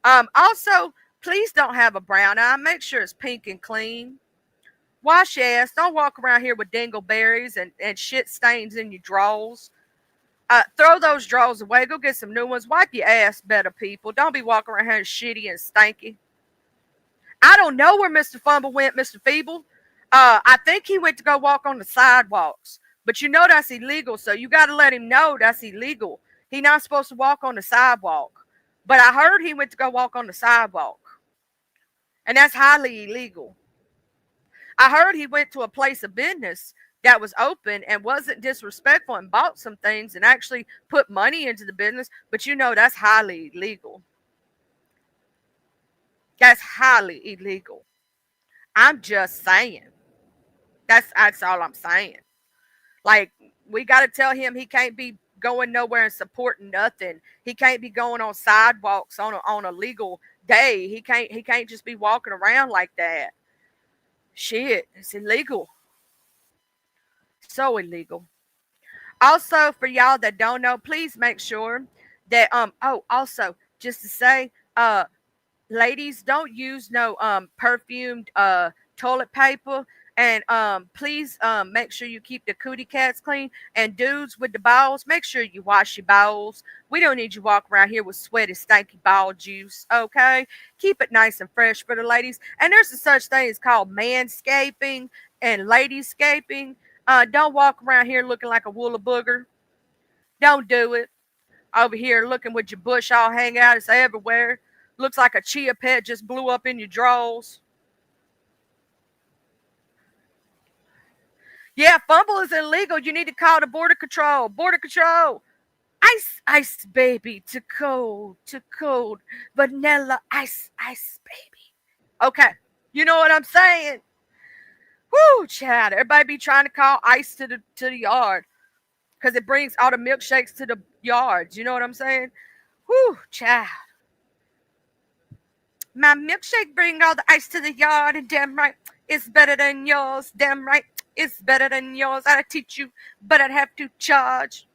Also, please don't have a brown eye. Make sure it's pink and clean. Wash your ass. Don't walk around here with dingleberries and shit stains in your drawers. Throw those drawers away. Go get some new ones. Wipe your ass better, people. Don't be walking around here shitty and stanky. I don't know where Mr. Fumble went, Mr. Feeble. I think he went to go walk on the sidewalks. But you know that's illegal, so you got to let him know that's illegal. He's not supposed to walk on the sidewalk. But I heard he went to go walk on the sidewalk. And that's highly illegal. I heard he went to a place of business that was open and wasn't disrespectful and bought some things and actually put money into the business. But you know, that's highly illegal. That's highly illegal. I'm just saying. That's all I'm saying. Like, we got to tell him he can't be going nowhere and supporting nothing. He can't be going on sidewalks on a legal day. He can't just be walking around like that. Shit, it's illegal. So illegal. Also, for y'all that don't know, please make sure that also just to say, ladies, don't use no perfumed toilet paper. And please make sure you keep the cootie cats clean. And dudes with the balls, make sure you wash your balls. We don't need you walking around here with sweaty, stanky ball juice, okay? Keep it nice and fresh for the ladies. And there's a such thing as called manscaping and ladyscaping. Don't walk around here looking like a woolly booger. Don't do it. Over here looking with your bush all hang out. It's everywhere. Looks like a chia pet just blew up in your drawers. Yeah, fumble is illegal. You need to call the border control. Border control. Ice, ice, baby. To cold. Vanilla, ice, ice, baby. Okay. You know what I'm saying? Whoo, Chad. Everybody be trying to call ice to the yard. Because it brings all the milkshakes to the yards. You know what I'm saying? Whoo, Chad. My milkshake bring all the ice to the yard. And damn right, it's better than yours. Damn right. It's better than yours. I'd teach you, but I'd have to charge.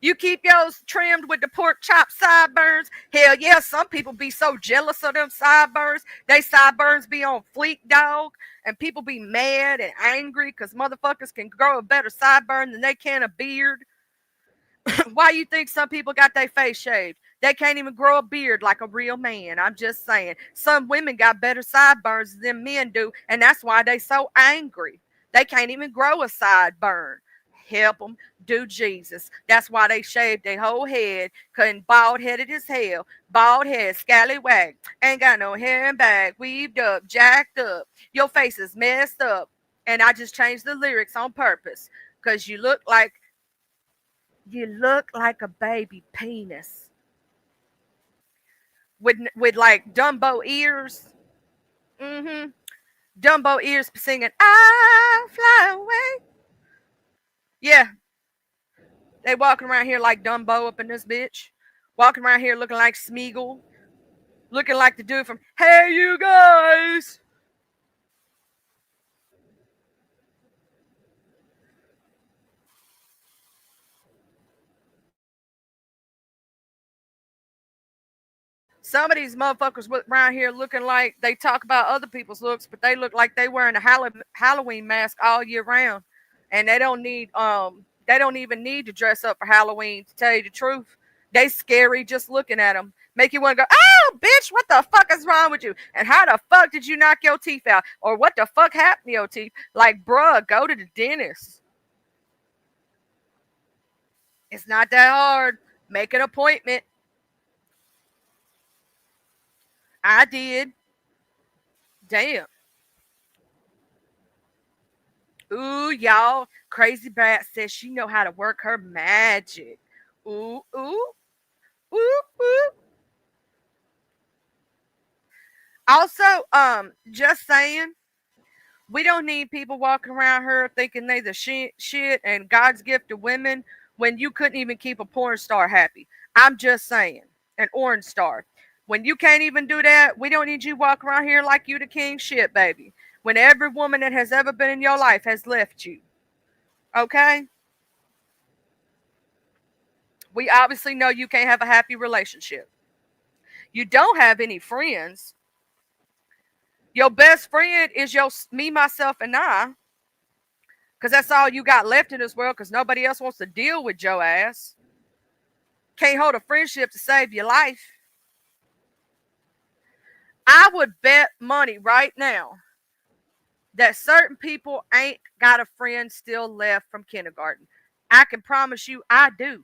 You keep yours trimmed with the pork chop sideburns. Hell yeah, some people be so jealous of them sideburns. They sideburns be on fleek, dog. And people be mad and angry because motherfuckers can grow a better sideburn than they can a beard. Why you think some people got their face shaved? They can't even grow a beard like a real man. I'm just saying. Some women got better sideburns than men do, and that's why they so angry. They can't even grow a sideburn. Help them, do Jesus. That's why they shaved their whole head, cutting bald-headed as hell. Bald head, scallywag. Ain't got no hair and bag. Weaved up, jacked up. Your face is messed up. And I just changed the lyrics on purpose, because you look like a baby penis. With like Dumbo ears. Dumbo ears singing, I'll fly away. Yeah. They walking around here like Dumbo up in this bitch. Walking around here looking like Smeagol. Looking like the dude from Hey You Guys. Some of these motherfuckers around here looking like they talk about other people's looks, but they look like they wearing a Halloween mask all year round. And they don't even need to dress up for Halloween, to tell you the truth. They scary just looking at them. Make you want to go, oh, bitch, what the fuck is wrong with you? And how the fuck did you knock your teeth out? Or what the fuck happened to your teeth? Like, bruh, go to the dentist. It's not that hard. Make an appointment. I did. Damn. Ooh, y'all. Crazy Brat says she know how to work her magic. Ooh, ooh. Ooh, ooh. Also, just saying, we don't need people walking around here thinking they the shit and God's gift to women when you couldn't even keep a porn star happy. I'm just saying. An orange star. When you can't even do that, we don't need you walking around here like you the king shit, baby. When every woman that has ever been in your life has left you. Okay? We obviously know you can't have a happy relationship. You don't have any friends. Your best friend is me, myself, and I. Because that's all you got left in this world because nobody else wants to deal with your ass. Can't hold a friendship to save your life. I would bet money right now that certain people ain't got a friend still left from kindergarten. I can promise you I do.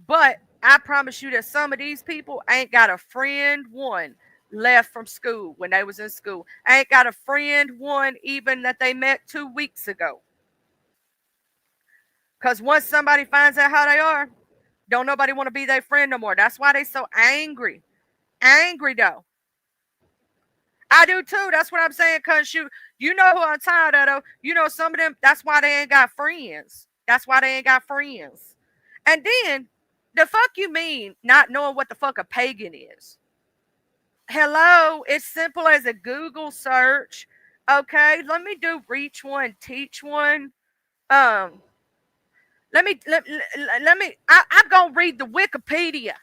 But I promise you that some of these people ain't got a friend one left from school when they was in school. Ain't got a friend one even that they met 2 weeks ago. Because once somebody finds out how they are, don't nobody want to be their friend no more. That's why they so angry. Angry though. I do too. That's what I'm saying. Cause you know who I'm tired of though. You know some of them. That's why they ain't got friends. That's why they ain't got friends. And then the fuck you mean not knowing what the fuck a pagan is? Hello, it's simple as a Google search. Okay, let me do reach one, teach one. Um, let me. I'm gonna read the Wikipedia.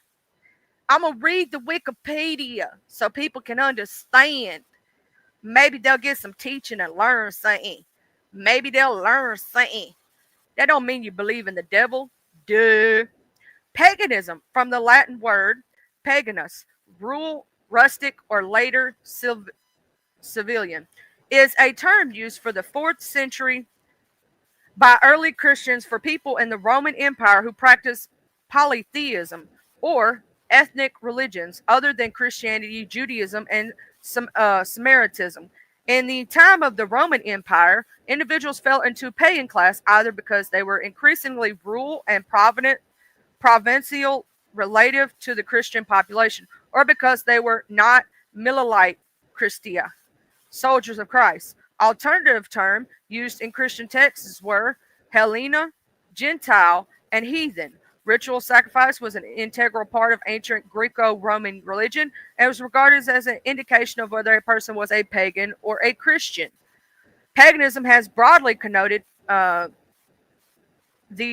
I'm gonna read the Wikipedia so people can understand. Maybe they'll get some teaching and learn something. Maybe they'll learn something. That don't mean you believe in the devil. Duh. Paganism, from the Latin word paganus, rural, rustic, or later civilian, is a term used for the 4th century by early Christians for people in the Roman Empire who practiced polytheism, or ethnic religions other than Christianity, Judaism, and Samaritism. In the time of the Roman Empire, individuals fell into pagan class either because they were increasingly rural and provincial relative to the Christian population, or because they were not Millerite Christia, soldiers of Christ. Alternative term used in Christian texts were Helena, Gentile, and heathen. Ritual sacrifice was an integral part of ancient Greco-Roman religion and was regarded as an indication of whether a person was a pagan or a Christian. Paganism has broadly connoted the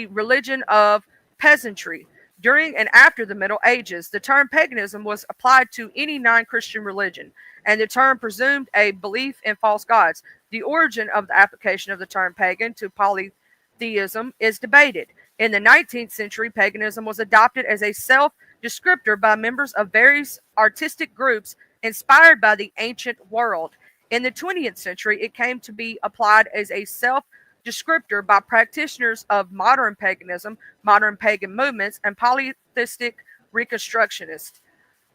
religion of peasantry. During and after the Middle Ages, the term paganism was applied to any non-Christian religion, and the term presumed a belief in false gods. The origin of the application of the term pagan to polytheism is debated. In the 19th century, paganism was adopted as a self-descriptor by members of various artistic groups inspired by the ancient world. In the 20th century, it came to be applied as a self-descriptor by practitioners of modern paganism, modern pagan movements, and polytheistic reconstructionists.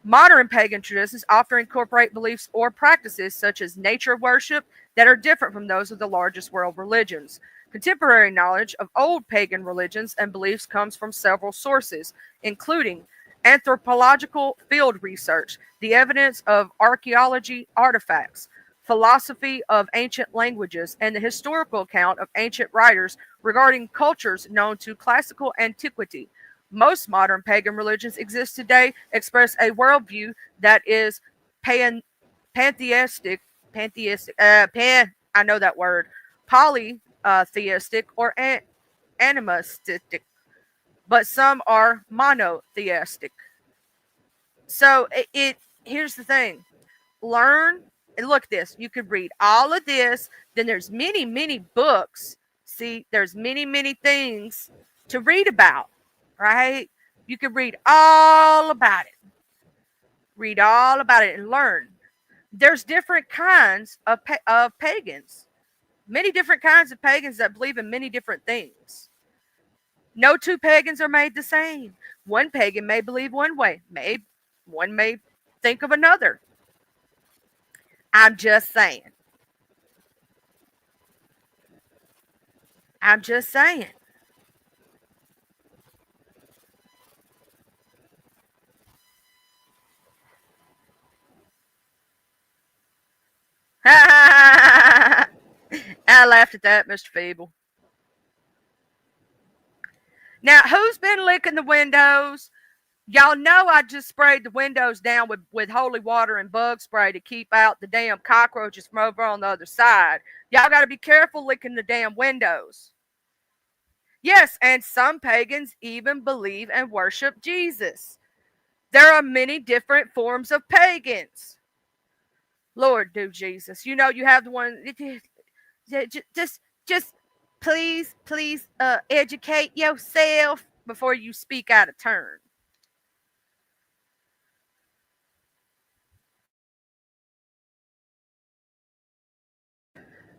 Modern pagan traditions often incorporate beliefs or practices such as nature worship that are different from those of the largest world religions. Contemporary knowledge of old pagan religions and beliefs comes from several sources, including anthropological field research, the evidence of archaeology artifacts, philosophy of ancient languages, and the historical account of ancient writers regarding cultures known to classical antiquity. Most modern pagan religions exist today express a worldview that is pantheistic, I know that word, polytheistic, or animistic, but some are monotheistic. So here's the thing. Learn and look at this. You could read all of this. Then there's many books. See, there's many things to read about, right? You could read all about it. Read all about it and learn. There's different kinds of pagans. Many different kinds of pagans that believe in many different things. No two pagans are made the same. One pagan may believe one way. One may think of another. I'm just saying. I'm just saying. I laughed at that, Mr. Feeble. Now, who's been licking the windows? Y'all know I just sprayed the windows down with holy water and bug spray to keep out the damn cockroaches from over on the other side. Y'all got to be careful licking the damn windows. Yes, and some pagans even believe and worship Jesus. There are many different forms of pagans. Lord, do Jesus. You know, you have the one, just please, educate yourself before you speak out of turn.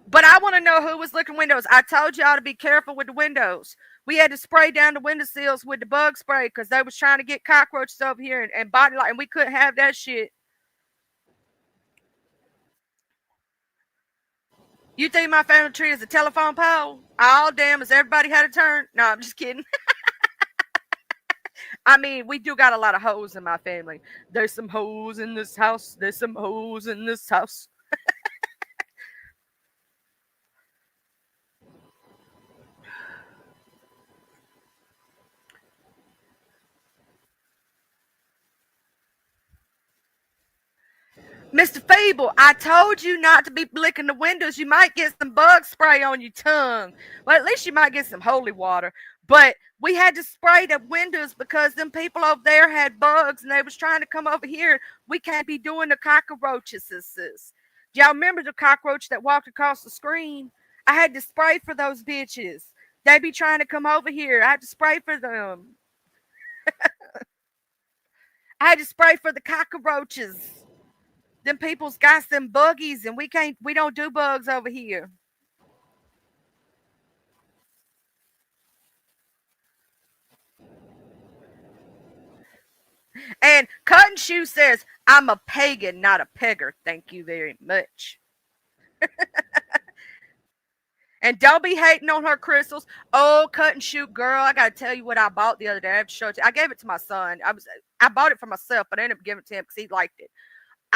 But I want to know who was licking windows. I told y'all to be careful with the windows. We had to spray down the windowsills with the bug spray because they was trying to get cockroaches over here and body light, and we couldn't have that shit. You think my family tree is a telephone pole? Oh, damn, has everybody had a turn? No, I'm just kidding. I mean, we do got a lot of hoes in my family. There's some hoes in this house. There's some hoes in this house. Mr. Feeble, I told you not to be licking the windows. You might get some bug spray on your tongue. Well, at least you might get some holy water. But we had to spray the windows because them people over there had bugs and they was trying to come over here. We can't be doing the cockroaches. Do y'all remember the cockroach that walked across the screen? I had to spray for those bitches. They be trying to come over here. I had to spray for them. I had to spray for the cockroaches. Them people's got them buggies and we don't do bugs over here. And Cotton Shoe says, I'm a pagan, not a pegger. Thank you very much. And don't be hating on her crystals. Oh, Cotton Shoe girl, I gotta tell you what I bought the other day. I have to show it to you. I gave it to my son. I bought it for myself, but I ended up giving it to him because he liked it.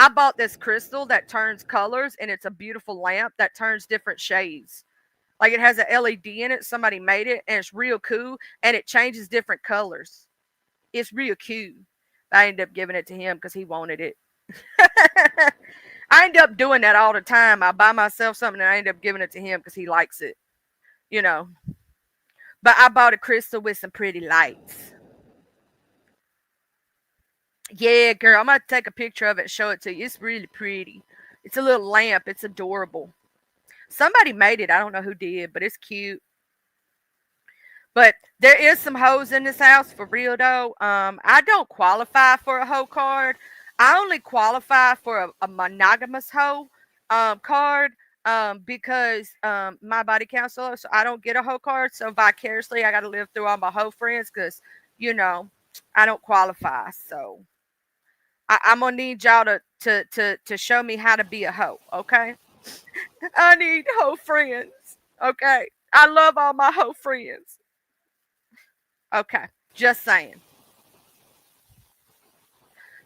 I bought this crystal that turns colors, and it's a beautiful lamp that turns different shades. Like it has an LED in it. Somebody made it, and it's real cool, and it changes different colors. It's real cute. I ended up giving it to him because he wanted it. I end up doing that all the time. I buy myself something, and I end up giving it to him because he likes it. You know. But I bought a crystal with some pretty lights. Yeah, girl, I'm going to take a picture of it and show it to you. It's really pretty. It's a little lamp. It's adorable. Somebody made it. I don't know who did, but it's cute. But there is some hoes in this house for real, though. I don't qualify for a hoe card. I only qualify for a monogamous hoe card because my body counselor, so I don't get a hoe card. So vicariously, I got to live through all my hoe friends because, you know, I don't qualify. So I'm gonna need y'all to show me how to be a hoe, okay? I need hoe friends, okay? I love all my hoe friends. Okay, just saying.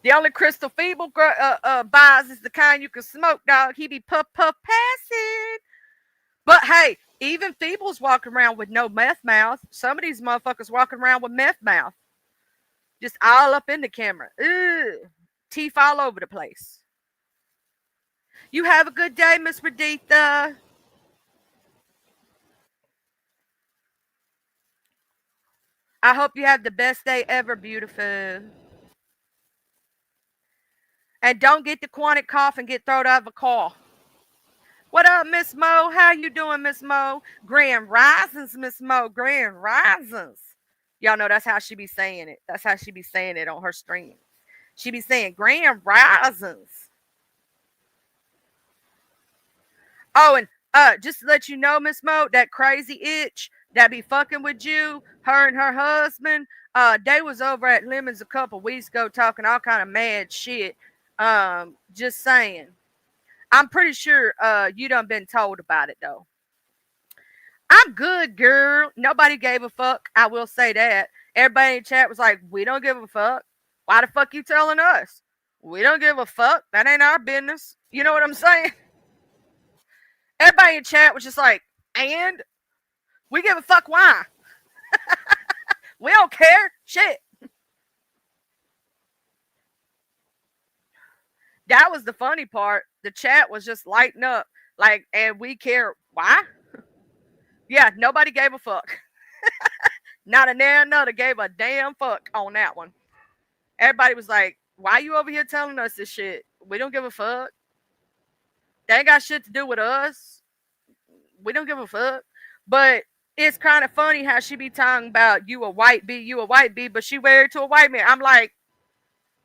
The only Crystal Feeble buys is the kind you can smoke, dog. He be puff passing. But hey, even Feeble's walking around with no meth mouth. Some of these motherfuckers walking around with meth mouth. Just all up in the camera. Ugh. Teeth all over the place. You have a good day, Miss Raditha. I hope you have the best day ever, beautiful. And don't get the chronic cough and get thrown out of a car. What up, Miss Mo? How you doing, Miss Mo? Grand Risings, Miss Mo. Grand Risings. Y'all know that's how she be saying it. That's how she be saying it on her stream. She be saying Grand Risings. Oh, and just to let you know, Miss Mo, that crazy itch that be fucking with you, her and her husband, they was over at Lemons a couple weeks ago talking all kind of mad shit. Just saying. I'm pretty sure you done been told about it though. I'm good, girl. Nobody gave a fuck. I will say that. Everybody in chat was like, we don't give a fuck. Why the fuck you telling us? We don't give a fuck. That ain't our business. You know what I'm saying? Everybody in chat was just like, and we give a fuck why? We don't care. Shit. That was the funny part. The chat was just lighting up. Like, and we care. Why? Yeah, nobody gave a fuck. Not a damn another gave a damn fuck on that one. Everybody was like, why you over here telling us this shit? We don't give a fuck. They ain't got shit to do with us. We don't give a fuck. But it's kind of funny how she be talking about you a white bee, but she married to a white man. I'm like,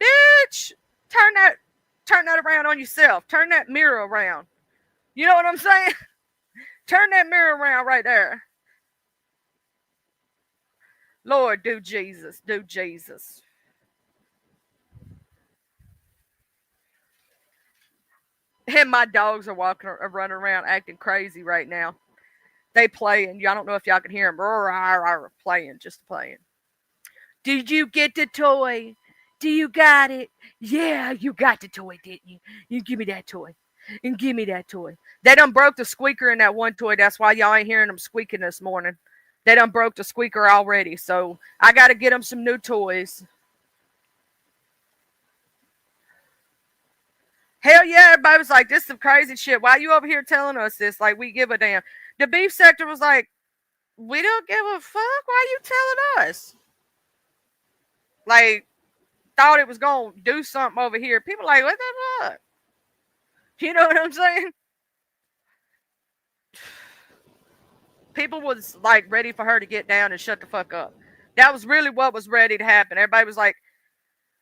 bitch, turn that around on yourself. Turn that mirror around. You know what I'm saying? Turn that mirror around right there. Lord, do Jesus. Do Jesus. And my dogs are walking or running around acting crazy right now. They playing. I don't know if y'all can hear them playing, just playing. Did you get the toy? Do you got it? Yeah, you got the toy, didn't you? You give me that toy. And give me that toy. They done broke the squeaker in that one toy. That's why y'all ain't hearing them squeaking this morning. They done broke the squeaker already. So I got to get them some new toys. Hell yeah, everybody was like, this is some crazy shit. Why are you over here telling us this? Like, we give a damn. The beef sector was like, we don't give a fuck. Why are you telling us? Like, thought it was going to do something over here. People like, what the fuck? You know what I'm saying? People was like ready for her to get down and shut the fuck up. That was really what was ready to happen. Everybody was like,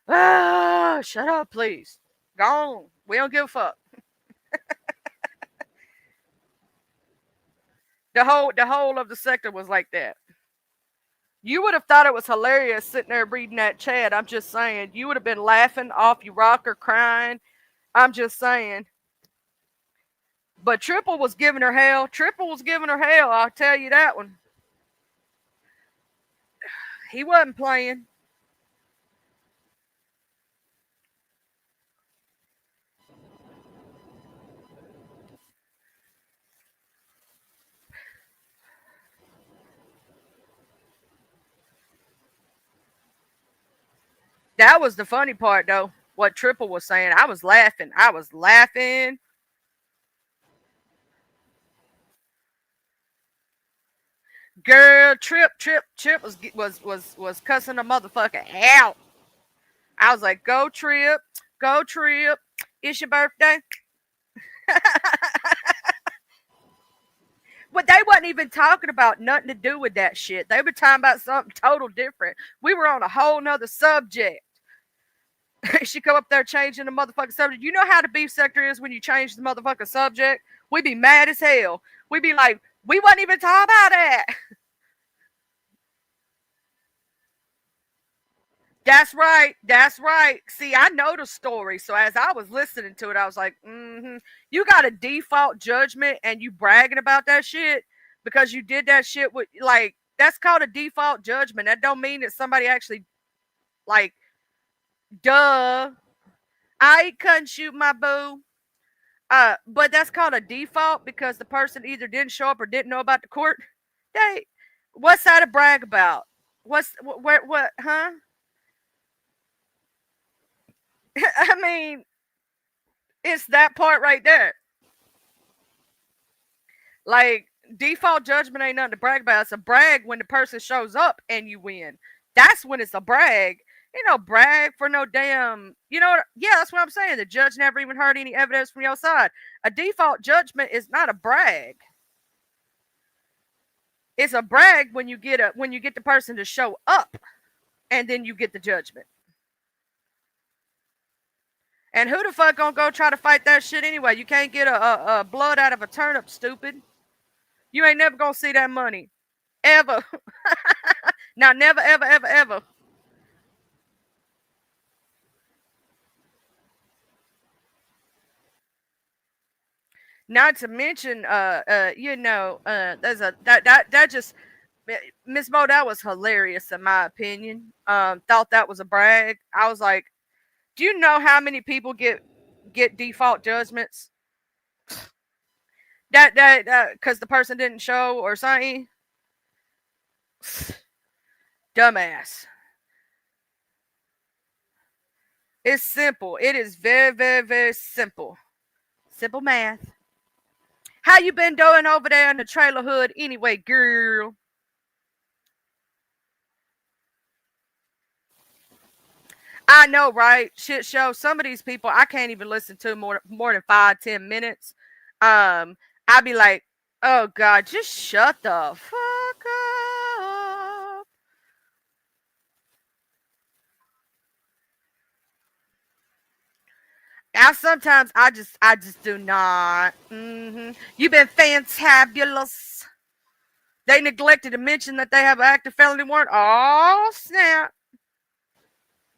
ah, shut up, please. Go on. We don't give a fuck. The whole of the sector was like that. You would have thought it was hilarious sitting there reading that chat. I'm just saying. You would have been laughing off your rocker, crying. I'm just saying. But Triple was giving her hell. Triple was giving her hell. I'll tell you that one. He wasn't playing. That was the funny part, though. What Triple was saying. I was laughing. Girl, Trip was cussing a motherfucker out. I was like, go Trip. It's your birthday. But they wasn't even talking about nothing to do with that shit. They were talking about something total different. We were on a whole nother subject. She come up there changing the motherfucking subject. You know how the beef sector is when you change the motherfucking subject? We be mad as hell. We be like, we wasn't even talking about that. That's right. See, I know the story. So as I was listening to it, I was like, you got a default judgment and you bragging about that shit because you did that shit with, like, that's called a default judgment. That don't mean that somebody actually, like, duh. I couldn't shoot my boo. But that's called a default because the person either didn't show up or didn't know about the court date. What's that to brag about? What, huh? I mean, it's that part right there. Like, default judgment ain't nothing to brag about. It's a brag when the person shows up and you win. That's when it's a brag. You know, brag for no damn, you know, yeah, that's what I'm saying. The judge never even heard any evidence from your side. A default judgment is not a brag. It's a brag when you get the person to show up and then you get the judgment. And who the fuck gonna go try to fight that shit anyway? You can't get a blood out of a turnip, stupid. You ain't never gonna see that money. Ever. Now, never, ever, ever, ever. Not to mention, there's that just, Miss Mo, that was hilarious in my opinion. Thought that was a brag. I was like, do you know how many people get default judgments? That because the person didn't show or something. Dumbass. It's simple. It is very, very, very simple. Simple math. How you been doing over there in the trailer hood anyway, girl? I know, right? Shit show. Some of these people I can't even listen to more than 5-10 minutes. I'd be like, oh God, just shut the fuck up. Now sometimes I just do not. You've been fantabulous. They neglected to mention that they have an active felony warrant. Oh, snap.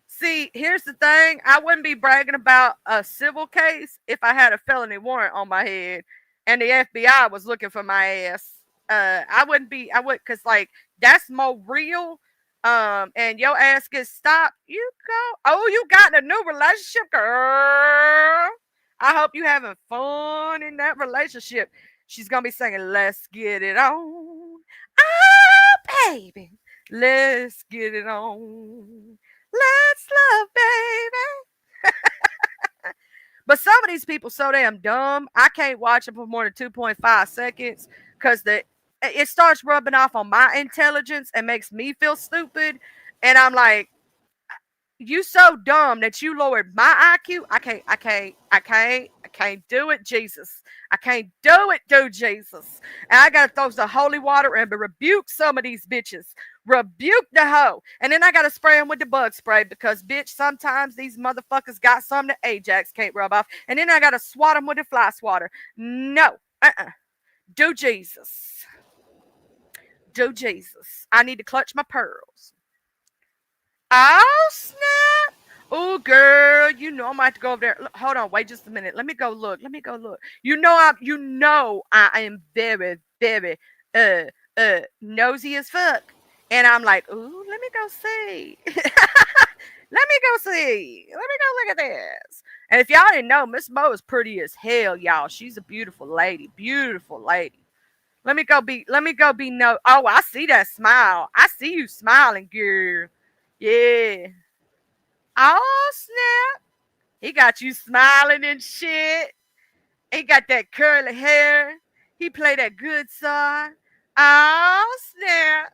See, here's the thing. I wouldn't be bragging about a civil case if I had a felony warrant on my head and the FBI was looking for my ass. I would, because, like, that's more real. And your ass gets stopped. You go, oh, you got a new relationship, girl. I hope you having fun in that relationship. She's going to be singing, let's get it on. Oh, baby, let's get it on. Let's love, baby. But some of these people so damn dumb. I can't watch them for more than 2.5 seconds because it starts rubbing off on my intelligence and makes me feel stupid. And I'm like, you so dumb that you lowered my IQ. I can't do it, Jesus. I can't do it, Jesus. And I gotta throw some holy water and rebuke some of these bitches. Rebuke the hoe. And then I gotta spray them with the bug spray because, bitch, sometimes these motherfuckers got something that Ajax can't rub off. And then I gotta swat them with the fly swatter. No. Do Jesus. Do Jesus. I need to clutch my pearls. Oh, snap. Oh, girl, you know I might have to go over there. Look, hold on, wait just a minute. Let me go look. You know I am very, very nosy as fuck. And I'm like, ooh, let me go see. Let me go look at this. And if y'all didn't know, Miss Mo is pretty as hell, y'all. She's a beautiful lady. Beautiful lady. Let me go be no. Oh, I see that smile. I see you smiling, girl. Yeah. Oh, snap. He got you smiling and shit. He got that curly hair. He played that good song. Oh, snap.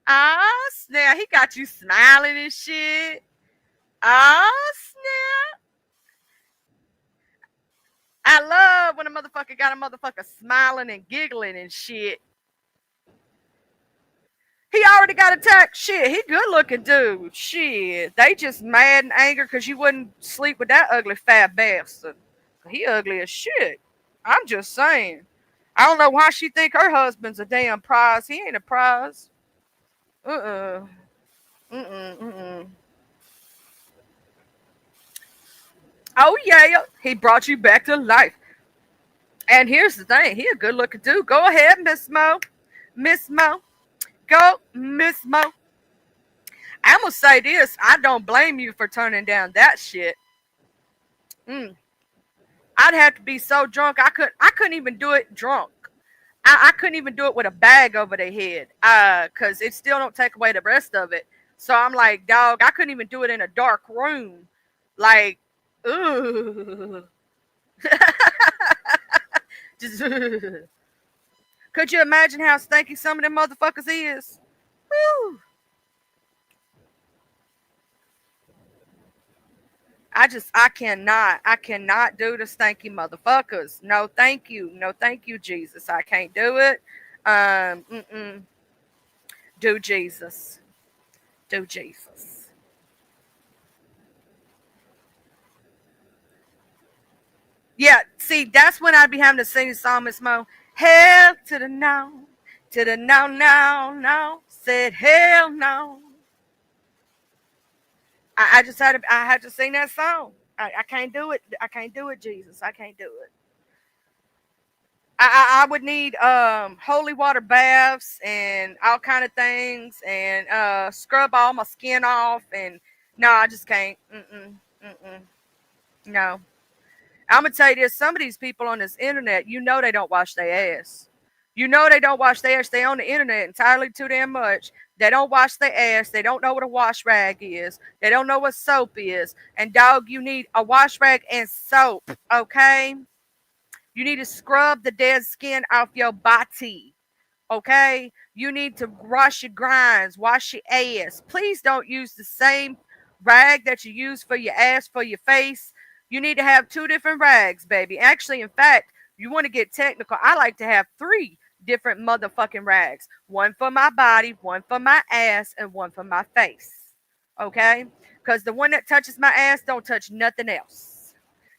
Oh, snap. He got you smiling and shit. Oh, snap. I love when a motherfucker got a motherfucker smiling and giggling and shit. He already got attacked. Shit, he good looking dude. Shit, they just mad and angry because you wouldn't sleep with that ugly fat bastard. He ugly as shit. I'm just saying. I don't know why she think her husband's a damn prize. He ain't a prize. Oh yeah, he brought you back to life. And here's the thing. He a good looking dude. Go ahead, Miss Mo. Miss Mo. Go, Miss Mo. I'm gonna say this. I don't blame you for turning down that shit. I'd have to be so drunk. I couldn't even do it drunk. I couldn't even do it with a bag over their head. Cause it still don't take away the rest of it. So I'm like, dog, I couldn't even do it in a dark room. Like, ooh. Just could you imagine how stinky some of them motherfuckers is? Woo. I cannot do the stinky motherfuckers. No, thank you. No, thank you, Jesus. I can't do it. Do Jesus. Do Jesus. Yeah, see, that's when I'd be having to sing the song, Miss Mo. Hell to the no. Said hell no. I had to sing that song. I can't do it. I can't do it, Jesus. I can't do it. I would need holy water baths and all kind of things and scrub all my skin off and no, I just can't. No. I'm gonna tell you this, some of these people on this internet, you know they don't wash their ass. You know they don't wash their ass. They on the internet entirely too damn much. They don't wash their ass. They don't know what a wash rag is. They don't know what soap is. And dog, you need a wash rag and soap, okay? You need to scrub the dead skin off your body, okay? You need to wash your grinds, wash your ass. Please don't use the same rag that you use for your ass, for your face. You need to have 2 different rags, baby. Actually, in fact, you want to get technical. I like to have 3 different motherfucking rags. 1 for my body, 1 for my ass, and 1 for my face. Okay? Because the one that touches my ass don't touch nothing else.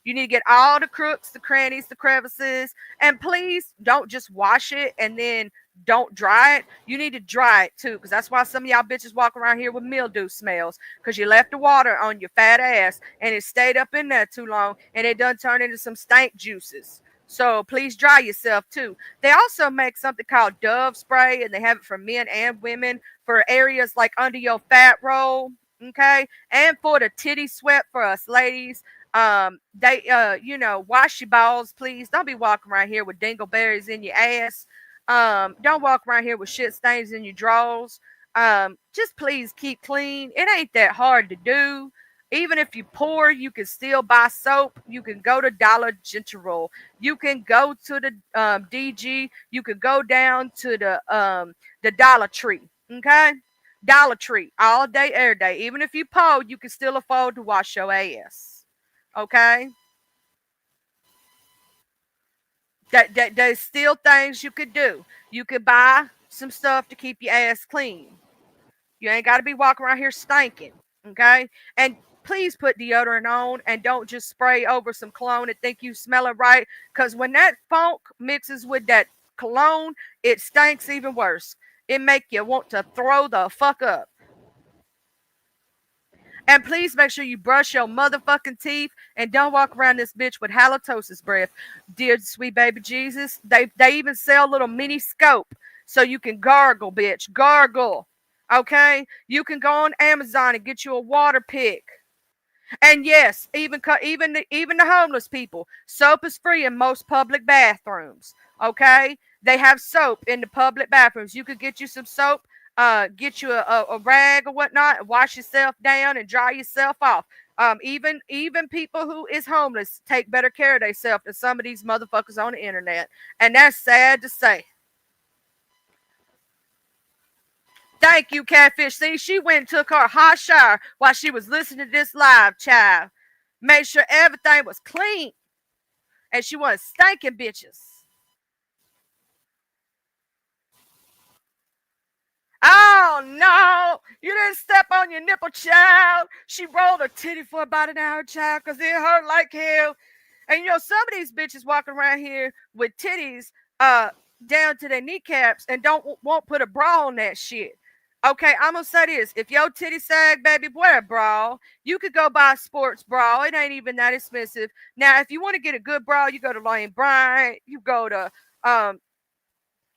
You need to get all the crooks, the crannies, the crevices, and please don't just wash it and then don't dry it. You need to dry it too, because that's why some of y'all bitches walk around here with mildew smells, because you left the water on your fat ass and it stayed up in there too long and it done turn into some stank juices. So please dry yourself too. They also make something called Dove spray, and they have it for men and women for areas like under your fat roll, okay, and for the titty sweat for us ladies. Wash your balls, please. Don't be walking around here with dingleberries in your ass. Don't walk around here with shit stains in your drawers. Just please keep clean. It ain't that hard to do. Even if you poor, you can still buy soap. You can go to Dollar General. You can go to the DG. You can go down to the Dollar Tree. Okay, Dollar Tree all day, every day. Even if you poor, you can still afford to wash your ass. Okay. There's still things you could do. You could buy some stuff to keep your ass clean. You ain't got to be walking around here stinking. Okay. And please put deodorant on and don't just spray over some cologne and think you smell it right. Because when that funk mixes with that cologne, it stinks even worse. It make you want to throw the fuck up. And please make sure you brush your motherfucking teeth and don't walk around this bitch with halitosis breath. Dear sweet baby Jesus, they even sell little mini scope so you can gargle, bitch. Gargle. Okay? You can go on Amazon and get you a water pick. And yes, even the homeless people, soap is free in most public bathrooms. Okay? They have soap in the public bathrooms. You could get you some soap. Get you a rag or whatnot, wash yourself down and dry yourself off. Even people who is homeless take better care of themselves than some of these motherfuckers on the internet. And that's sad to say. Thank you, Catfish. See, she went and took her hot shower while she was listening to this live, child. Made sure everything was clean. And she wasn't stinking bitches. Oh, no, you didn't step on your nipple, child. She rolled her titty for about an hour, child, because it hurt like hell. And, some of these bitches walking around here with titties down to their kneecaps and won't put a bra on that shit. Okay, I'm going to say this. If your titty sag, baby, wear a bra. You could go buy a sports bra. It ain't even that expensive. Now, if you want to get a good bra, you go to Lane Bryant. You go to...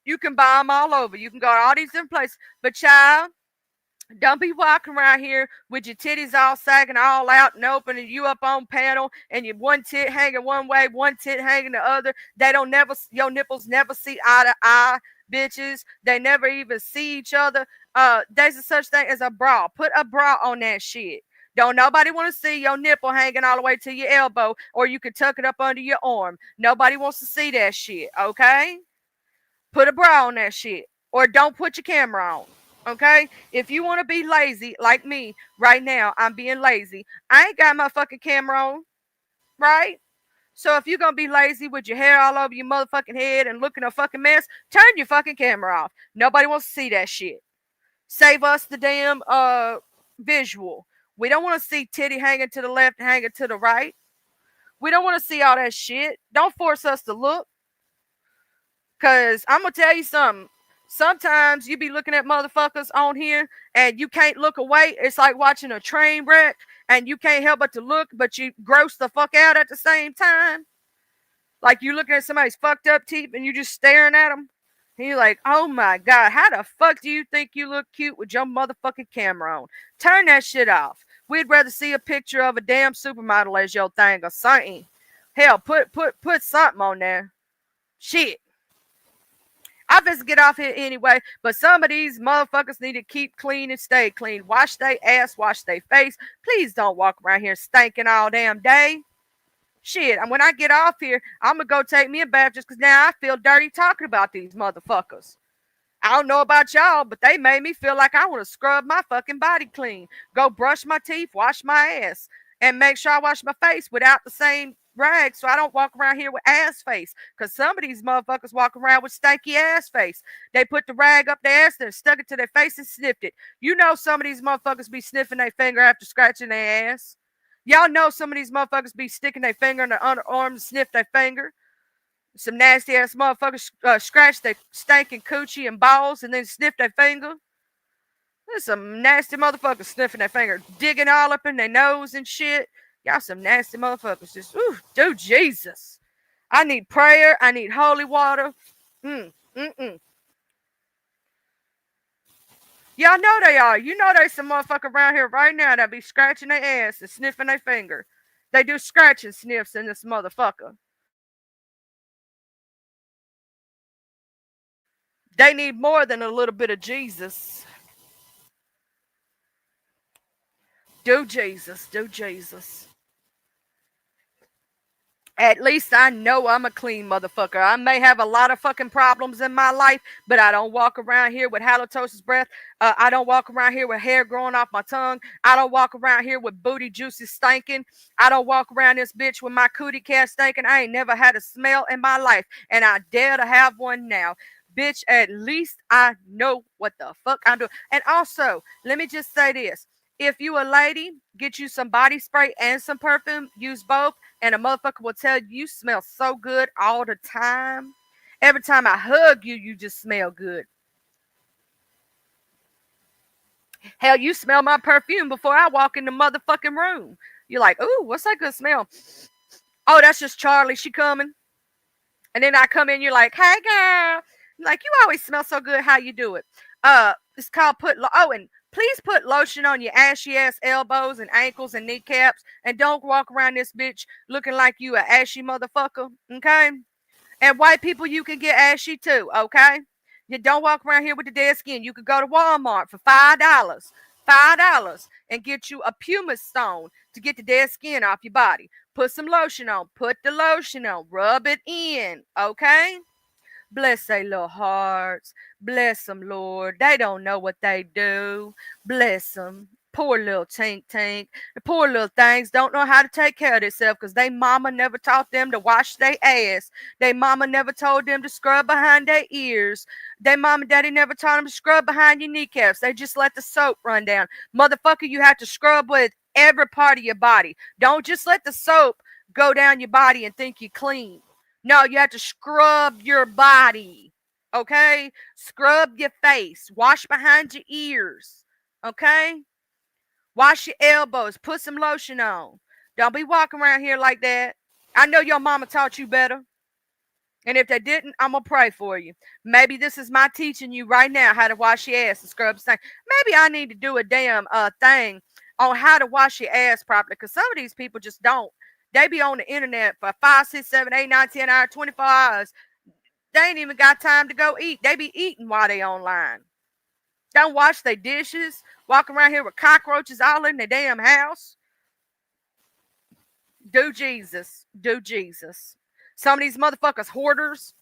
you can buy them all over. You can go to all these different places. But, child, don't be walking around here with your titties all sagging all out and open and you up on panel and your one tit hanging one way, one tit hanging the other. Your nipples never see eye to eye, bitches. They never even see each other. There's a such thing as a bra. Put a bra on that shit. Don't nobody want to see your nipple hanging all the way to your elbow, or you can tuck it up under your arm. Nobody wants to see that shit, okay? Put a bra on that shit. Or don't put your camera on. Okay? If you want to be lazy like me right now, I'm being lazy. I ain't got my fucking camera on. Right? So if you're going to be lazy with your hair all over your motherfucking head and looking a fucking mess, turn your fucking camera off. Nobody wants to see that shit. Save us the damn visual. We don't want to see titty hanging to the left, hanging to the right. We don't want to see all that shit. Don't force us to look. Because I'm going to tell you something. Sometimes you be looking at motherfuckers on here and you can't look away. It's like watching a train wreck and you can't help but to look, but you gross the fuck out at the same time. Like you looking at somebody's fucked up teeth and you just staring at them. And you're like, oh my God, how the fuck do you think you look cute with your motherfucking camera on? Turn that shit off. We'd rather see a picture of a damn supermodel as your thing or something. Hell, put something on there. Shit. I just get off here anyway, but some of these motherfuckers need to keep clean and stay clean. Wash their ass, wash their face. Please don't walk around here stinking all damn day. Shit, and when I get off here, I'm going to go take me a bath just because now I feel dirty talking about these motherfuckers. I don't know about y'all, but they made me feel like I want to scrub my fucking body clean. Go brush my teeth, wash my ass, and make sure I wash my face without the same rag so I don't walk around here with ass face. Because some of these motherfuckers walk around with stanky ass face. They put the rag up their ass and stuck it to their face and sniffed it. You know some of these motherfuckers be sniffing their finger after scratching their ass. Y'all know some of these motherfuckers be sticking their finger in their underarm and sniff their finger. Some nasty ass motherfuckers scratch their stinking coochie and balls and then sniff their finger. There's some nasty motherfuckers sniffing their finger, digging all up in their nose and shit. Y'all some nasty motherfuckers. Just, dude, Jesus. I need prayer. I need holy water. Y'all know they are. You know there's some motherfucker around here right now that be scratching their ass and sniffing their finger. They do scratching sniffs in this motherfucker. They need more than a little bit of Jesus. Do Jesus. Do Jesus. At least I know I'm a clean motherfucker. I may have a lot of fucking problems in my life, but I don't walk around here with halitosis breath. I don't walk around here with hair growing off my tongue. I don't walk around here with booty juices stinking. I don't walk around this bitch with my cootie cat stinking. I ain't never had a smell in my life, and I dare to have one now. Bitch, at least I know what the fuck I'm doing. And also, let me just say this. If you a lady, get you some body spray and some perfume. Use both. And a motherfucker will tell you smell so good all the time. Every time I hug you, you just smell good. Hell, you smell my perfume before I walk in the motherfucking room. You're like, ooh, what's that good smell? Oh, that's just Charlie. She coming. And then I come in, you're like, hey, girl. I'm like, you always smell so good. How you do it? It's called and please put lotion on your ashy ass elbows and ankles and kneecaps, and don't walk around this bitch looking like you a ashy motherfucker, okay? And white people, you can get ashy too, okay? You don't walk around here with the dead skin. You could go to Walmart for $5 and get you a pumice stone to get the dead skin off your body. Put some lotion on. Put the lotion on. Rub it in, okay? Bless their little hearts. Bless them, Lord. They don't know what they do. Bless them. Poor little tink. The poor little things don't know how to take care of themselves because they mama never taught them to wash their ass. They mama never told them to scrub behind their ears. They mama and daddy never taught them to scrub behind your kneecaps. They just let the soap run down. Motherfucker, you have to scrub with every part of your body. Don't just let the soap go down your body and think you're clean. No, you have to scrub your body, okay? Scrub your face. Wash behind your ears, okay? Wash your elbows. Put some lotion on. Don't be walking around here like that. I know your mama taught you better. And if they didn't, I'm going to pray for you. Maybe this is my teaching you right now how to wash your ass and scrub the thing. Maybe I need to do a damn thing on how to wash your ass properly because some of these people just don't. They be on the internet for 5, 6, 7, 8, 9, 10 hours, 24 hours. They ain't even got time to go eat. They be eating while they online. Don't wash their dishes. Walk around here with cockroaches all in their damn house. Do Jesus. Do Jesus. Some of these motherfuckers hoarders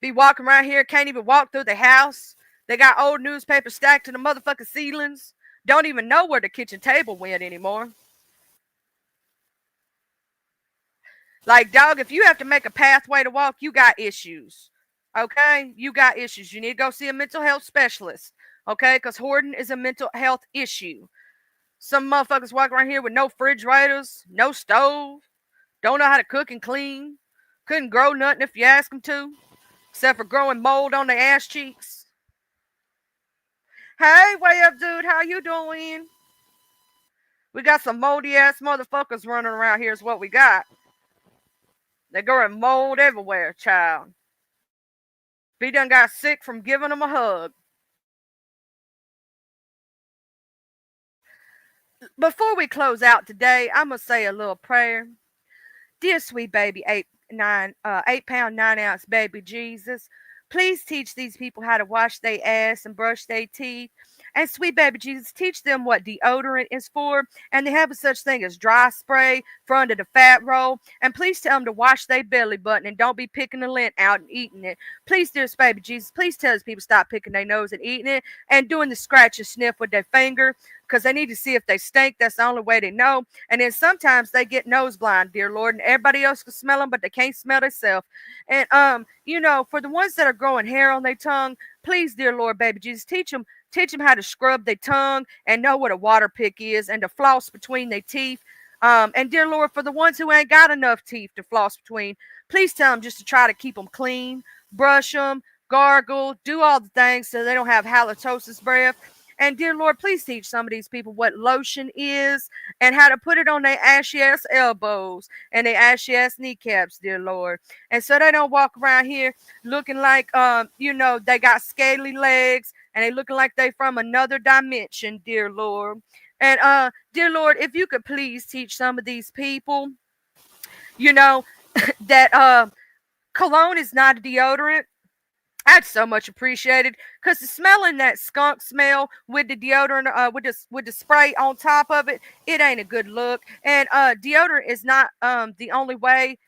be walking around here, can't even walk through the house. They got old newspapers stacked to the motherfucking ceilings. Don't even know where the kitchen table went anymore. Like, dog, if you have to make a pathway to walk, you got issues. Okay? You got issues. You need to go see a mental health specialist. Okay? Because hoarding is a mental health issue. Some motherfuckers walk around here with no refrigerators, no stove, don't know how to cook and clean, couldn't grow nothing if you ask them to, except for growing mold on their ass cheeks. Hey, way up, dude. How you doing? We got some moldy ass motherfuckers running around here is what we got. They're growing mold everywhere, child. B done got sick from giving them a hug. Before we close out today, I'm going to say a little prayer. Dear sweet baby, 8 pound 9 ounce baby Jesus, please teach these people how to wash their ass and brush their teeth. And sweet baby Jesus, teach them what deodorant is for. And they have a such thing as dry spray for under the fat roll. And please tell them to wash their belly button and don't be picking the lint out and eating it. Please, dear baby Jesus, please tell these people stop picking their nose and eating it and doing the scratch and sniff with their finger because they need to see if they stink. That's the only way they know. And then sometimes they get nose blind, dear Lord, and everybody else can smell them, but they can't smell themselves. And, for the ones that are growing hair on their tongue, please, dear Lord, baby Jesus, teach them Teach them how to scrub their tongue and know what a water pick is and to floss between their teeth. And dear Lord, for the ones who ain't got enough teeth to floss between, please tell them just to try to keep them clean, brush them, gargle, do all the things so they don't have halitosis breath. And dear Lord, please teach some of these people what lotion is and how to put it on their ashy ass elbows and their ashy ass kneecaps, dear Lord. And so they don't walk around here looking like, they got scaly legs and they looking like they from another dimension, dear Lord. And dear Lord, if you could please teach some of these people, that cologne is not a deodorant. I'd so much appreciated, because the smelling that skunk smell with the deodorant, with the spray on top of it, it ain't a good look. And deodorant is not the only way.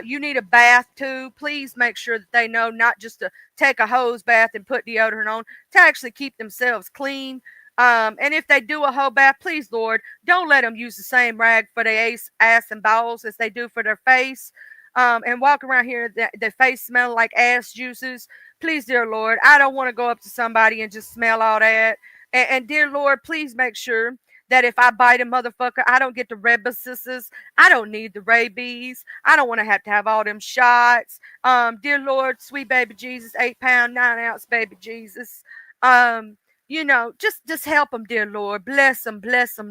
You need a bath too. Please make sure that they know not just to take a hose bath and put deodorant on, to actually keep themselves clean. And if they do a whole bath, please, Lord, don't let them use the same rag for their ass and balls as they do for their face. And walk around here, their face smelling like ass juices. Please, dear Lord, I don't want to go up to somebody and just smell all that. And dear Lord, please make sure that if I bite a motherfucker, I don't get the rabies. I don't need the rabies. I don't want to have all them shots. Dear Lord, sweet baby Jesus, 8-pound, 9-ounce baby Jesus. Just help them, dear Lord. Bless them,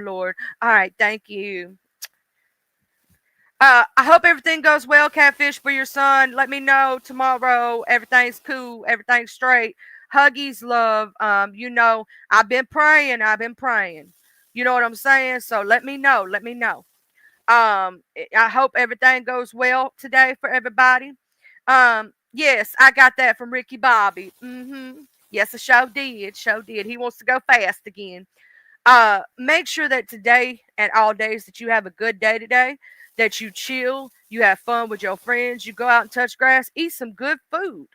Lord. All right, thank you. I hope everything goes well, Catfish, for your son. Let me know tomorrow. Everything's cool. Everything's straight. Huggies, love. I've been praying. You know what I'm saying? So let me know. I hope everything goes well today for everybody. Yes, I got that from Ricky Bobby. Yes, I sure did. He wants to go fast again. Make sure that today and all days that you have a good day today, that you chill, you have fun with your friends, you go out and touch grass, eat some good food.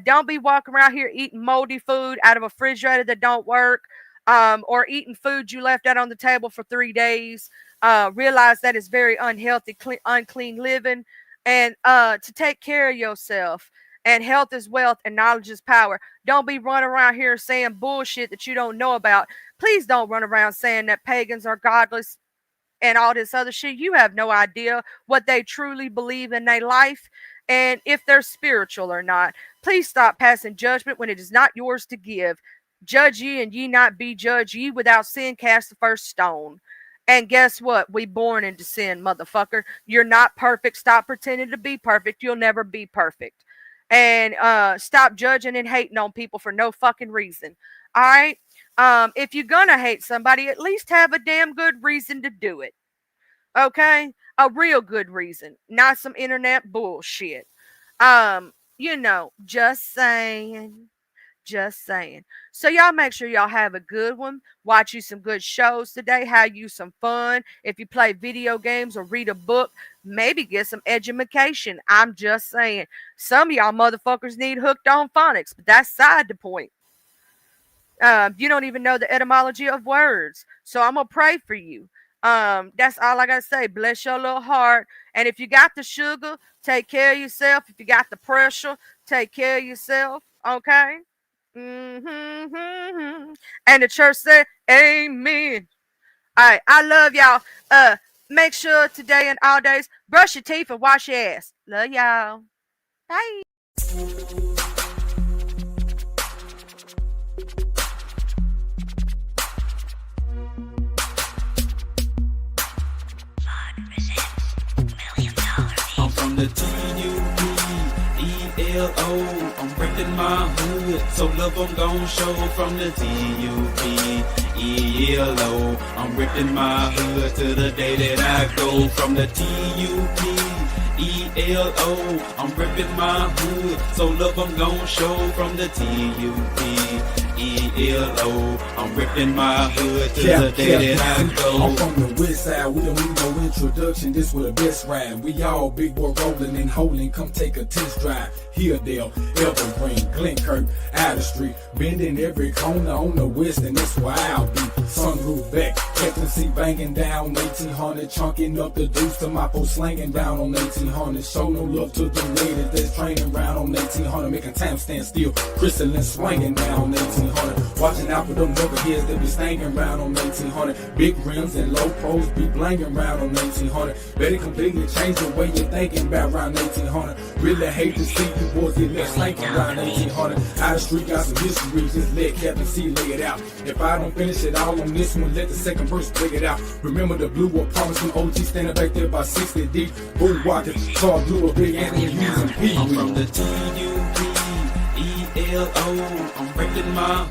Don't be walking around here eating moldy food out of a refrigerator that don't work, or eating food you left out on the table for 3 days. Realize that is very unhealthy, unclean living, and to take care of yourself. And health is wealth and knowledge is power. Don't be running around here saying bullshit that you don't know about. Please don't run around saying that pagans are godless and all this other shit. You have no idea what they truly believe in their life and if they're spiritual or not. Please stop passing judgment when it is not yours to give. Judge ye and ye not be judged. Ye without sin cast the first stone. And guess what? We born into sin, motherfucker. You're not perfect. Stop pretending to be perfect. You'll never be perfect. And stop judging and hating on people for no fucking reason. All right? If you're gonna hate somebody, at least have a damn good reason to do it. Okay? A real good reason, not some internet bullshit. Just saying. So y'all make sure y'all have a good one. Watch you some good shows today. Have you some fun. If you play video games or read a book, maybe get some education. I'm just saying. Some of y'all motherfuckers need hooked on phonics, but that's side the point. You don't even know the etymology of words. So I'm going to pray for you. That's all I got to say. Bless your little heart. And if you got the sugar, take care of yourself. If you got the pressure, take care of yourself. Okay? And the church said, amen. All right. I love y'all. Make sure today and all days, brush your teeth and wash your ass. Love y'all. Bye. I'm from the TUPELO. I'm reppin' my hood, so love I'm gon' show from the TUPELO. I'm reppin' my hood to the day that I go from the TUPELO. I'm reppin' my hood, so love I'm gon' show from the TUPELO. I'm ripping my hood to the day that I go. I'm from the west side, we don't need no introduction, this was the best ride. We all big boy rolling and holding, come take a test drive. Hilldale, Evergreen, Glenkirk, Outer Street, bending every corner on the west, and that's where I'll be. Sunroof back, Captain see banging down 1800, chunking up the deuce to my folks slanging down on 1800. Show no love to the ladies that's training round on 1800, making time stand still, crystalline swinging down 1800. Watching out for them knuckleheads that be stanging round on 1800. Big rims and low pros be blanging round on 1800. Better completely change the way you're thinking about round 1800. Really hate to see you boys get left slanking round 1800. Out the street got some history, just let Captain C lay it out. If I don't finish it all on this one, let the second verse break it out. Remember the blue apartments from OG standing back there by 60 deep. Bull walking, car blue, a big Anthony Hughes and P. I'm from the TUPELO. I'm breaking my